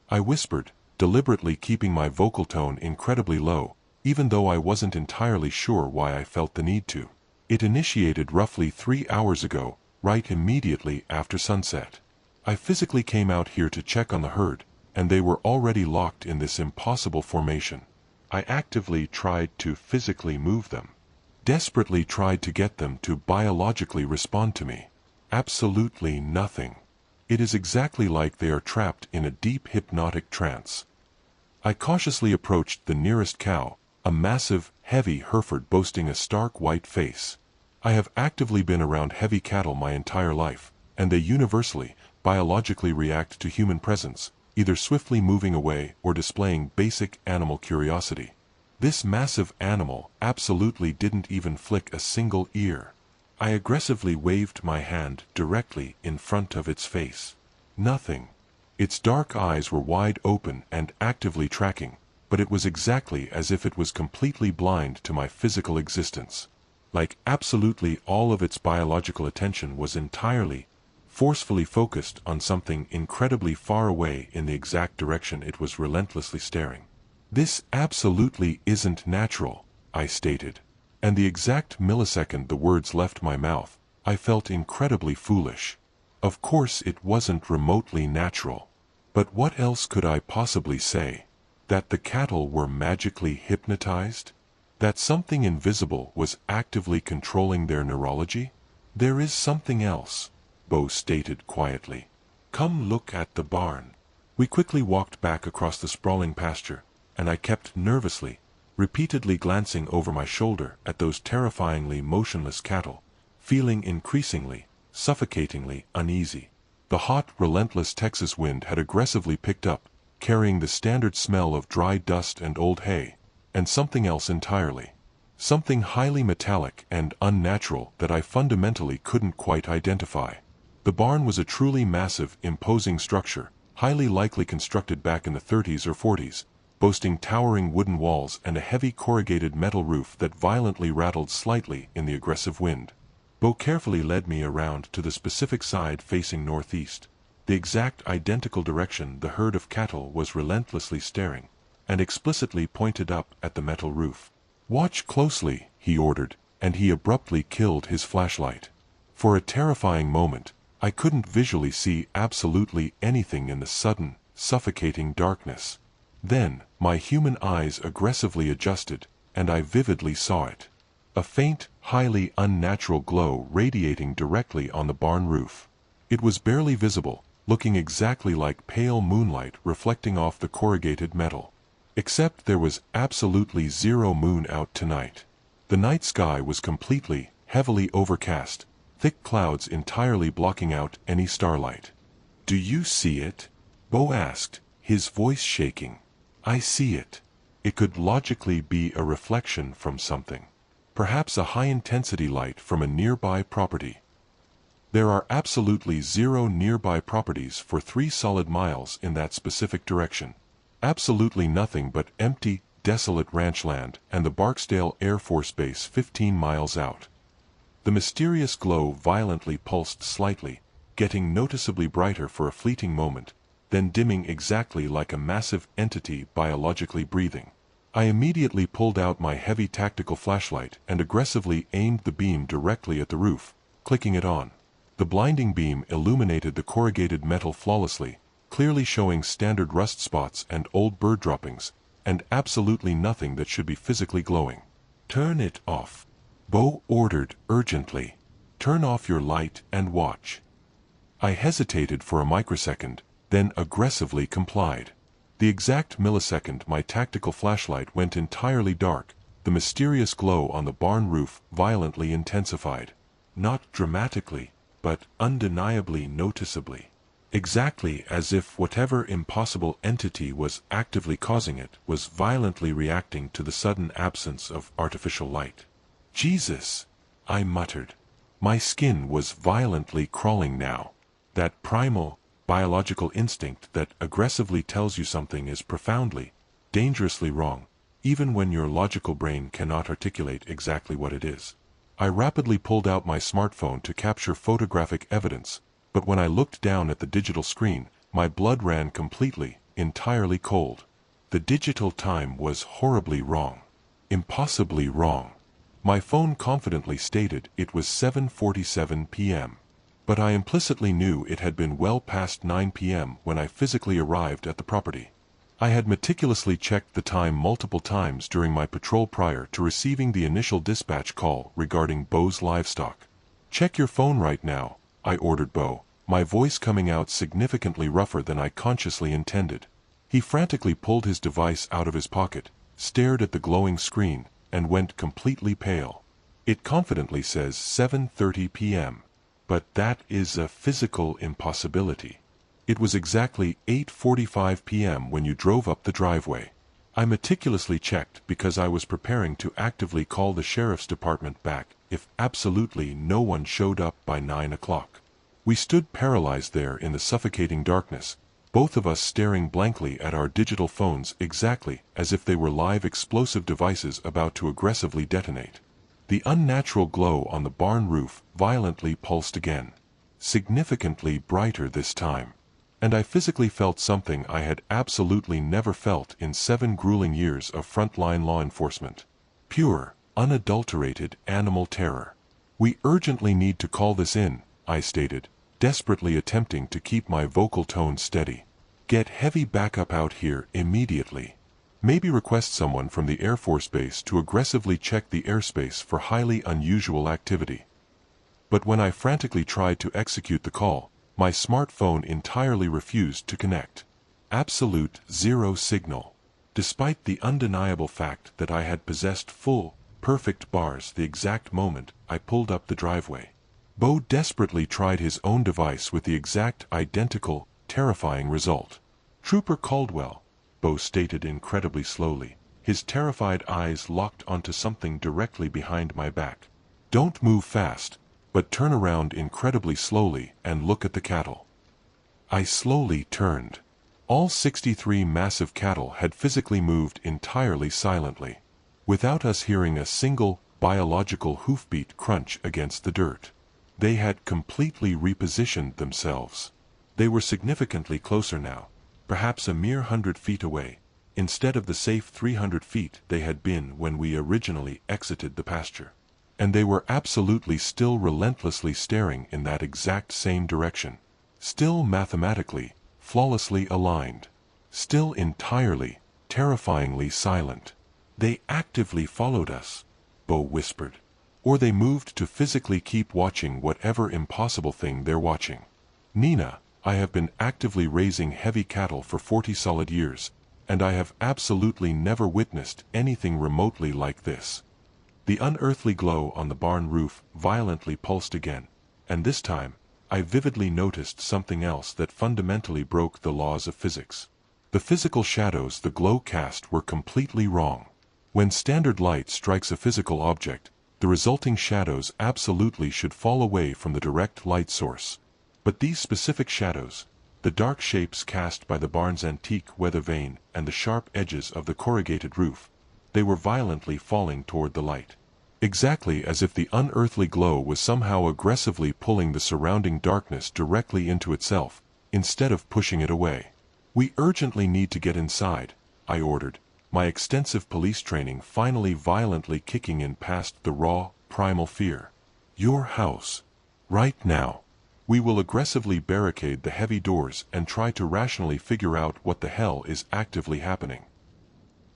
I whispered, deliberately keeping my vocal tone incredibly low, even though I wasn't entirely sure why I felt the need to. It initiated roughly 3 hours ago, right immediately after sunset. I physically came out here to check on the herd, and they were already locked in this impossible formation. I actively tried to physically move them. Desperately tried to get them to biologically respond to me. Absolutely nothing. It is exactly like they are trapped in a deep hypnotic trance. I cautiously approached the nearest cow, a massive, heavy Hereford boasting a stark white face. I have actively been around heavy cattle my entire life, and they universally, biologically react to human presence, either swiftly moving away or displaying basic animal curiosity. This massive animal absolutely didn't even flick a single ear. I aggressively waved my hand directly in front of its face. Nothing. Its dark eyes were wide open and actively tracking, but it was exactly as if it was completely blind to my physical existence. Like absolutely all of its biological attention was entirely, forcefully focused on something incredibly far away in the exact direction it was relentlessly staring. "This absolutely isn't natural," I stated. And the exact millisecond the words left my mouth, I felt incredibly foolish. Of course it wasn't remotely natural. But what else could I possibly say? That the cattle were magically hypnotized? That something invisible was actively controlling their neurology? "There is something else," Bo stated quietly. "Come look at the barn." We quickly walked back across the sprawling pasture, and I kept nervously, repeatedly glancing over my shoulder at those terrifyingly motionless cattle, feeling increasingly, suffocatingly uneasy. The hot, relentless Texas wind had aggressively picked up, carrying the standard smell of dry dust and old hay, and something else entirely. Something highly metallic and unnatural that I fundamentally couldn't quite identify. The barn was a truly massive, imposing structure, highly likely constructed back in the 30s or 40s, boasting towering wooden walls and a heavy corrugated metal roof that violently rattled slightly in the aggressive wind. Bo carefully led me around to the specific side facing northeast, the exact identical direction the herd of cattle was relentlessly staring, and explicitly pointed up at the metal roof. "Watch closely," he ordered, and he abruptly killed his flashlight. For a terrifying moment, I couldn't visually see absolutely anything in the sudden, suffocating darkness. Then, my human eyes aggressively adjusted, and I vividly saw it. A faint, highly unnatural glow radiating directly on the barn roof. It was barely visible, looking exactly like pale moonlight reflecting off the corrugated metal. Except there was absolutely zero moon out tonight. The night sky was completely, heavily overcast, thick clouds entirely blocking out any starlight. "Do you see it?" Bo asked, his voice shaking. "I see it. It could logically be a reflection from something. Perhaps a high-intensity light from a nearby property." There are absolutely zero nearby properties for 3 solid miles in that specific direction. Absolutely nothing but empty, desolate ranch land and the Barksdale Air Force Base 15 miles out. The mysterious glow violently pulsed slightly, getting noticeably brighter for a fleeting moment, then dimming exactly like a massive entity biologically breathing. I immediately pulled out my heavy tactical flashlight and aggressively aimed the beam directly at the roof, clicking it on. The blinding beam illuminated the corrugated metal flawlessly, clearly showing standard rust spots and old bird droppings, and absolutely nothing that should be physically glowing. "Turn it off," Bo ordered urgently. "Turn off your light and watch." I hesitated for a microsecond, then aggressively complied. The exact millisecond my tactical flashlight went entirely dark, the mysterious glow on the barn roof violently intensified. Not dramatically, but undeniably noticeably. Exactly as if whatever impossible entity was actively causing it was violently reacting to the sudden absence of artificial light. "Jesus!" I muttered. My skin was violently crawling now. That primal, biological instinct that aggressively tells you something is profoundly, dangerously wrong, even when your logical brain cannot articulate exactly what it is. I rapidly pulled out my smartphone to capture photographic evidence, but when I looked down at the digital screen, my blood ran completely, entirely cold. The digital time was horribly wrong. Impossibly wrong. My phone confidently stated it was 7:47 p.m. But I implicitly knew it had been well past 9 p.m. when I physically arrived at the property. I had meticulously checked the time multiple times during my patrol prior to receiving the initial dispatch call regarding Bo's livestock. "Check your phone right now," I ordered Bo, my voice coming out significantly rougher than I consciously intended. He frantically pulled his device out of his pocket, stared at the glowing screen, and went completely pale. "It confidently says 7:30 p.m. But that is a physical impossibility. It was exactly 8:45 p.m. when you drove up the driveway." I meticulously checked because I was preparing to actively call the sheriff's department back if absolutely no one showed up by 9 o'clock. We stood paralyzed there in the suffocating darkness, both of us staring blankly at our digital phones exactly as if they were live explosive devices about to aggressively detonate. The unnatural glow on the barn roof violently pulsed again, significantly brighter this time, and I physically felt something I had absolutely never felt in 7 grueling years of frontline law enforcement. Pure, unadulterated animal terror. "We urgently need to call this in," I stated, desperately attempting to keep my vocal tone steady. "Get heavy backup out here immediately. Maybe request someone from the Air Force Base to aggressively check the airspace for highly unusual activity." But when I frantically tried to execute the call, my smartphone entirely refused to connect. Absolute zero signal. Despite the undeniable fact that I had possessed full, perfect bars the exact moment I pulled up the driveway. Bo desperately tried his own device with the exact identical, terrifying result. "Trooper Caldwell," Bo stated incredibly slowly, his terrified eyes locked onto something directly behind my back. "Don't move fast, but turn around incredibly slowly and look at the cattle." I slowly turned. All 63 massive cattle had physically moved entirely silently, without us hearing a single biological hoofbeat crunch against the dirt. They had completely repositioned themselves. They were significantly closer now, perhaps a mere 100 feet away, instead of the safe 300 feet they had been when we originally exited the pasture. And they were absolutely still relentlessly staring in that exact same direction. Still mathematically, flawlessly aligned. Still entirely, terrifyingly silent. "They actively followed us," Bo whispered. "Or they moved to physically keep watching whatever impossible thing they're watching." "Nina, I have been actively raising heavy cattle for 40 solid years, and I have absolutely never witnessed anything remotely like this." The unearthly glow on the barn roof violently pulsed again, and this time, I vividly noticed something else that fundamentally broke the laws of physics. The physical shadows the glow cast were completely wrong. When standard light strikes a physical object, the resulting shadows absolutely should fall away from the direct light source. But these specific shadows, the dark shapes cast by the barn's antique weather vane and the sharp edges of the corrugated roof, they were violently falling toward the light. Exactly as if the unearthly glow was somehow aggressively pulling the surrounding darkness directly into itself, instead of pushing it away. "We urgently need to get inside," I ordered, my extensive police training finally violently kicking in past the raw, primal fear. "Your house. Right now. We will aggressively barricade the heavy doors and try to rationally figure out what the hell is actively happening."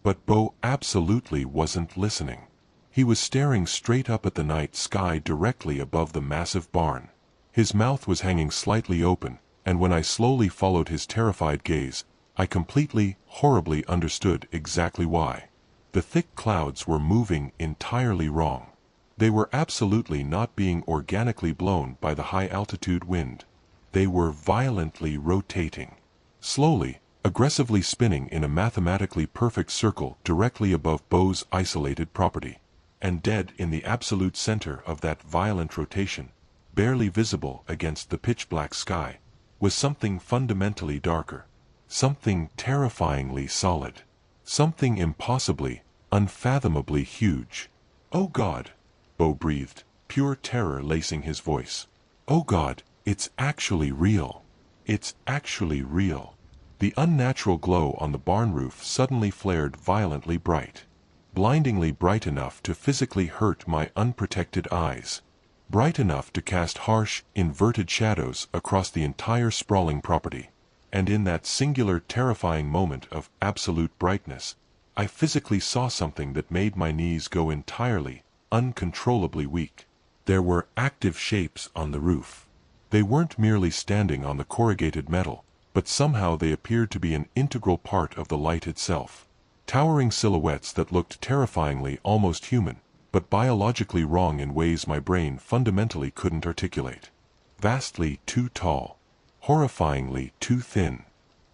But Bo absolutely wasn't listening. He was staring straight up at the night sky directly above the massive barn. His mouth was hanging slightly open, and when I slowly followed his terrified gaze, I completely, horribly understood exactly why. The thick clouds were moving entirely wrong. They were absolutely not being organically blown by the high-altitude wind. They were violently rotating. Slowly, aggressively spinning in a mathematically perfect circle directly above Bo's isolated property. And dead in the absolute center of that violent rotation, barely visible against the pitch-black sky, was something fundamentally darker. Something terrifyingly solid. Something impossibly, unfathomably huge. "Oh God," Bo breathed, pure terror lacing his voice. "Oh God, it's actually real. It's actually real." The unnatural glow on the barn roof suddenly flared violently bright. Blindingly bright enough to physically hurt my unprotected eyes. Bright enough to cast harsh, inverted shadows across the entire sprawling property. And in that singular terrifying moment of absolute brightness, I physically saw something that made my knees go entirely, uncontrollably weak. There were active shapes on the roof. They weren't merely standing on the corrugated metal, but somehow they appeared to be an integral part of the light itself. Towering silhouettes that looked terrifyingly almost human, but biologically wrong in ways my brain fundamentally couldn't articulate. Vastly too tall. Horrifyingly too thin.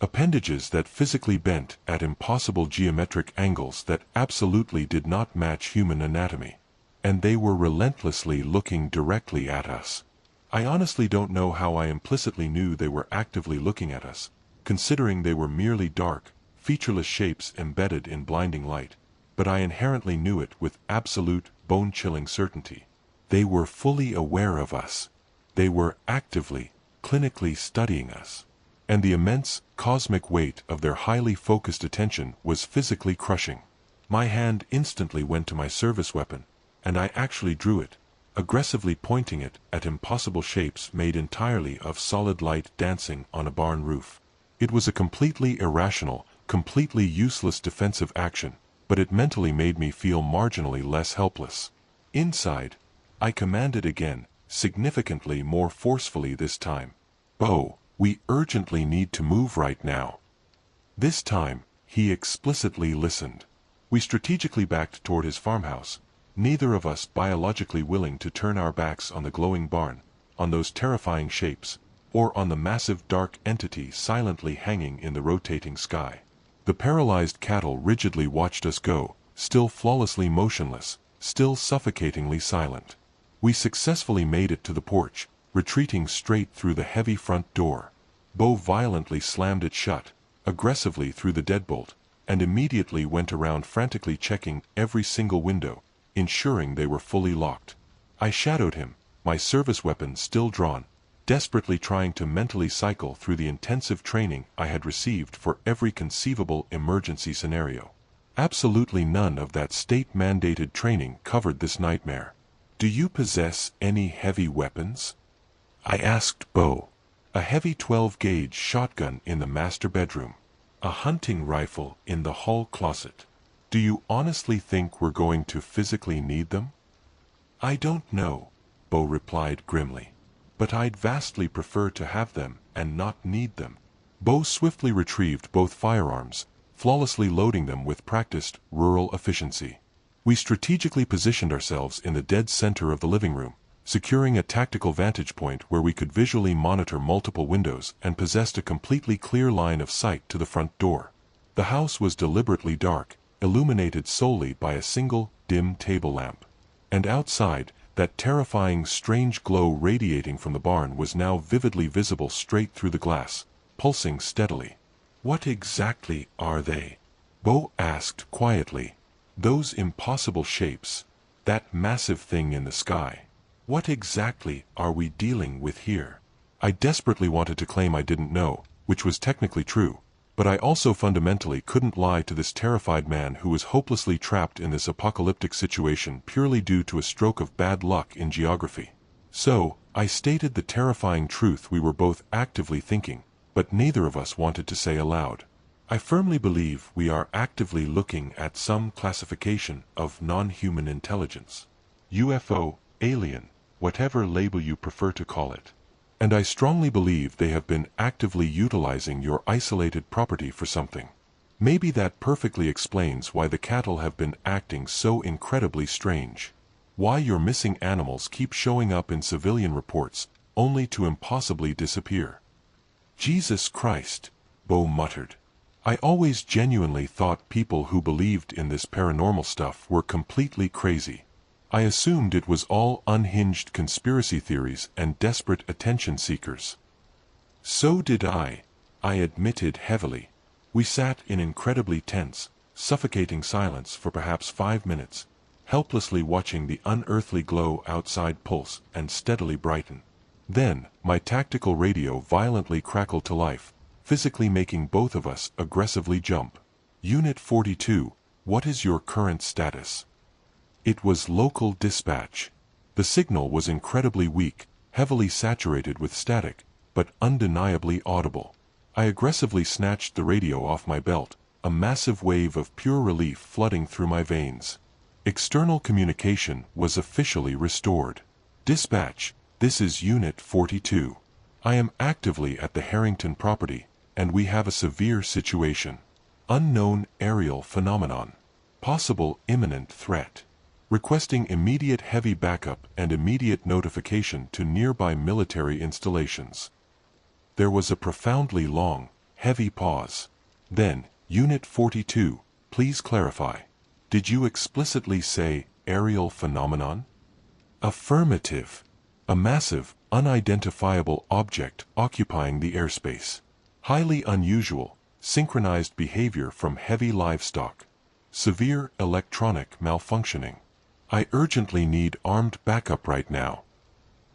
Appendages that physically bent at impossible geometric angles that absolutely did not match human anatomy. And they were relentlessly looking directly at us. I honestly don't know how I implicitly knew they were actively looking at us, considering they were merely dark, featureless shapes embedded in blinding light, but I inherently knew it with absolute, bone-chilling certainty. They were fully aware of us. They were actively, clinically studying us. And the immense, cosmic weight of their highly focused attention was physically crushing. My hand instantly went to my service weapon, and I actually drew it, aggressively pointing it at impossible shapes made entirely of solid light dancing on a barn roof. It was a completely irrational, completely useless defensive action, but it mentally made me feel marginally less helpless. "Inside," I commanded again, significantly more forcefully this time. "Bo, we urgently need to move right now." This time, he explicitly listened. We strategically backed toward his farmhouse, neither of us biologically willing to turn our backs on the glowing barn, on those terrifying shapes, or on the massive dark entity silently hanging in the rotating sky. The paralyzed cattle rigidly watched us go, still flawlessly motionless, still suffocatingly silent. We successfully made it to the porch, retreating straight through the heavy front door. Bo violently slammed it shut, aggressively threw the deadbolt, and immediately went around frantically checking every single window, ensuring they were fully locked. I shadowed him, my service weapon still drawn, desperately trying to mentally cycle through the intensive training I had received for every conceivable emergency scenario. Absolutely none of that state-mandated training covered this nightmare. "Do you possess any heavy weapons?" I asked Bo. "A heavy 12-gauge shotgun in the master bedroom. A hunting rifle in the hall closet. Do you honestly think we're going to physically need them?" "I don't know," Bo replied grimly. "But I'd vastly prefer to have them and not need them." Bo swiftly retrieved both firearms, flawlessly loading them with practiced, rural efficiency. We strategically positioned ourselves in the dead center of the living room, securing a tactical vantage point where we could visually monitor multiple windows and possessed a completely clear line of sight to the front door. The house was deliberately dark, illuminated solely by a single, dim table lamp. And outside, that terrifying strange glow radiating from the barn was now vividly visible straight through the glass, pulsing steadily. "What exactly are they?" Bo asked quietly. "Those impossible shapes, that massive thing in the sky. What exactly are we dealing with here?" I desperately wanted to claim I didn't know, which was technically true, but I also fundamentally couldn't lie to this terrified man who was hopelessly trapped in this apocalyptic situation purely due to a stroke of bad luck in geography. So, I stated the terrifying truth we were both actively thinking, but neither of us wanted to say aloud. "I firmly believe we are actively looking at some classification of non-human intelligence. UFO, alien, whatever label you prefer to call it. And I strongly believe they have been actively utilizing your isolated property for something. Maybe that perfectly explains why the cattle have been acting so incredibly strange. Why your missing animals keep showing up in civilian reports, only to impossibly disappear." "Jesus Christ," Bo muttered. "I always genuinely thought people who believed in this paranormal stuff were completely crazy. I assumed it was all unhinged conspiracy theories and desperate attention seekers." "So did I admitted heavily. We sat in incredibly tense, suffocating silence for perhaps 5 minutes, helplessly watching the unearthly glow outside pulse and steadily brighten. Then, my tactical radio violently crackled to life, physically making both of us aggressively jump. "Unit 42, what is your current status?" It was local dispatch. The signal was incredibly weak, heavily saturated with static, but undeniably audible. I aggressively snatched the radio off my belt, a massive wave of pure relief flooding through my veins. External communication was officially restored. "Dispatch, this is Unit 42. I am actively at the Harrington property, and we have a severe situation. Unknown aerial phenomenon. Possible imminent threat. Requesting immediate heavy backup and immediate notification to nearby military installations." There was a profoundly long, heavy pause. Then, "Unit 42, please clarify. Did you explicitly say aerial phenomenon?" "Affirmative. A massive, unidentifiable object occupying the airspace. Highly unusual, synchronized behavior from heavy livestock. Severe electronic malfunctioning. I urgently need armed backup right now."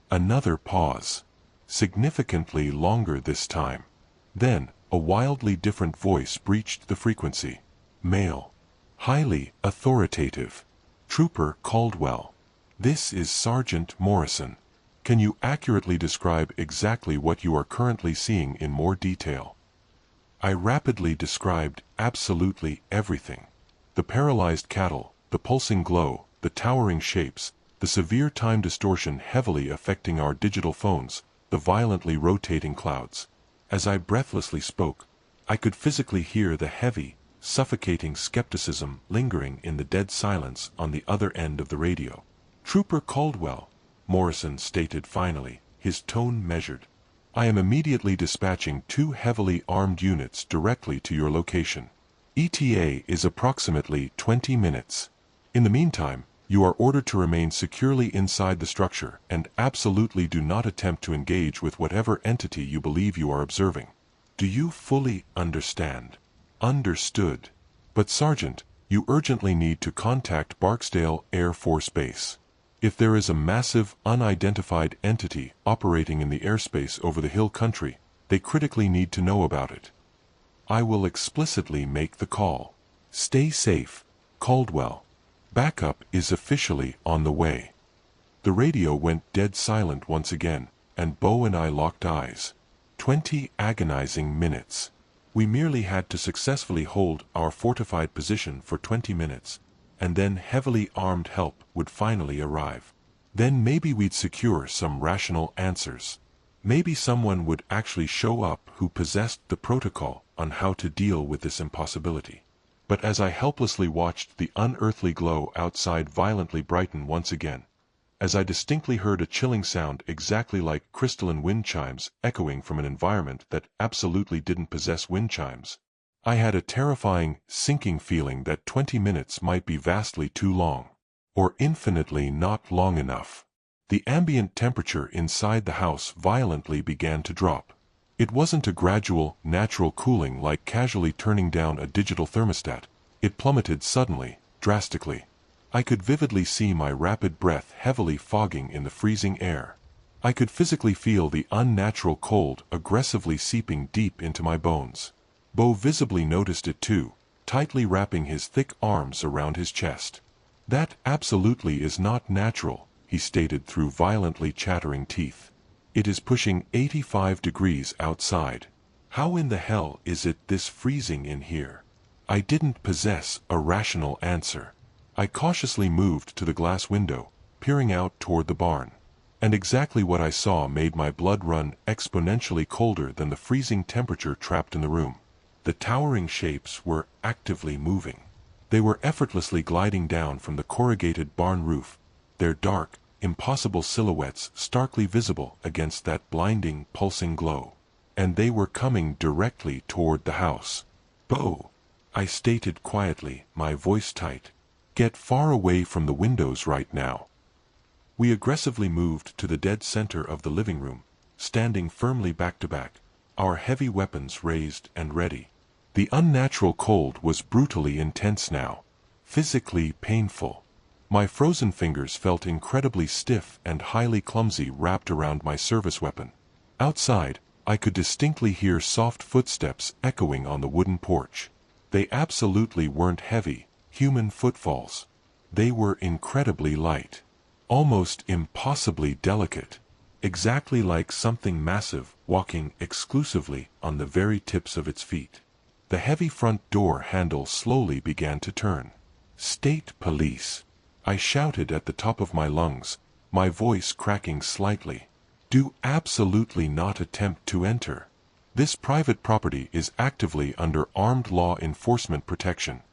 Another pause. Significantly longer this time. Then, a wildly different voice breached the frequency. Male. Highly authoritative. "Trooper Caldwell. This is Sergeant Morrison. Can you accurately describe exactly what you are currently seeing in more detail?" I rapidly described absolutely everything. The paralyzed cattle, the pulsing glow, the towering shapes, the severe time distortion heavily affecting our digital phones, the violently rotating clouds. As I breathlessly spoke, I could physically hear the heavy, suffocating skepticism lingering in the dead silence on the other end of the radio. "Trooper Caldwell," Morrison stated finally, his tone measured. "I am immediately dispatching 2 heavily armed units directly to your location. ETA is approximately 20 minutes. In the meantime, you are ordered to remain securely inside the structure and absolutely do not attempt to engage with whatever entity you believe you are observing. Do you fully understand? Understood. But Sergeant, you urgently need to contact Barksdale Air Force Base. If there is a massive, unidentified entity operating in the airspace over the hill country, they critically need to know about it. I will explicitly make the call. Stay safe, Caldwell. Backup is officially on the way. The radio went dead silent once again, and Bo and I locked eyes. 20 agonizing minutes. We merely had to successfully hold our fortified position for 20 minutes, and then heavily armed help would finally arrive. Then maybe we'd secure some rational answers. Maybe someone would actually show up who possessed the protocol on how to deal with this impossibility. But as I helplessly watched the unearthly glow outside violently brighten once again, as I distinctly heard a chilling sound exactly like crystalline wind chimes echoing from an environment that absolutely didn't possess wind chimes, I had a terrifying, sinking feeling that 20 minutes might be vastly too long, or infinitely not long enough. The ambient temperature inside the house violently began to drop. It wasn't a gradual, natural cooling like casually turning down a digital thermostat. It plummeted suddenly, drastically. I could vividly see my rapid breath heavily fogging in the freezing air. I could physically feel the unnatural cold aggressively seeping deep into my bones. Bo visibly noticed it too, tightly wrapping his thick arms around his chest. "That absolutely is not natural," he stated through violently chattering teeth. "It is pushing 85 degrees outside. How in the hell is it this freezing in here?" I didn't possess a rational answer. I cautiously moved to the glass window, peering out toward the barn. And exactly what I saw made my blood run exponentially colder than the freezing temperature trapped in the room. The towering shapes were actively moving. They were effortlessly gliding down from the corrugated barn roof, their dark, impossible silhouettes starkly visible against that blinding, pulsing glow. And they were coming directly toward the house. "Bo," I stated quietly, my voice tight. "Get far away from the windows right now." We aggressively moved to the dead center of the living room, standing firmly back to back, our heavy weapons raised and ready. The unnatural cold was brutally intense now, physically painful. My frozen fingers felt incredibly stiff and highly clumsy wrapped around my service weapon. Outside, I could distinctly hear soft footsteps echoing on the wooden porch. They absolutely weren't heavy, human footfalls. They were incredibly light, almost impossibly delicate, exactly like something massive walking exclusively on the very tips of its feet. The heavy front door handle slowly began to turn. "State Police," I shouted at the top of my lungs, my voice cracking slightly. "Do absolutely not attempt to enter. This private property is actively under armed law enforcement protection."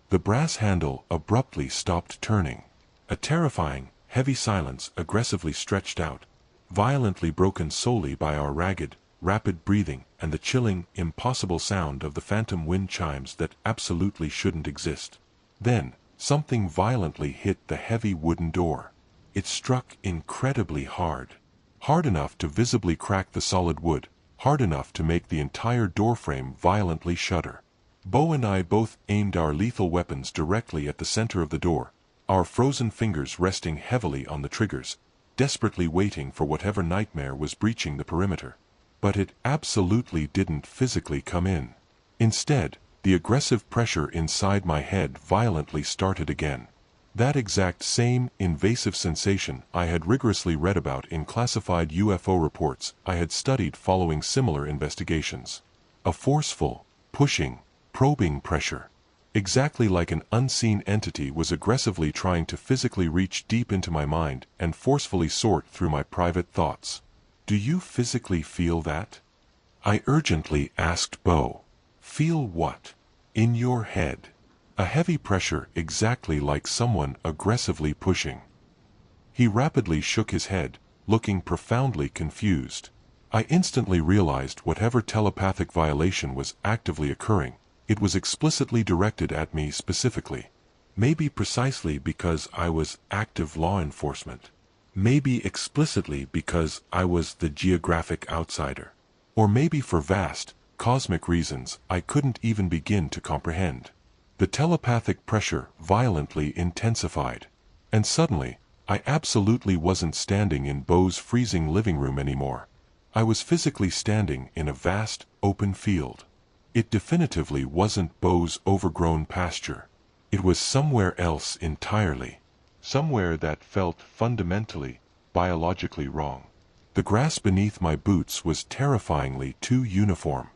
The brass handle abruptly stopped turning. A terrifying, heavy silence aggressively stretched out, violently broken solely by our ragged, rapid breathing and the chilling, impossible sound of the phantom wind chimes that absolutely shouldn't exist. Then, something violently hit the heavy wooden door. It struck incredibly hard. Hard enough to visibly crack the solid wood, hard enough to make the entire doorframe violently shudder. Bo and I both aimed our lethal weapons directly at the center of the door, our frozen fingers resting heavily on the triggers, desperately waiting for whatever nightmare was breaching the perimeter. But it absolutely didn't physically come in. Instead, the aggressive pressure inside my head violently started again. That exact same invasive sensation I had rigorously read about in classified UFO reports I had studied following similar investigations. A forceful, pushing, probing pressure. Exactly like an unseen entity was aggressively trying to physically reach deep into my mind and forcefully sort through my private thoughts. "Do you physically feel that?" I urgently asked Bo. "Feel what?" "In your head. A heavy pressure exactly like someone aggressively pushing." He rapidly shook his head, looking profoundly confused. I instantly realized whatever telepathic violation was actively occurring, It was explicitly directed at me specifically. Maybe precisely because I was active law enforcement. Maybe explicitly because I was the geographic outsider. Or maybe for vast, cosmic reasons I couldn't even begin to comprehend. The telepathic pressure violently intensified. And suddenly, I absolutely wasn't standing in Beau's freezing living room anymore. I was physically standing in a vast, open field. It definitively wasn't Beau's overgrown pasture. It was somewhere else entirely. Somewhere that felt fundamentally, biologically wrong. The grass beneath my boots was terrifyingly too uniform.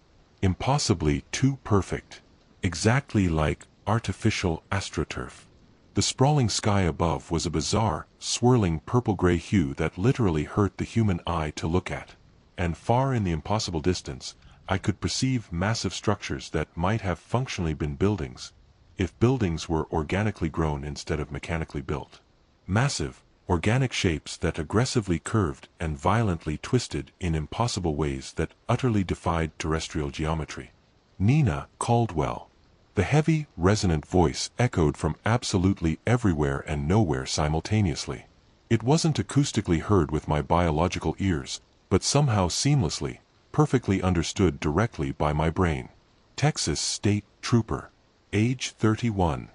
Impossibly too perfect. Exactly like artificial astroturf. The sprawling sky above was a bizarre, swirling purple-gray hue that literally hurt the human eye to look at. And far in the impossible distance, I could perceive massive structures that might have functionally been buildings, if buildings were organically grown instead of mechanically built. Massive, organic shapes that aggressively curved and violently twisted in impossible ways that utterly defied terrestrial geometry. Nina Caldwell. The heavy, resonant voice echoed from absolutely everywhere and nowhere simultaneously. It wasn't acoustically heard with my biological ears, but somehow seamlessly, perfectly understood directly by my brain. Texas State Trooper. Age 31.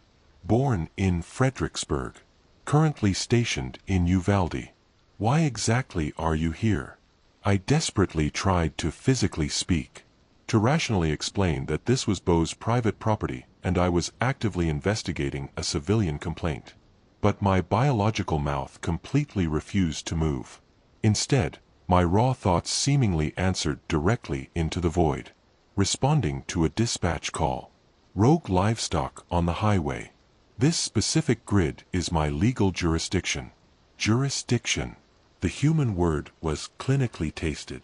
Born in Fredericksburg. Currently stationed in Uvalde. Why exactly are you here? I desperately tried to physically speak. To rationally explain that this was Beau's private property and I was actively investigating a civilian complaint. But my biological mouth completely refused to move. Instead, my raw thoughts seemingly answered directly into the void. Responding to a dispatch call. Rogue livestock on the highway. This specific grid is my legal jurisdiction. Jurisdiction. The human word was clinically tasted,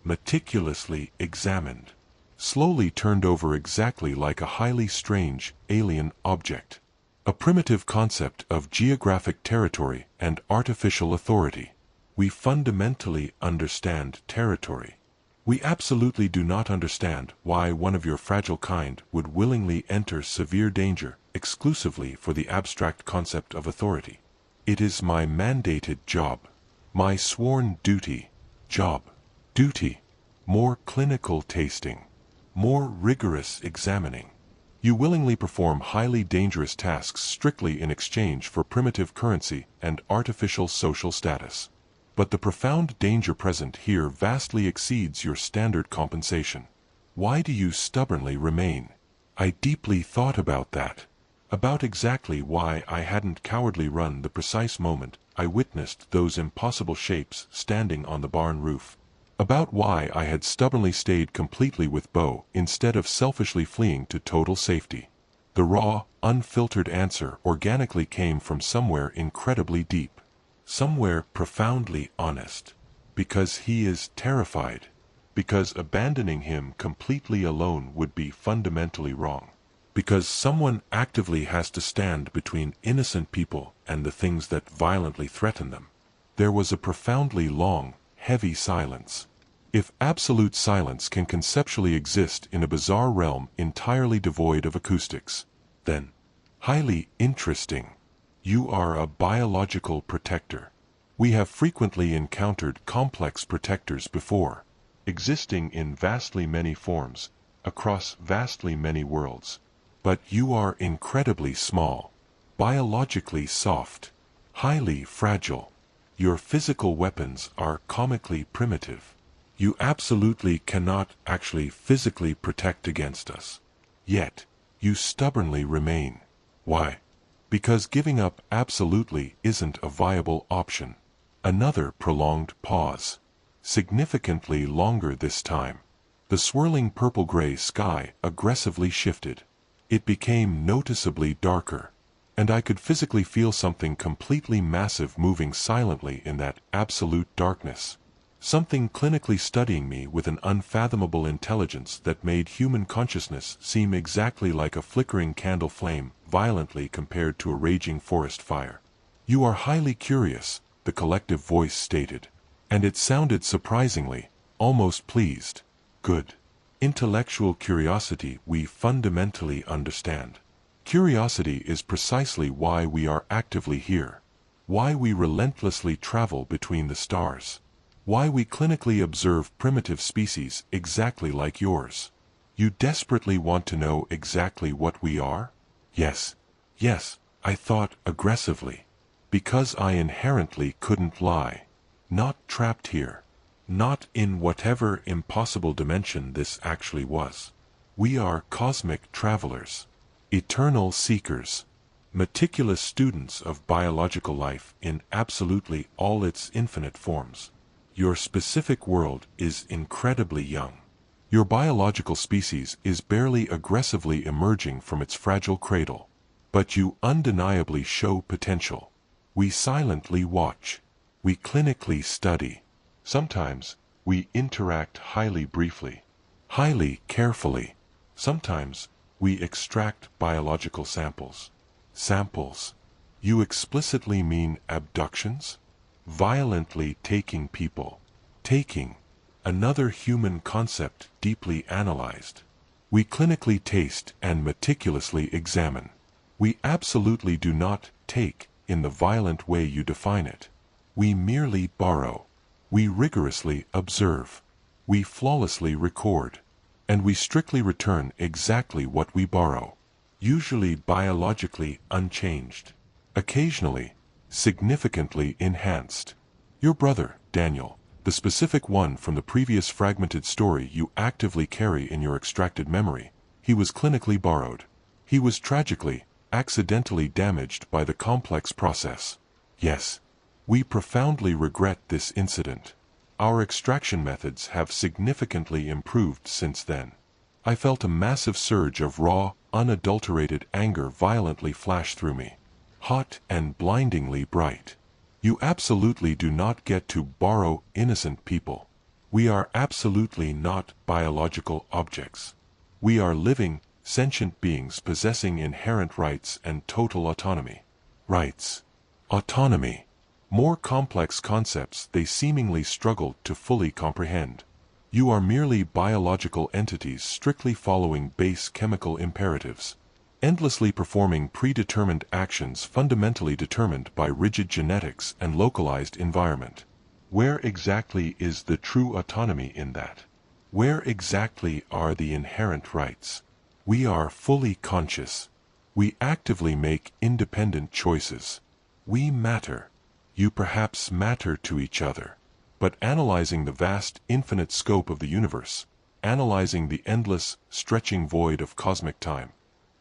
meticulously examined, slowly turned over exactly like a highly strange, alien object. A primitive concept of geographic territory and artificial authority. We fundamentally understand territory. We absolutely do not understand why one of your fragile kind would willingly enter severe danger exclusively for the abstract concept of authority. It is my mandated job. My sworn duty. Job. Duty. More clinical tasting. More rigorous examining. You willingly perform highly dangerous tasks strictly in exchange for primitive currency and artificial social status. But the profound danger present here vastly exceeds your standard compensation. Why do you stubbornly remain? I deeply thought about that. About exactly why I hadn't cowardly run the precise moment I witnessed those impossible shapes standing on the barn roof. About why I had stubbornly stayed completely with Beau instead of selfishly fleeing to total safety. The raw, unfiltered answer organically came from somewhere incredibly deep. Somewhere profoundly honest. Because he is terrified. Because abandoning him completely alone would be fundamentally wrong. Because someone actively has to stand between innocent people and the things that violently threaten them. There was a profoundly long, heavy silence. If absolute silence can conceptually exist in a bizarre realm entirely devoid of acoustics, then highly interesting. You are a biological protector. We have frequently encountered complex protectors before, existing in vastly many forms, across vastly many worlds. But you are incredibly small, biologically soft, highly fragile. Your physical weapons are comically primitive. You absolutely cannot actually physically protect against us. Yet, you stubbornly remain. Why? Because giving up absolutely isn't a viable option. Another prolonged pause. Significantly longer this time. The swirling purple-gray sky aggressively shifted. It became noticeably darker. And I could physically feel something completely massive moving silently in that absolute darkness. Something clinically studying me with an unfathomable intelligence that made human consciousness seem exactly like a flickering candle flame, violently compared to a raging forest fire. You are highly curious, the collective voice stated. And it sounded surprisingly, almost pleased. Good. Intellectual curiosity we fundamentally understand. Curiosity is precisely why we are actively here, why we relentlessly travel between the stars, why we clinically observe primitive species exactly like yours. You desperately want to know exactly what we are? Yes, yes, I thought aggressively. Because I inherently couldn't lie. Not trapped here. Not in whatever impossible dimension this actually was. We are cosmic travelers. Eternal seekers. Meticulous students of biological life in absolutely all its infinite forms. Your specific world is incredibly young. Your biological species is barely aggressively emerging from its fragile cradle. But you undeniably show potential. We silently watch. We clinically study. Sometimes, we interact highly briefly, highly carefully. Sometimes, we extract biological samples. Samples. You explicitly mean abductions? Violently taking people. Taking. Another human concept deeply analyzed. We clinically taste and meticulously examine. We absolutely do not take in the violent way you define it. We merely borrow. We rigorously observe. We flawlessly record. And we strictly return exactly what we borrow. Usually biologically unchanged. Occasionally, significantly enhanced. Your brother, Daniel, the specific one from the previous fragmented story you actively carry in your extracted memory, he was clinically borrowed. He was tragically, accidentally damaged by the complex process. Yes, we profoundly regret this incident. Our extraction methods have significantly improved since then. I felt a massive surge of raw, unadulterated anger violently flash through me. Hot and blindingly bright. You absolutely do not get to borrow innocent people. We are absolutely not biological objects. We are living, sentient beings possessing inherent rights and total autonomy. Rights. Autonomy. More complex concepts they seemingly struggle to fully comprehend. You are merely biological entities strictly following base chemical imperatives. Endlessly performing predetermined actions fundamentally determined by rigid genetics and localized environment. Where exactly is the true autonomy in that? Where exactly are the inherent rights? We are fully conscious. We actively make independent choices. We matter. You perhaps matter to each other. But analyzing the vast, infinite scope of the universe, analyzing the endless, stretching void of cosmic time,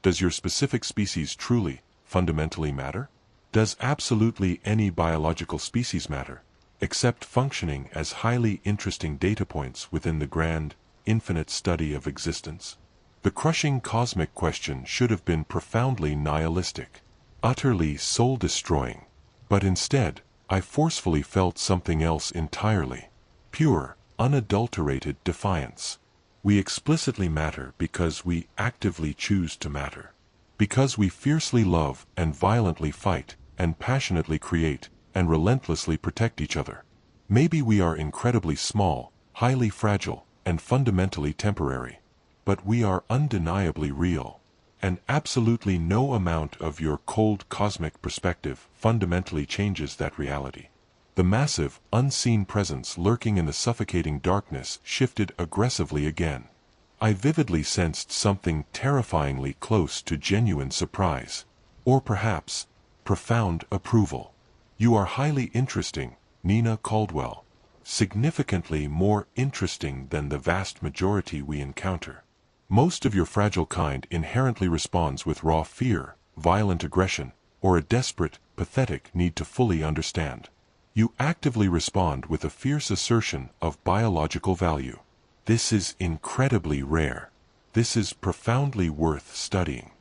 does your specific species truly, fundamentally matter? Does absolutely any biological species matter, except functioning as highly interesting data points within the grand, infinite study of existence? The crushing cosmic question should have been profoundly nihilistic, utterly soul-destroying. But instead, I forcefully felt something else entirely. Pure, unadulterated defiance. We explicitly matter because we actively choose to matter. Because we fiercely love and violently fight and passionately create and relentlessly protect each other. Maybe we are incredibly small, highly fragile, and fundamentally temporary. But we are undeniably real. And absolutely no amount of your cold cosmic perspective fundamentally changes that reality. The massive, unseen presence lurking in the suffocating darkness shifted aggressively again. I vividly sensed something terrifyingly close to genuine surprise. Or perhaps, profound approval. You are highly interesting, Nina Caldwell. Significantly more interesting than the vast majority we encounter. Most of your fragile kind inherently responds with raw fear, violent aggression, or a desperate, pathetic need to fully understand. You actively respond with a fierce assertion of biological value. This is incredibly rare. This is profoundly worth studying.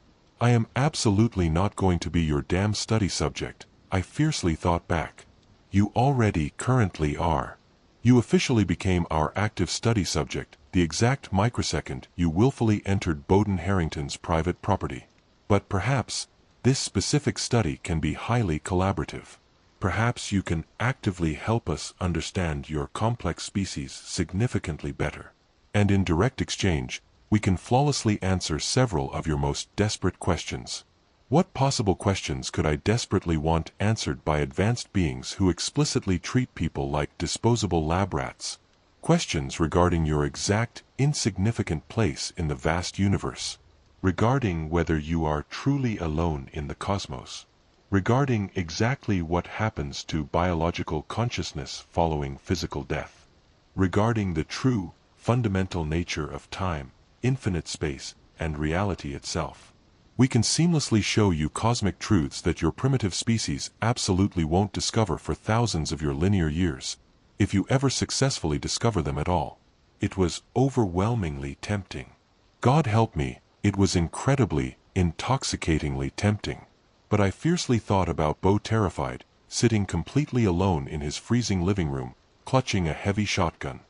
I am absolutely not going to be your damn study subject, I fiercely thought back. You already currently are. You officially became our active study subject the exact microsecond you willfully entered Bowden Harrington's private property. But perhaps, this specific study can be highly collaborative. Perhaps you can actively help us understand your complex species significantly better. And in direct exchange, we can flawlessly answer several of your most desperate questions. What possible questions could I desperately want answered by advanced beings who explicitly treat people like disposable lab rats? Questions regarding your exact, insignificant place in the vast universe. Regarding whether you are truly alone in the cosmos. Regarding exactly what happens to biological consciousness following physical death. Regarding the true, fundamental nature of time, infinite space, and reality itself. We can seamlessly show you cosmic truths that your primitive species absolutely won't discover for thousands of your linear years, if you ever successfully discover them at all. It was overwhelmingly tempting. God help me, it was incredibly, intoxicatingly tempting. But I fiercely thought about Bo terrified, sitting completely alone in his freezing living room, clutching a heavy shotgun.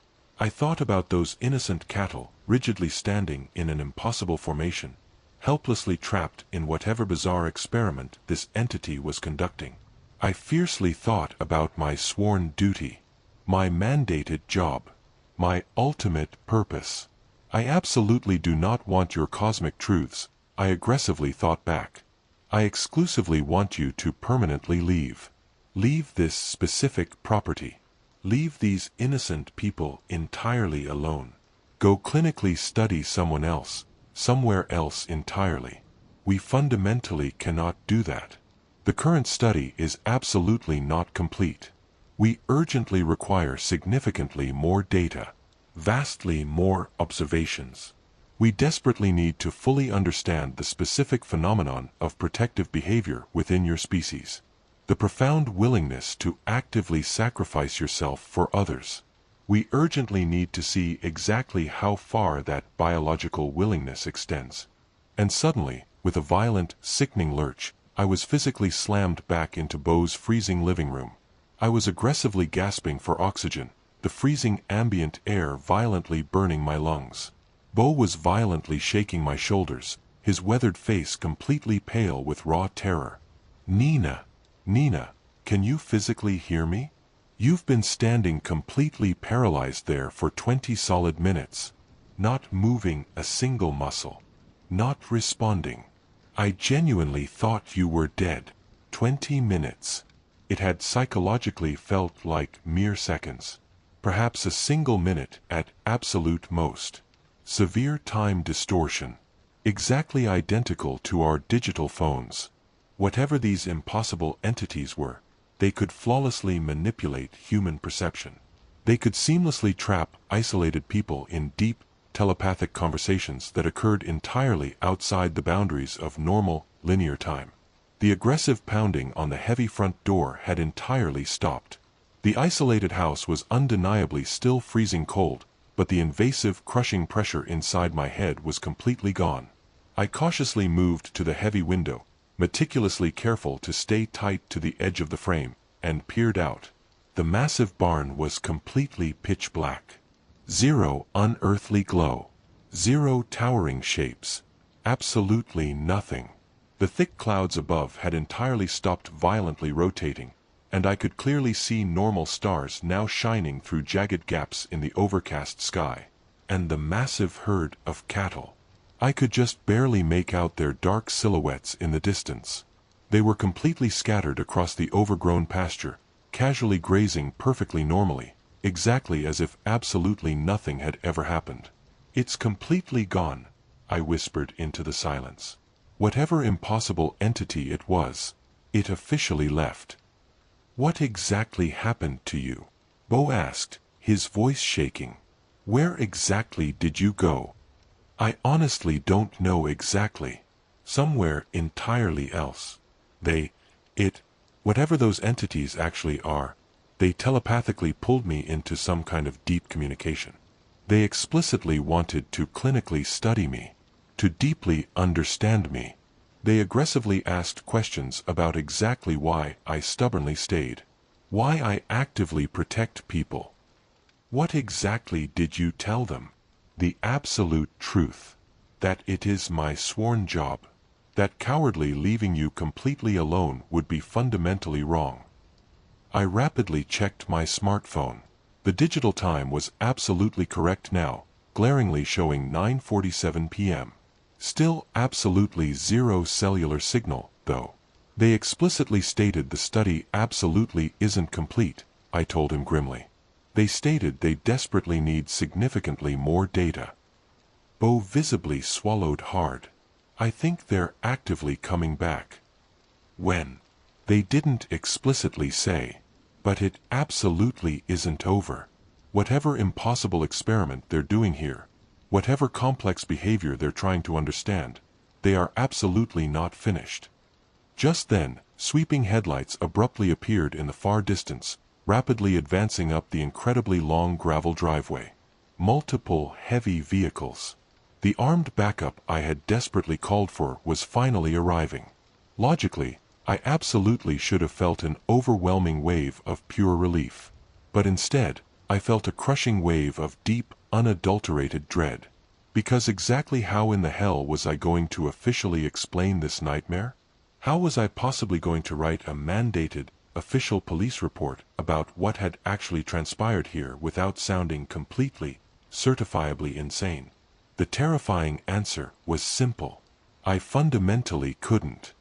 I thought about those innocent cattle, rigidly standing in an impossible formation, helplessly trapped in whatever bizarre experiment this entity was conducting. I fiercely thought about my sworn duty, my mandated job, my ultimate purpose. I absolutely do not want your cosmic truths, I aggressively thought back. I exclusively want you to permanently leave. Leave this specific property. Leave these innocent people entirely alone. Go clinically study someone else, somewhere else entirely. We fundamentally cannot do that. The current study is absolutely not complete. We urgently require significantly more data, vastly more observations. We desperately need to fully understand the specific phenomenon of protective behavior within your species. The profound willingness to actively sacrifice yourself for others. We urgently need to see exactly how far that biological willingness extends. And suddenly, with a violent, sickening lurch, I was physically slammed back into Bo's freezing living room. I was aggressively gasping for oxygen, the freezing ambient air violently burning my lungs. Bo was violently shaking my shoulders, his weathered face completely pale with raw terror. Nina, can you physically hear me? You've been standing completely paralyzed there for 20 solid minutes, not moving a single muscle, not responding. I genuinely thought you were dead. 20 minutes. It had psychologically felt like mere seconds, perhaps a single minute at absolute most. Severe time distortion, exactly identical to our digital phones. Whatever these impossible entities were, they could flawlessly manipulate human perception. They could seamlessly trap isolated people in deep, telepathic conversations that occurred entirely outside the boundaries of normal, linear time. The aggressive pounding on the heavy front door had entirely stopped. The isolated house was undeniably still freezing cold, but the invasive, crushing pressure inside my head was completely gone. I cautiously moved to the heavy window, meticulously careful to stay tight to the edge of the frame, and peered out. The massive barn was completely pitch black. Zero unearthly glow. Zero towering shapes. Absolutely nothing. The thick clouds above had entirely stopped violently rotating, and I could clearly see normal stars now shining through jagged gaps in the overcast sky. And the massive herd of cattle. I could just barely make out their dark silhouettes in the distance. They were completely scattered across the overgrown pasture, casually grazing perfectly normally, exactly as if absolutely nothing had ever happened. It's completely gone, I whispered into the silence. Whatever impossible entity it was, it officially left. What exactly happened to you? Bo asked, his voice shaking. Where exactly did you go? I honestly don't know exactly. Somewhere entirely else. Whatever those entities actually are, they telepathically pulled me into some kind of deep communication. They explicitly wanted to clinically study me, to deeply understand me. They aggressively asked questions about exactly why I stubbornly stayed, why I actively protect people. What exactly did you tell them? The absolute truth. That it is my sworn job. That cowardly leaving you completely alone would be fundamentally wrong. I rapidly checked my smartphone. The digital time was absolutely correct now, glaringly showing 9:47 p.m. Still absolutely zero cellular signal, though. They explicitly stated the study absolutely isn't complete, I told him grimly. They stated they desperately need significantly more data. Bo visibly swallowed hard. I think they're actively coming back. When? They didn't explicitly say. But it absolutely isn't over. Whatever impossible experiment they're doing here, whatever complex behavior they're trying to understand, they are absolutely not finished. Just then, sweeping headlights abruptly appeared in the far distance, rapidly advancing up the incredibly long gravel driveway. Multiple heavy vehicles. The armed backup I had desperately called for was finally arriving. Logically, I absolutely should have felt an overwhelming wave of pure relief. But instead, I felt a crushing wave of deep, unadulterated dread. Because exactly how in the hell was I going to officially explain this nightmare? How was I possibly going to write a mandated, official police report about what had actually transpired here without sounding completely, certifiably insane? The terrifying answer was simple. I fundamentally couldn't.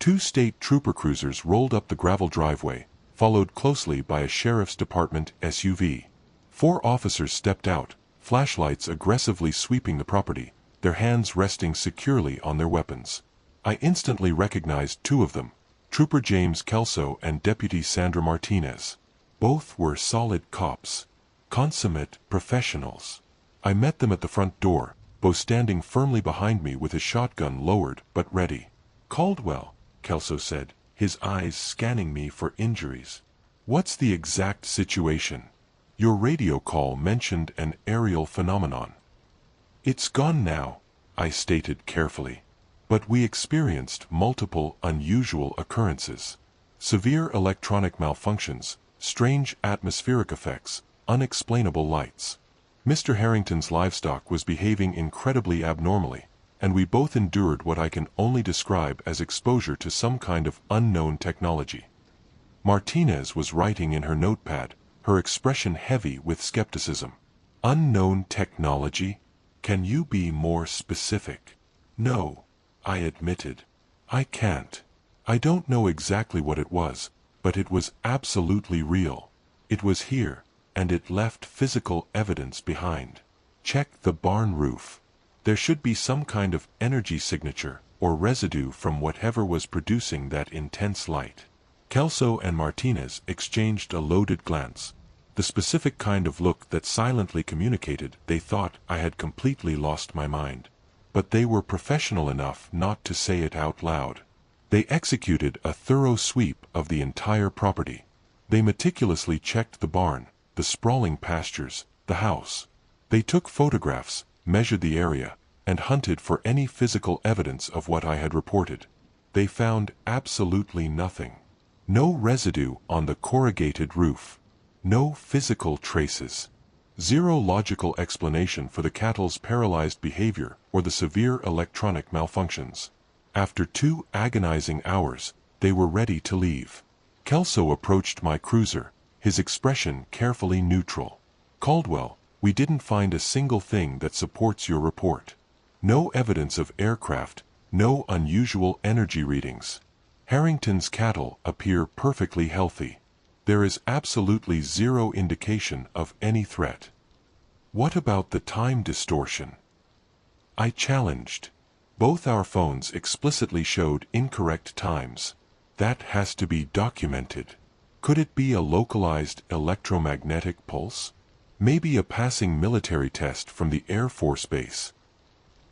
2 state trooper cruisers rolled up the gravel driveway, followed closely by a sheriff's department SUV. 4 officers stepped out, flashlights aggressively sweeping the property, their hands resting securely on their weapons. I instantly recognized 2 of them, Trooper James Kelso and Deputy Sandra Martinez. Both were solid cops. Consummate professionals. I met them at the front door, Bo standing firmly behind me with his shotgun lowered but ready. "Caldwell," Kelso said, his eyes scanning me for injuries. "What's the exact situation? Your radio call mentioned an aerial phenomenon." "It's gone now," I stated carefully. "But we experienced multiple unusual occurrences. Severe electronic malfunctions, strange atmospheric effects, unexplainable lights. Mr. Harrington's livestock was behaving incredibly abnormally, and we both endured what I can only describe as exposure to some kind of unknown technology." Martinez was writing in her notepad, her expression heavy with skepticism. "Unknown technology? Can you be more specific?" "No," I admitted. "I can't. I don't know exactly what it was, but it was absolutely real. It was here, and it left physical evidence behind. Check the barn roof. There should be some kind of energy signature or residue from whatever was producing that intense light." Kelso and Martinez exchanged a loaded glance, the specific kind of look that silently communicated they thought I had completely lost my mind. But they were professional enough not to say it out loud. They executed a thorough sweep of the entire property. They meticulously checked the barn, the sprawling pastures, the house. They took photographs, measured the area, and hunted for any physical evidence of what I had reported. They found absolutely nothing. No residue on the corrugated roof. No physical traces. Zero logical explanation for the cattle's paralyzed behavior or the severe electronic malfunctions. After 2 agonizing hours, they were ready to leave. Kelso approached my cruiser, his expression carefully neutral. "Caldwell, we didn't find a single thing that supports your report. No evidence of aircraft, no unusual energy readings. Harrington's cattle appear perfectly healthy. There is absolutely zero indication of any threat." "What about the time distortion?" I challenged. "Both our phones explicitly showed incorrect times. That has to be documented. Could it be a localized electromagnetic pulse? Maybe a passing military test from the Air Force Base."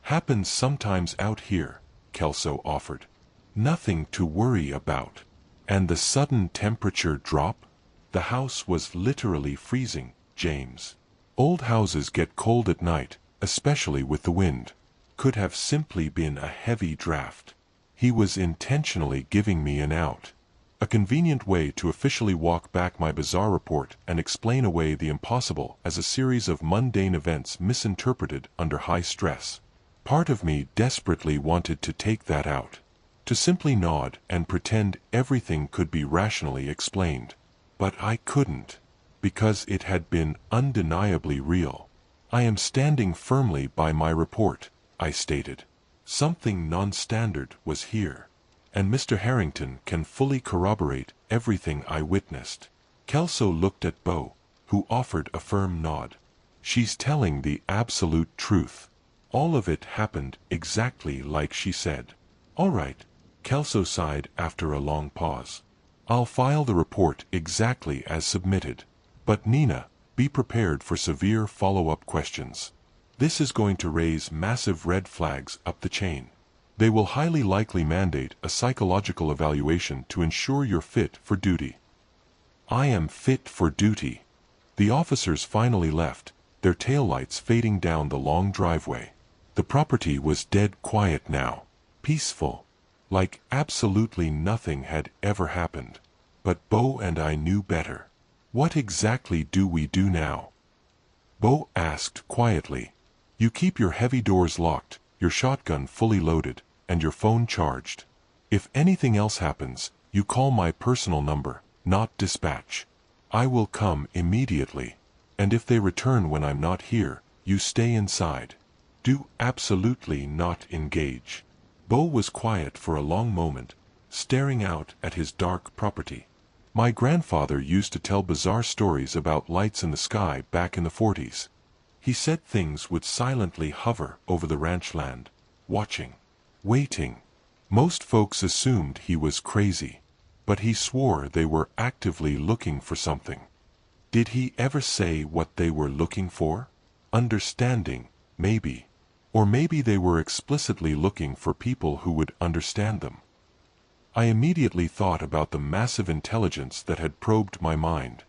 "Happens sometimes out here," Kelso offered. "Nothing to worry about." "And the sudden temperature drop?" "The house was literally freezing, James. Old houses get cold at night, especially with the wind. Could have simply been a heavy draft." He was intentionally giving me an out. A convenient way to officially walk back my bizarre report and explain away the impossible as a series of mundane events misinterpreted under high stress. Part of me desperately wanted to take that out. To simply nod and pretend everything could be rationally explained. But I couldn't. Because it had been undeniably real. I am standing firmly by my report, I stated. Something non-standard was here, and Mr. Harrington can fully corroborate everything I witnessed. Kelso looked at Bo, who offered a firm nod. She's telling the absolute truth. All of it happened exactly like she said. All right, Kelso sighed after a long pause. I'll file the report exactly as submitted. But Nina, be prepared for severe follow-up questions. This is going to raise massive red flags up the chain. They will highly likely mandate a psychological evaluation to ensure you're fit for duty. I am fit for duty. The officers finally left, their taillights fading down the long driveway. The property was dead quiet now, peaceful, like absolutely nothing had ever happened. But Bo and I knew better. What exactly do we do now? Bo asked quietly. You keep your heavy doors locked, your shotgun fully loaded, and your phone charged. If anything else happens, you call my personal number, not dispatch. I will come immediately. And if they return when I'm not here, you stay inside. Do absolutely not engage. Bo was quiet for a long moment, staring out at his dark property. My grandfather used to tell bizarre stories about lights in the sky back in the 40s. He said things would silently hover over the ranch land, watching, waiting. Most folks assumed he was crazy, but he swore they were actively looking for something. Did he ever say what they were looking for? Understanding, maybe. Or maybe they were explicitly looking for people who would understand them. I immediately thought about the massive intelligence that had probed my mind.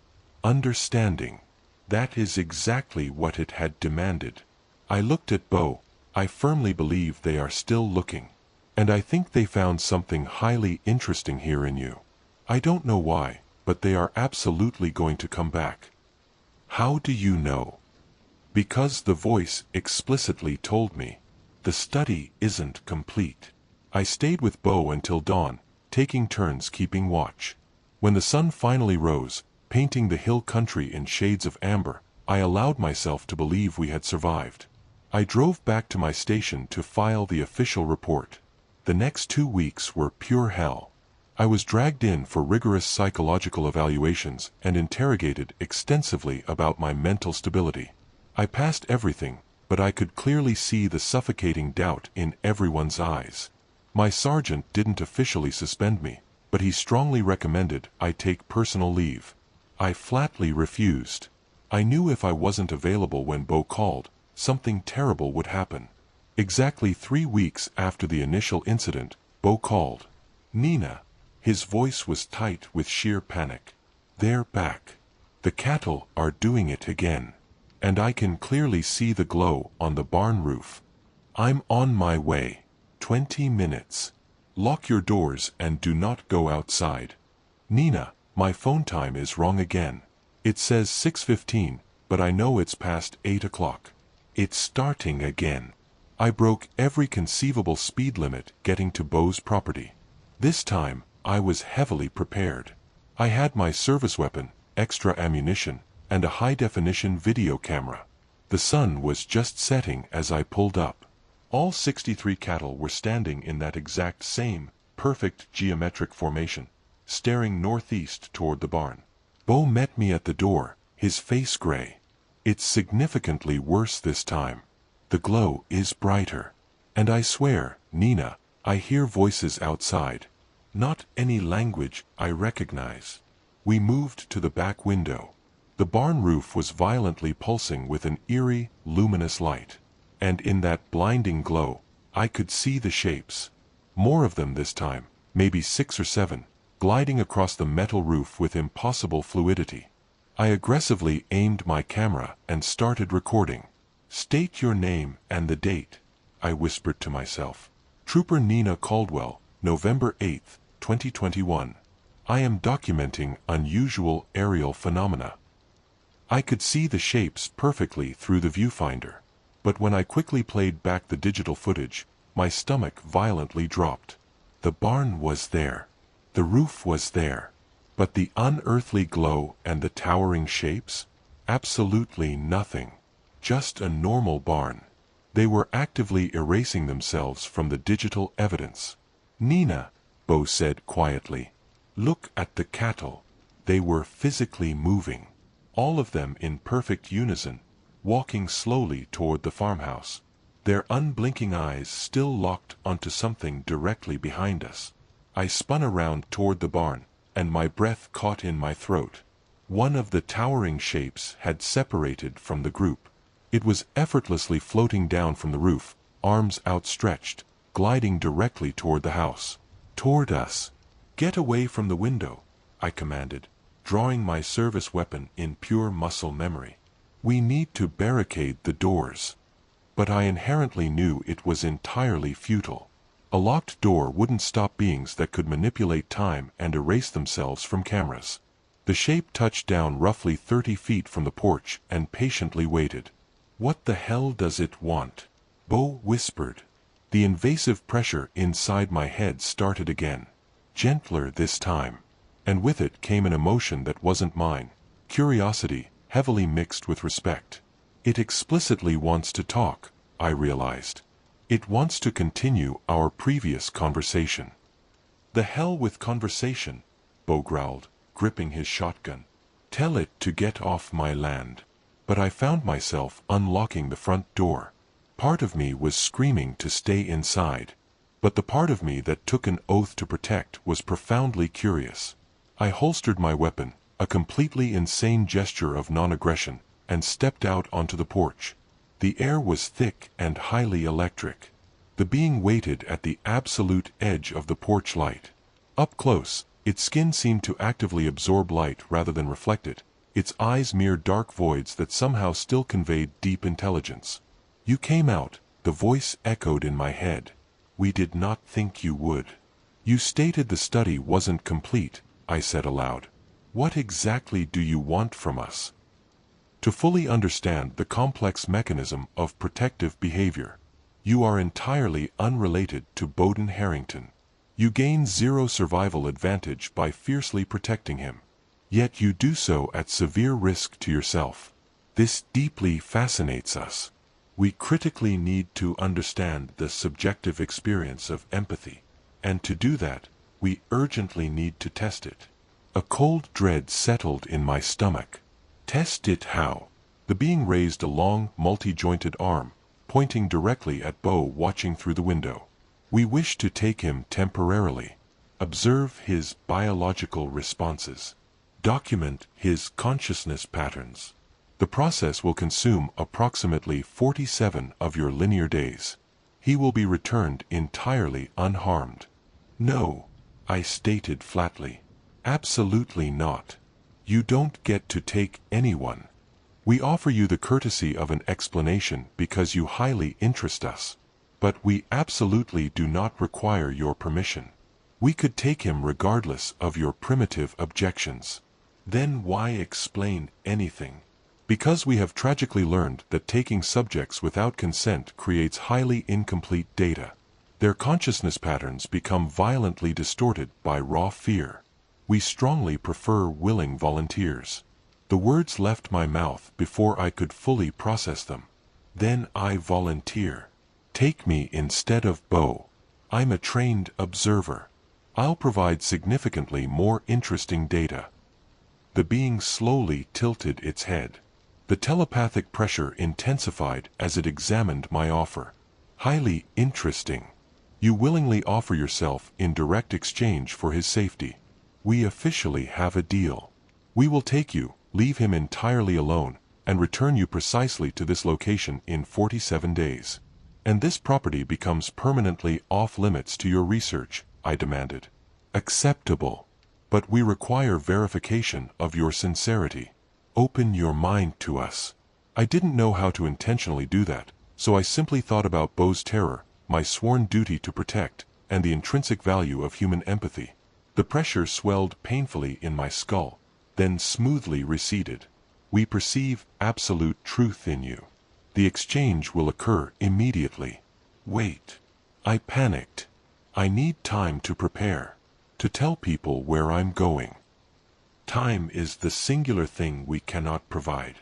Understanding. That is exactly what it had demanded. I looked at Bo. I firmly believe they are still looking. And I think they found something highly interesting here in you. I don't know why, but they are absolutely going to come back. How do you know? Because the voice explicitly told me. The study isn't complete. I stayed with Bo until dawn, taking turns keeping watch. When the sun finally rose, painting the hill country in shades of amber, I allowed myself to believe we had survived. I drove back to my station to file the official report. The next 2 weeks were pure hell. I was dragged in for rigorous psychological evaluations and interrogated extensively about my mental stability. I passed everything, but I could clearly see the suffocating doubt in everyone's eyes. My sergeant didn't officially suspend me, but he strongly recommended I take personal leave. I flatly refused. I knew if I wasn't available when Bo called, something terrible would happen. Exactly 3 weeks after the initial incident, Bo called. Nina. His voice was tight with sheer panic. They're back. The cattle are doing it again. And I can clearly see the glow on the barn roof. I'm on my way. 20 minutes. Lock your doors and do not go outside. Nina, my phone time is wrong again. It says 6:15, but I know it's past 8 o'clock. It's starting again. I broke every conceivable speed limit getting to Bo's property. This time, I was heavily prepared. I had my service weapon, extra ammunition, and a high-definition video camera. The sun was just setting as I pulled up. All 63 cattle were standing in that exact same, perfect geometric formation, staring northeast toward the barn. Bo met me at the door, his face gray. It's significantly worse this time. The glow is brighter. And I swear, Nina, I hear voices outside. Not any language I recognize. We moved to the back window. The barn roof was violently pulsing with an eerie, luminous light. And in that blinding glow, I could see the shapes. More of them this time, maybe 6 or 7, gliding across the metal roof with impossible fluidity. I aggressively aimed my camera and started recording. State your name and the date, I whispered to myself. Trooper Nina Caldwell, November 8, 2021. I am documenting unusual aerial phenomena. I could see the shapes perfectly through the viewfinder, but when I quickly played back the digital footage, my stomach violently dropped. The barn was there. The roof was there. But the unearthly glow and the towering shapes? Absolutely nothing. just a normal barn. They were actively erasing themselves from the digital evidence. "Nina," Bo said quietly, "look at the cattle." They were physically moving, all of them in perfect unison, walking slowly toward the farmhouse, their unblinking eyes still locked onto something directly behind us. I spun around toward the barn, and my breath caught in my throat. One of the towering shapes had separated from the group. It was effortlessly floating down from the roof, arms outstretched, gliding directly toward the house. Toward us. "Get away from the window," I commanded, drawing my service weapon in pure muscle memory. "We need to barricade the doors." But I inherently knew it was entirely futile. A locked door wouldn't stop beings that could manipulate time and erase themselves from cameras. The shape touched down roughly 30 feet from the porch and patiently waited. "What the hell does it want?" Bo whispered. The invasive pressure inside my head started again. Gentler this time. And with it came an emotion that wasn't mine. Curiosity, heavily mixed with respect. "It explicitly wants to talk," I realized. "It wants to continue our previous conversation." "The hell with conversation," Bo growled, gripping his shotgun. "Tell it to get off my land." But I found myself unlocking the front door. Part of me was screaming to stay inside. But the part of me that took an oath to protect was profoundly curious. I holstered my weapon, a completely insane gesture of non-aggression, and stepped out onto the porch. The air was thick and highly electric. The being waited at the absolute edge of the porch light. Up close, its skin seemed to actively absorb light rather than reflect it, its eyes mere dark voids that somehow still conveyed deep intelligence. "You came out," the voice echoed in my head. "We did not think you would." "You stated the study wasn't complete," I said aloud. "What exactly do you want from us?" "To fully understand the complex mechanism of protective behavior. You are entirely unrelated to Bowden Harrington. You gain zero survival advantage by fiercely protecting him. Yet you do so at severe risk to yourself. This deeply fascinates us. We critically need to understand the subjective experience of empathy, and to do that, we urgently need to test it." A cold dread settled in my stomach. "Test it how?" The being raised a long, multi-jointed arm, pointing directly at Bo watching through the window. "We wish to take him temporarily. Observe his biological responses. Document his consciousness patterns. The process will consume approximately 47 of your linear days. He will be returned entirely unharmed." "No," I stated flatly. "Absolutely not. You don't get to take anyone. We offer you the courtesy of an explanation because you highly interest us. But we absolutely do not require your permission. We could take him regardless of your primitive objections." "Then why explain anything?" "Because we have tragically learned that taking subjects without consent creates highly incomplete data. Their consciousness patterns become violently distorted by raw fear. We strongly prefer willing volunteers." The words left my mouth before I could fully process them. "Then I volunteer. Take me instead of Bo. I'm a trained observer. I'll provide significantly more interesting data." The being slowly tilted its head. The telepathic pressure intensified as it examined my offer. "Highly interesting. You willingly offer yourself in direct exchange for his safety. We officially have a deal. We will take you, leave him entirely alone, and return you precisely to this location in 47 days. And this property becomes permanently off limits to your research," I demanded. "Acceptable. But we require verification of your sincerity. Open your mind to us." I didn't know how to intentionally do that, so I simply thought about Bo's terror, my sworn duty to protect, and the intrinsic value of human empathy. The pressure swelled painfully in my skull, then smoothly receded. "We perceive absolute truth in you. The exchange will occur immediately." "Wait." I panicked. "I need time to prepare. To tell people where I'm going." "Time is the singular thing we cannot provide.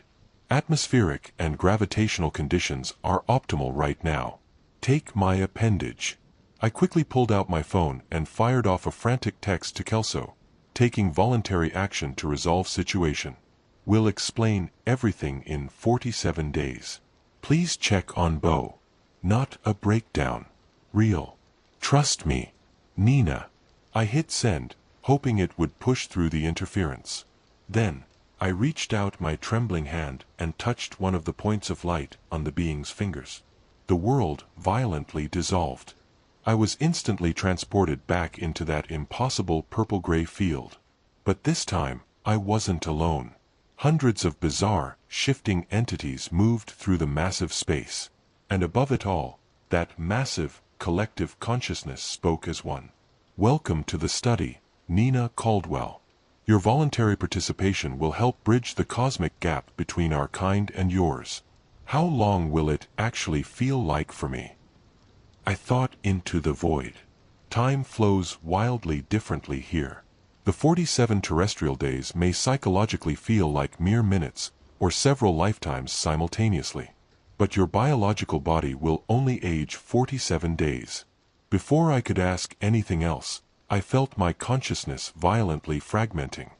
Atmospheric and gravitational conditions are optimal right now. Take my appendage. I quickly pulled out my phone and fired off a frantic text to Kelso, taking voluntary action to resolve situation. Will explain everything in 47 days. Please check on Bo. Not a breakdown. Real. Trust me. Nina. I hit send, hoping it would push through the interference. Then, I reached out my trembling hand and touched one of the points of light on the being's fingers. The world violently dissolved. I was instantly transported back into that impossible purple-gray field. But this time, I wasn't alone. Hundreds of bizarre, shifting entities moved through the massive space. And above it all, that massive, collective consciousness spoke as one. Welcome to the study, Nina Caldwell. Your voluntary participation will help bridge the cosmic gap between our kind and yours. How long will it actually feel like for me? I thought into the void. Time flows wildly differently here. The 47 terrestrial days may psychologically feel like mere minutes, or several lifetimes simultaneously. But your biological body will only age 47 days. Before I could ask anything else, I felt my consciousness violently fragmenting.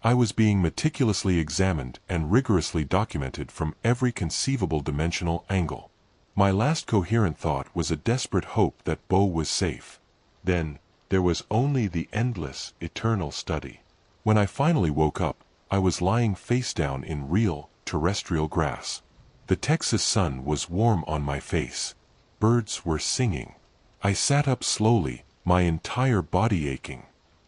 I was being meticulously examined and rigorously documented from every conceivable dimensional angle. My last coherent thought was a desperate hope that Bo was safe. Then, there was only the endless, eternal study. When I finally woke up, I was lying face down in real, terrestrial grass. The Texas sun was warm on my face. Birds were singing. I sat up slowly, my entire body aching.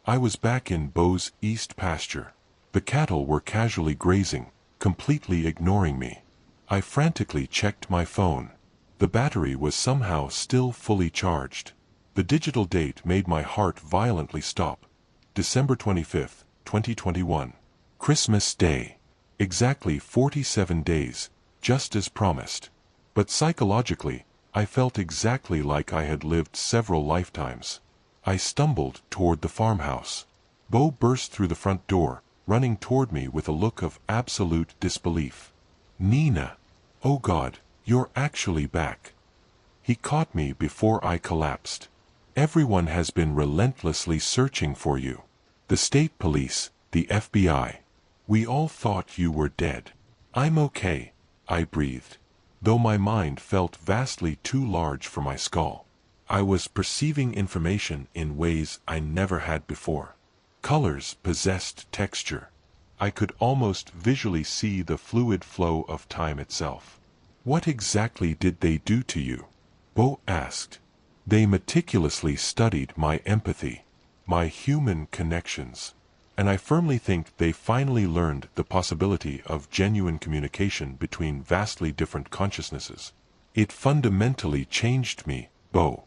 I was back in Bo's east pasture. The cattle were casually grazing, completely ignoring me. I frantically checked my phone. The battery was somehow still fully charged. The digital date made my heart violently stop. December 25th, 2021. Christmas Day. Exactly 47 days, just as promised. But psychologically, I felt exactly like I had lived several lifetimes. I stumbled toward the farmhouse. Bo burst through the front door, running toward me with a look of absolute disbelief. Nina! Oh God, you're actually back. He caught me before I collapsed. Everyone has been relentlessly searching for you. The state police, the FBI. We all thought you were dead. I'm okay, I breathed, though my mind felt vastly too large for my skull. I was perceiving information in ways I never had before. Colors possessed texture. I could almost visually see the fluid flow of time itself. What exactly did they do to you? Bo asked. They meticulously studied my empathy, my human connections, and I firmly think they finally learned the possibility of genuine communication between vastly different consciousnesses. It fundamentally changed me, Bo.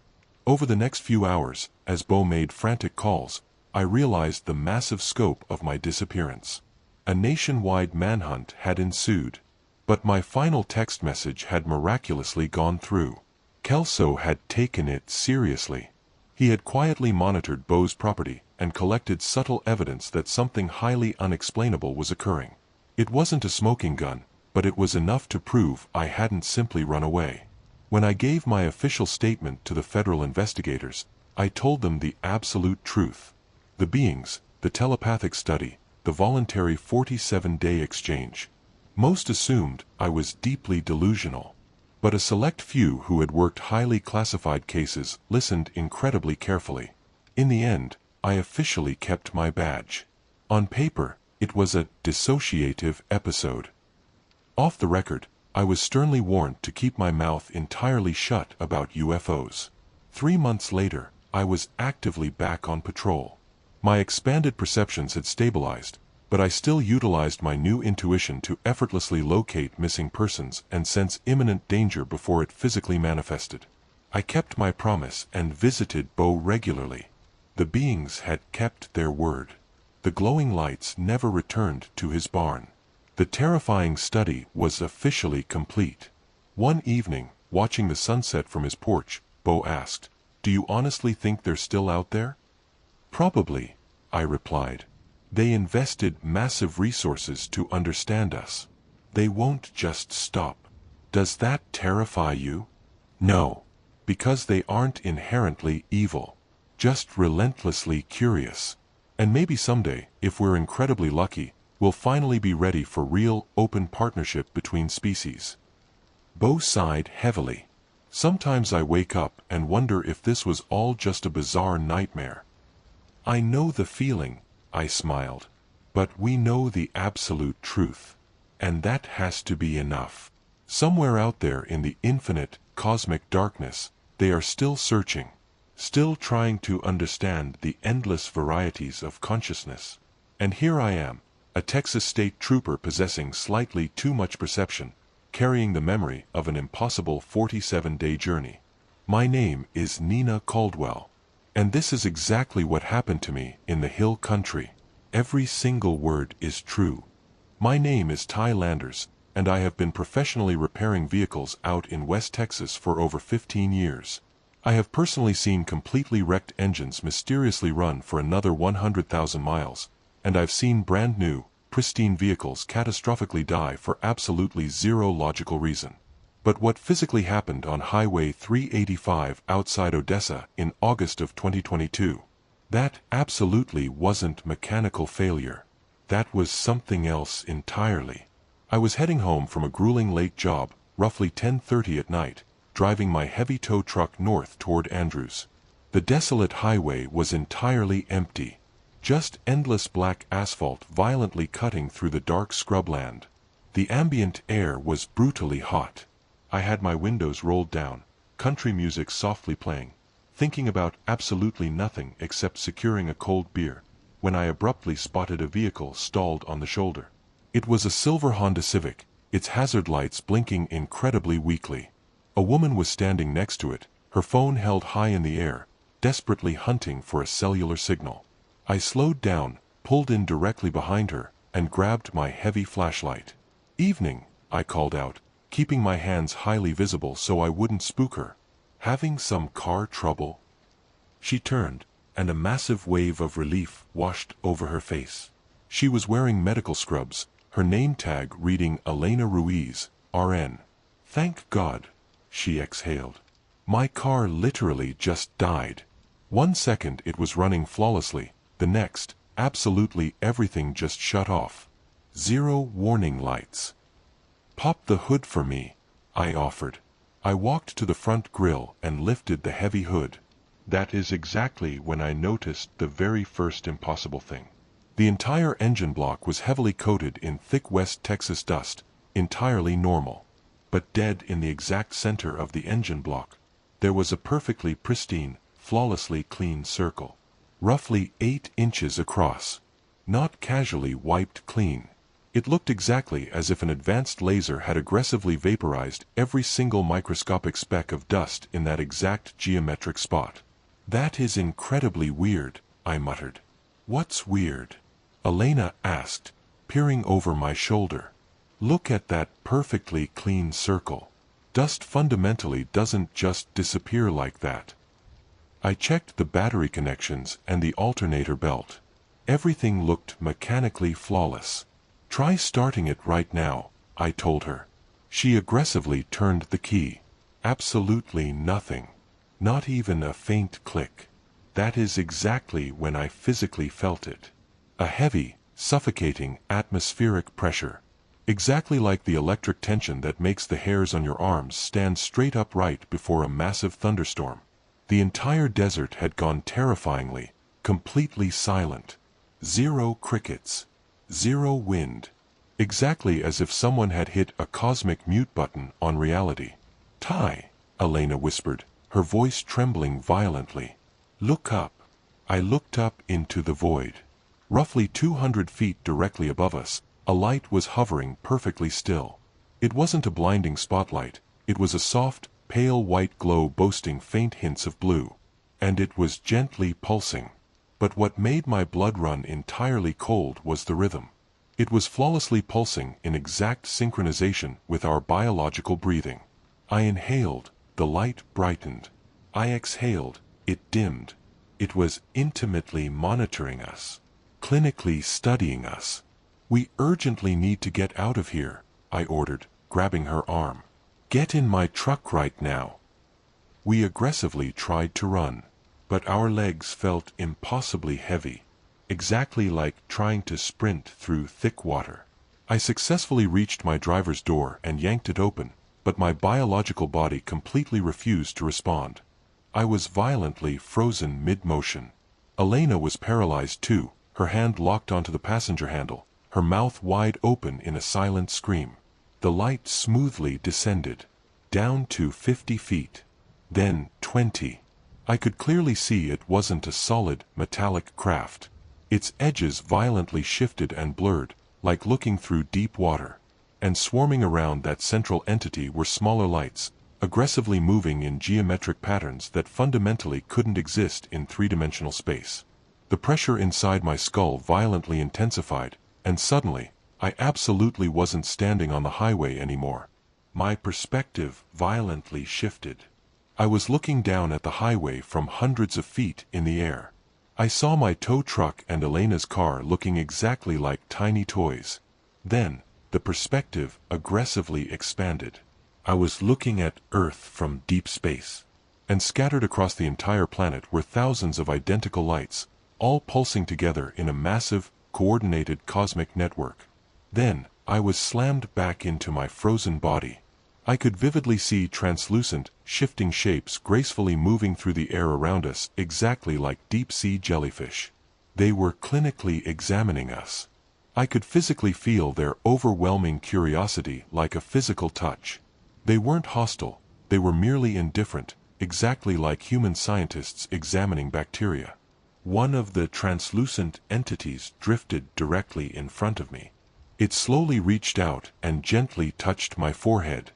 Over the next few hours, as Bo made frantic calls, I realized the massive scope of my disappearance. A nationwide manhunt had ensued, but my final text message had miraculously gone through. Kelso had taken it seriously. He had quietly monitored Bo's property and collected subtle evidence that something highly unexplainable was occurring. It wasn't a smoking gun, but it was enough to prove I hadn't simply run away. When I gave my official statement to the federal investigators, I told them the absolute truth. The beings, the telepathic study, the voluntary 47-day exchange. Most assumed I was deeply delusional. But a select few who had worked highly classified cases listened incredibly carefully. In the end, I officially kept my badge. On paper, it was a dissociative episode. Off the record, I was sternly warned to keep my mouth entirely shut about UFOs. 3 months later, I was actively back on patrol. My expanded perceptions had stabilized, but I still utilized my new intuition to effortlessly locate missing persons and sense imminent danger before it physically manifested. I kept my promise and visited Bo regularly. The beings had kept their word. The glowing lights never returned to his barn. The terrifying study was officially complete. One evening, watching the sunset from his porch, Bo asked, "Do you honestly think they're still out there?" "Probably," I replied. "They invested massive resources to understand us. They won't just stop. Does that terrify you? No. Because they aren't inherently evil. Just relentlessly curious. And maybe someday, if we're incredibly lucky, we'll finally be ready for real, open partnership between species. Bo sighed heavily. Sometimes I wake up and wonder if this was all just a bizarre nightmare. I know the feeling, I smiled. But we know the absolute truth. And that has to be enough. Somewhere out there in the infinite, cosmic darkness, they are still searching. Still trying to understand the endless varieties of consciousness. And here I am, a Texas state trooper possessing slightly too much perception, carrying the memory of an impossible 47-day journey. My name is Nina Caldwell. And this is exactly what happened to me in the hill country. Every single word is true. My name is Ty Landers, and I have been professionally repairing vehicles out in West Texas for over 15 years. I have personally seen completely wrecked engines mysteriously run for another 100,000 miles, and I've seen brand new, pristine vehicles catastrophically die for absolutely zero logical reason. But what physically happened on Highway 385 outside Odessa in August of 2022? That absolutely wasn't mechanical failure. That was something else entirely. I was heading home from a grueling late job, roughly 10:30 at night, driving my heavy tow truck north toward Andrews. The desolate highway was entirely empty. Just endless black asphalt violently cutting through the dark scrubland. The ambient air was brutally hot. I had my windows rolled down, country music softly playing, thinking about absolutely nothing except securing a cold beer, when I abruptly spotted a vehicle stalled on the shoulder. It was a silver Honda Civic, its hazard lights blinking incredibly weakly. A woman was standing next to it, her phone held high in the air, desperately hunting for a cellular signal. I slowed down, pulled in directly behind her, and grabbed my heavy flashlight. "Evening," I called out, keeping my hands highly visible so I wouldn't spook her. "Having some car trouble?" She turned, and a massive wave of relief washed over her face. She was wearing medical scrubs, her name tag reading Elena Ruiz, RN. "Thank God," she exhaled. "My car literally just died. 1 second it was running flawlessly, the next, absolutely everything just shut off. Zero warning lights." "Pop the hood for me," I offered. I walked to the front grille and lifted the heavy hood. That is exactly when I noticed the very first impossible thing. The entire engine block was heavily coated in thick West Texas dust, entirely normal. But dead in the exact center of the engine block, there was a perfectly pristine, flawlessly clean circle. Roughly 8 inches across. Not casually wiped clean. It looked exactly as if an advanced laser had aggressively vaporized every single microscopic speck of dust in that exact geometric spot. "That is incredibly weird," I muttered. "What's weird?" Elena asked, peering over my shoulder. "Look at that perfectly clean circle. Dust fundamentally doesn't just disappear like that." I checked the battery connections and the alternator belt. Everything looked mechanically flawless. "Try starting it right now," I told her. She aggressively turned the key. Absolutely nothing. Not even a faint click. That is exactly when I physically felt it. A heavy, suffocating atmospheric pressure. Exactly like the electric tension that makes the hairs on your arms stand straight upright before a massive thunderstorm. The entire desert had gone terrifyingly, completely silent. Zero crickets. Zero wind. Exactly as if someone had hit a cosmic mute button on reality. "Ty," Elena whispered, her voice trembling violently. "Look up." I looked up into the void. Roughly 200 feet directly above us, a light was hovering perfectly still. It wasn't a blinding spotlight, it was a soft, pale white glow boasting faint hints of blue. And it was gently pulsing. But what made my blood run entirely cold was the rhythm. It was flawlessly pulsing in exact synchronization with our biological breathing. I inhaled, the light brightened. I exhaled, it dimmed. It was intimately monitoring us. Clinically studying us. "We urgently need to get out of here," I ordered, grabbing her arm. "Get in my truck right now." We aggressively tried to run, but our legs felt impossibly heavy, exactly like trying to sprint through thick water. I successfully reached my driver's door and yanked it open, but my biological body completely refused to respond. I was violently frozen mid-motion. Elena was paralyzed too, her hand locked onto the passenger handle, her mouth wide open in a silent scream. The light smoothly descended, down to 50 feet, then 20. I could clearly see it wasn't a solid, metallic craft. Its edges violently shifted and blurred, like looking through deep water. And swarming around that central entity were smaller lights, aggressively moving in geometric patterns that fundamentally couldn't exist in three-dimensional space. The pressure inside my skull violently intensified, and suddenly, I absolutely wasn't standing on the highway anymore. My perspective violently shifted. I was looking down at the highway from hundreds of feet in the air. I saw my tow truck and Elena's car looking exactly like tiny toys. Then, the perspective aggressively expanded. I was looking at Earth from deep space. And scattered across the entire planet were thousands of identical lights, all pulsing together in a massive, coordinated cosmic network. Then, I was slammed back into my frozen body. I could vividly see translucent, shifting shapes gracefully moving through the air around us, exactly like deep-sea jellyfish. They were clinically examining us. I could physically feel their overwhelming curiosity like a physical touch. They weren't hostile, they were merely indifferent, exactly like human scientists examining bacteria. One of the translucent entities drifted directly in front of me. It slowly reached out and gently touched my forehead.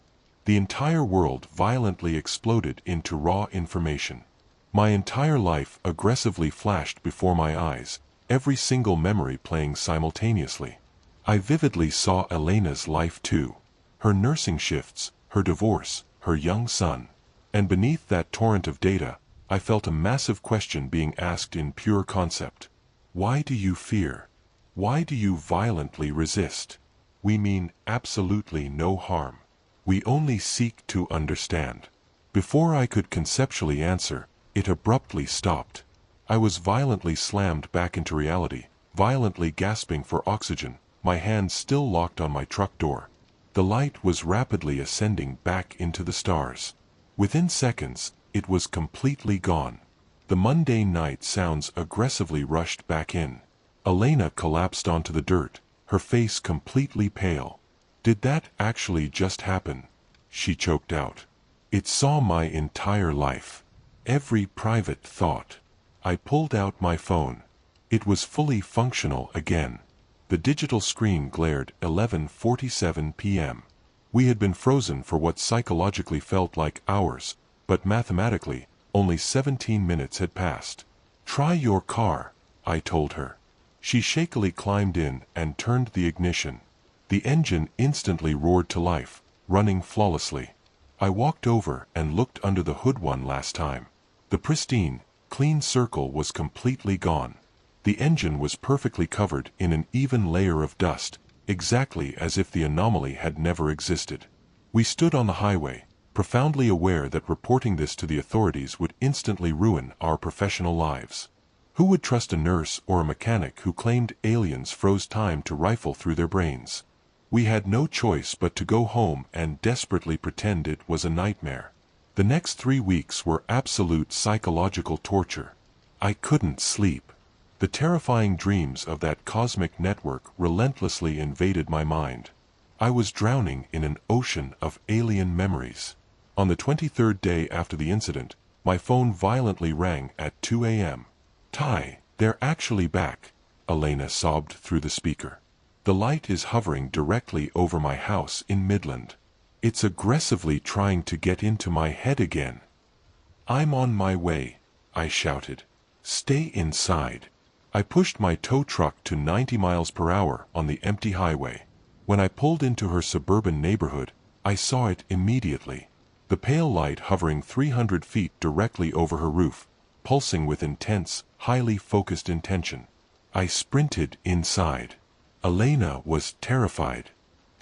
The entire world violently exploded into raw information. My entire life aggressively flashed before my eyes, every single memory playing simultaneously. I vividly saw Elena's life too. Her nursing shifts, her divorce, her young son. And beneath that torrent of data, I felt a massive question being asked in pure concept. Why do you fear? Why do you violently resist? We mean absolutely no harm. We only seek to understand. Before I could conceptually answer, it abruptly stopped. I was violently slammed back into reality, violently gasping for oxygen, my hand still locked on my truck door. The light was rapidly ascending back into the stars. Within seconds, it was completely gone. The mundane night sounds aggressively rushed back in. Elena collapsed onto the dirt, her face completely pale. "Did that actually just happen?" she choked out. "It saw my entire life. Every private thought." I pulled out my phone. It was fully functional again. The digital screen glared 11:47 p.m. We had been frozen for what psychologically felt like hours, but mathematically, only 17 minutes had passed. "Try your car," I told her. She shakily climbed in and turned the ignition. The engine instantly roared to life, running flawlessly. I walked over and looked under the hood one last time. The pristine, clean circle was completely gone. The engine was perfectly covered in an even layer of dust, exactly as if the anomaly had never existed. We stood on the highway, profoundly aware that reporting this to the authorities would instantly ruin our professional lives. Who would trust a nurse or a mechanic who claimed aliens froze time to rifle through their brains? We had no choice but to go home and desperately pretend it was a nightmare. The next 3 weeks were absolute psychological torture. I couldn't sleep. The terrifying dreams of that cosmic network relentlessly invaded my mind. I was drowning in an ocean of alien memories. On the 23rd day after the incident, my phone violently rang at 2 a.m. "Ty, they're actually back," Elena sobbed through the speaker. "The light is hovering directly over my house in Midland. It's aggressively trying to get into my head again." "I'm on my way," I shouted. "Stay inside." I pushed my tow truck to 90 miles per hour on the empty highway. When I pulled into her suburban neighborhood, I saw it immediately. The pale light hovering 300 feet directly over her roof, pulsing with intense, highly focused intention. I sprinted inside. Elena was terrified.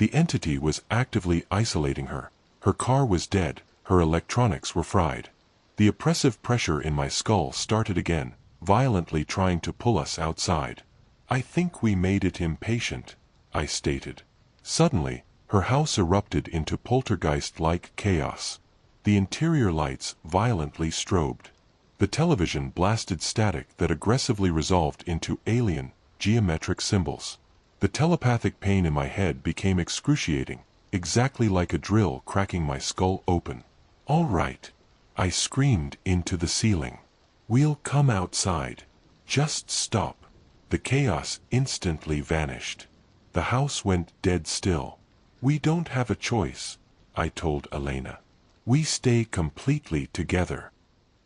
The entity was actively isolating her. Her car was dead, her electronics were fried. The oppressive pressure in my skull started again, violently trying to pull us outside. "I think we made it impatient," I stated. Suddenly, her house erupted into poltergeist-like chaos. The interior lights violently strobed. The television blasted static that aggressively resolved into alien, geometric symbols. The telepathic pain in my head became excruciating, exactly like a drill cracking my skull open. "All right," I screamed into the ceiling. "We'll come outside. Just stop." The chaos instantly vanished. The house went dead still. "We don't have a choice," I told Elena. "We stay completely together."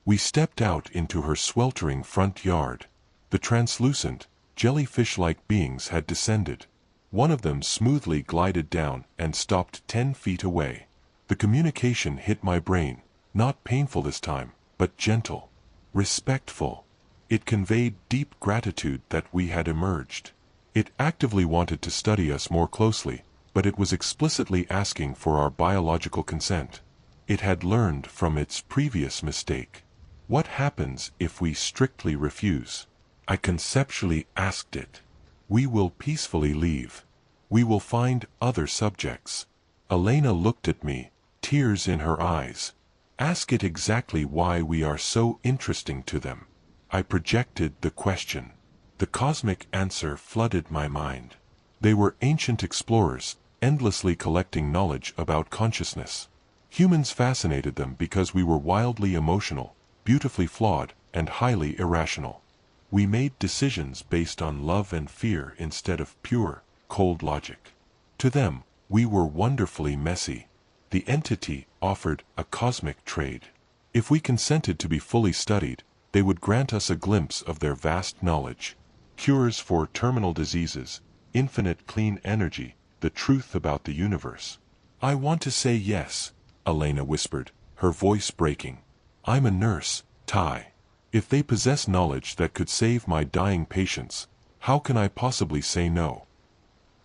We stepped out into her sweltering front yard. The translucent, jellyfish-like beings had descended. One of them smoothly glided down and stopped 10 feet away. The communication hit my brain, not painful this time, but gentle, respectful. It conveyed deep gratitude that we had emerged. It actively wanted to study us more closely, but it was explicitly asking for our biological consent. It had learned from its previous mistake. What happens if we strictly refuse? I conceptually asked it. "We will peacefully leave. We will find other subjects." Elena looked at me, tears in her eyes. "Ask it exactly why we are so interesting to them." I projected the question. The cosmic answer flooded my mind. They were ancient explorers, endlessly collecting knowledge about consciousness. Humans fascinated them because we were wildly emotional, beautifully flawed, and highly irrational. We made decisions based on love and fear instead of pure, cold logic. To them, we were wonderfully messy. The entity offered a cosmic trade. If we consented to be fully studied, they would grant us a glimpse of their vast knowledge. Cures for terminal diseases, infinite clean energy, the truth about the universe. "I want to say yes," Elena whispered, her voice breaking. "I'm a nurse, Ty. If they possess knowledge that could save my dying patients, how can I possibly say no?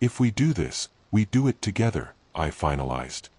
If we do this, we do it together," I finalized.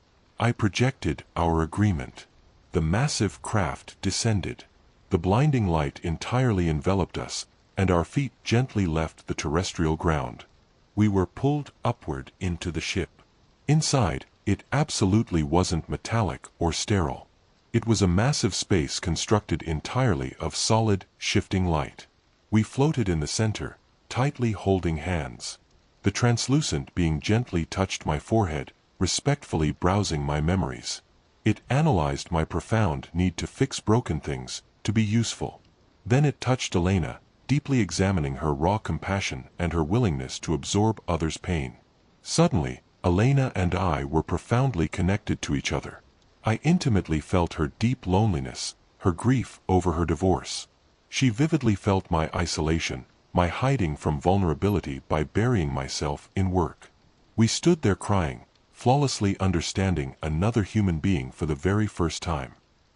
I projected our agreement. The massive craft descended. The blinding light entirely enveloped us, and our feet gently left the terrestrial ground. We were pulled upward into the ship. Inside, it absolutely wasn't metallic or sterile. It was a massive space constructed entirely of solid, shifting light. We floated in the center, tightly holding hands. The translucent being gently touched my forehead, respectfully browsing my memories. It analyzed my profound need to fix broken things, to be useful. Then it touched Elena, deeply examining her raw compassion and her willingness to absorb others' pain. Suddenly, Elena and I were profoundly connected to each other. I intimately felt her deep loneliness, her grief over her divorce. She vividly felt my isolation, my hiding from vulnerability by burying myself in work. We stood there crying, flawlessly understanding another human being for the very first time.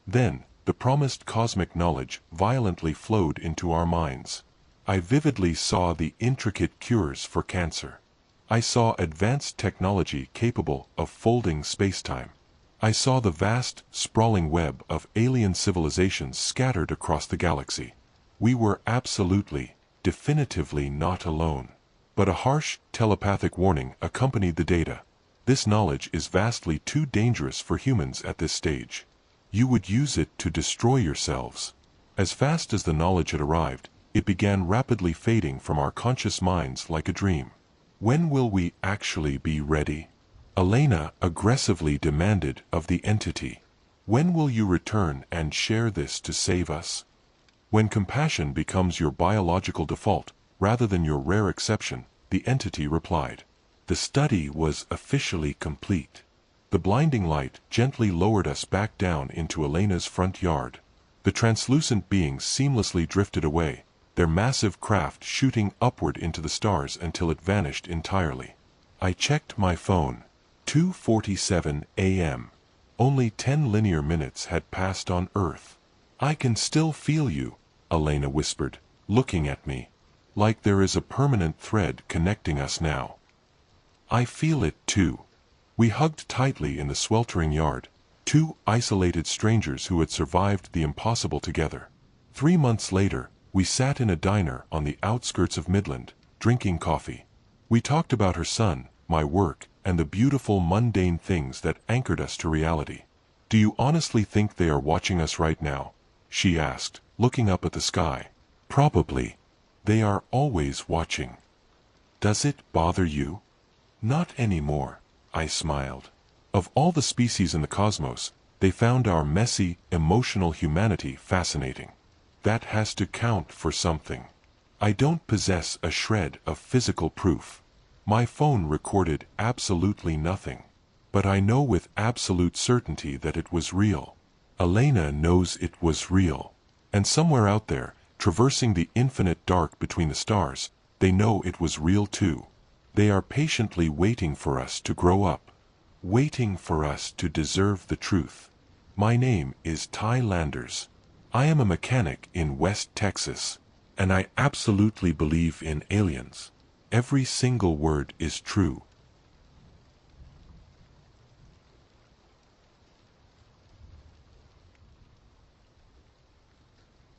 Then, the promised cosmic knowledge violently flowed into our minds. I vividly saw the intricate cures for cancer. I saw advanced technology capable of folding spacetime. I saw the vast, sprawling web of alien civilizations scattered across the galaxy. We were absolutely, definitively not alone. But a harsh, telepathic warning accompanied the data. This knowledge is vastly too dangerous for humans at this stage. You would use it to destroy yourselves. As fast as the knowledge had arrived, it began rapidly fading from our conscious minds like a dream. When will we actually be ready? Elena aggressively demanded of the entity. When will you return and share this to save us? When compassion becomes your biological default, rather than your rare exception, the entity replied. The study was officially complete. The blinding light gently lowered us back down into Elena's front yard. The translucent beings seamlessly drifted away, their massive craft shooting upward into the stars until it vanished entirely. I checked my phone. 2:47 a.m. Only 10 linear minutes had passed on Earth. "I can still feel you," Elena whispered, looking at me. "Like there is a permanent thread connecting us now." "I feel it too," We hugged tightly in the sweltering yard, two isolated strangers who had survived the impossible together. 3 months later, we sat in a diner on the outskirts of Midland, drinking coffee. We talked about her son, my work, and the beautiful mundane things that anchored us to reality. "Do you honestly think they are watching us right now?" she asked, looking up at the sky. "Probably. They are always watching." "Does it bother you?" "Not anymore," I smiled. Of all the species in the cosmos, they found our messy, emotional humanity fascinating. That has to count for something. I don't possess a shred of physical proof. My phone recorded absolutely nothing. But I know with absolute certainty that it was real. Elena knows it was real. And somewhere out there, traversing the infinite dark between the stars, they know it was real too. They are patiently waiting for us to grow up. Waiting for us to deserve the truth. My name is Ty Landers. I am a mechanic in West Texas. And I absolutely believe in aliens. Every single word is true.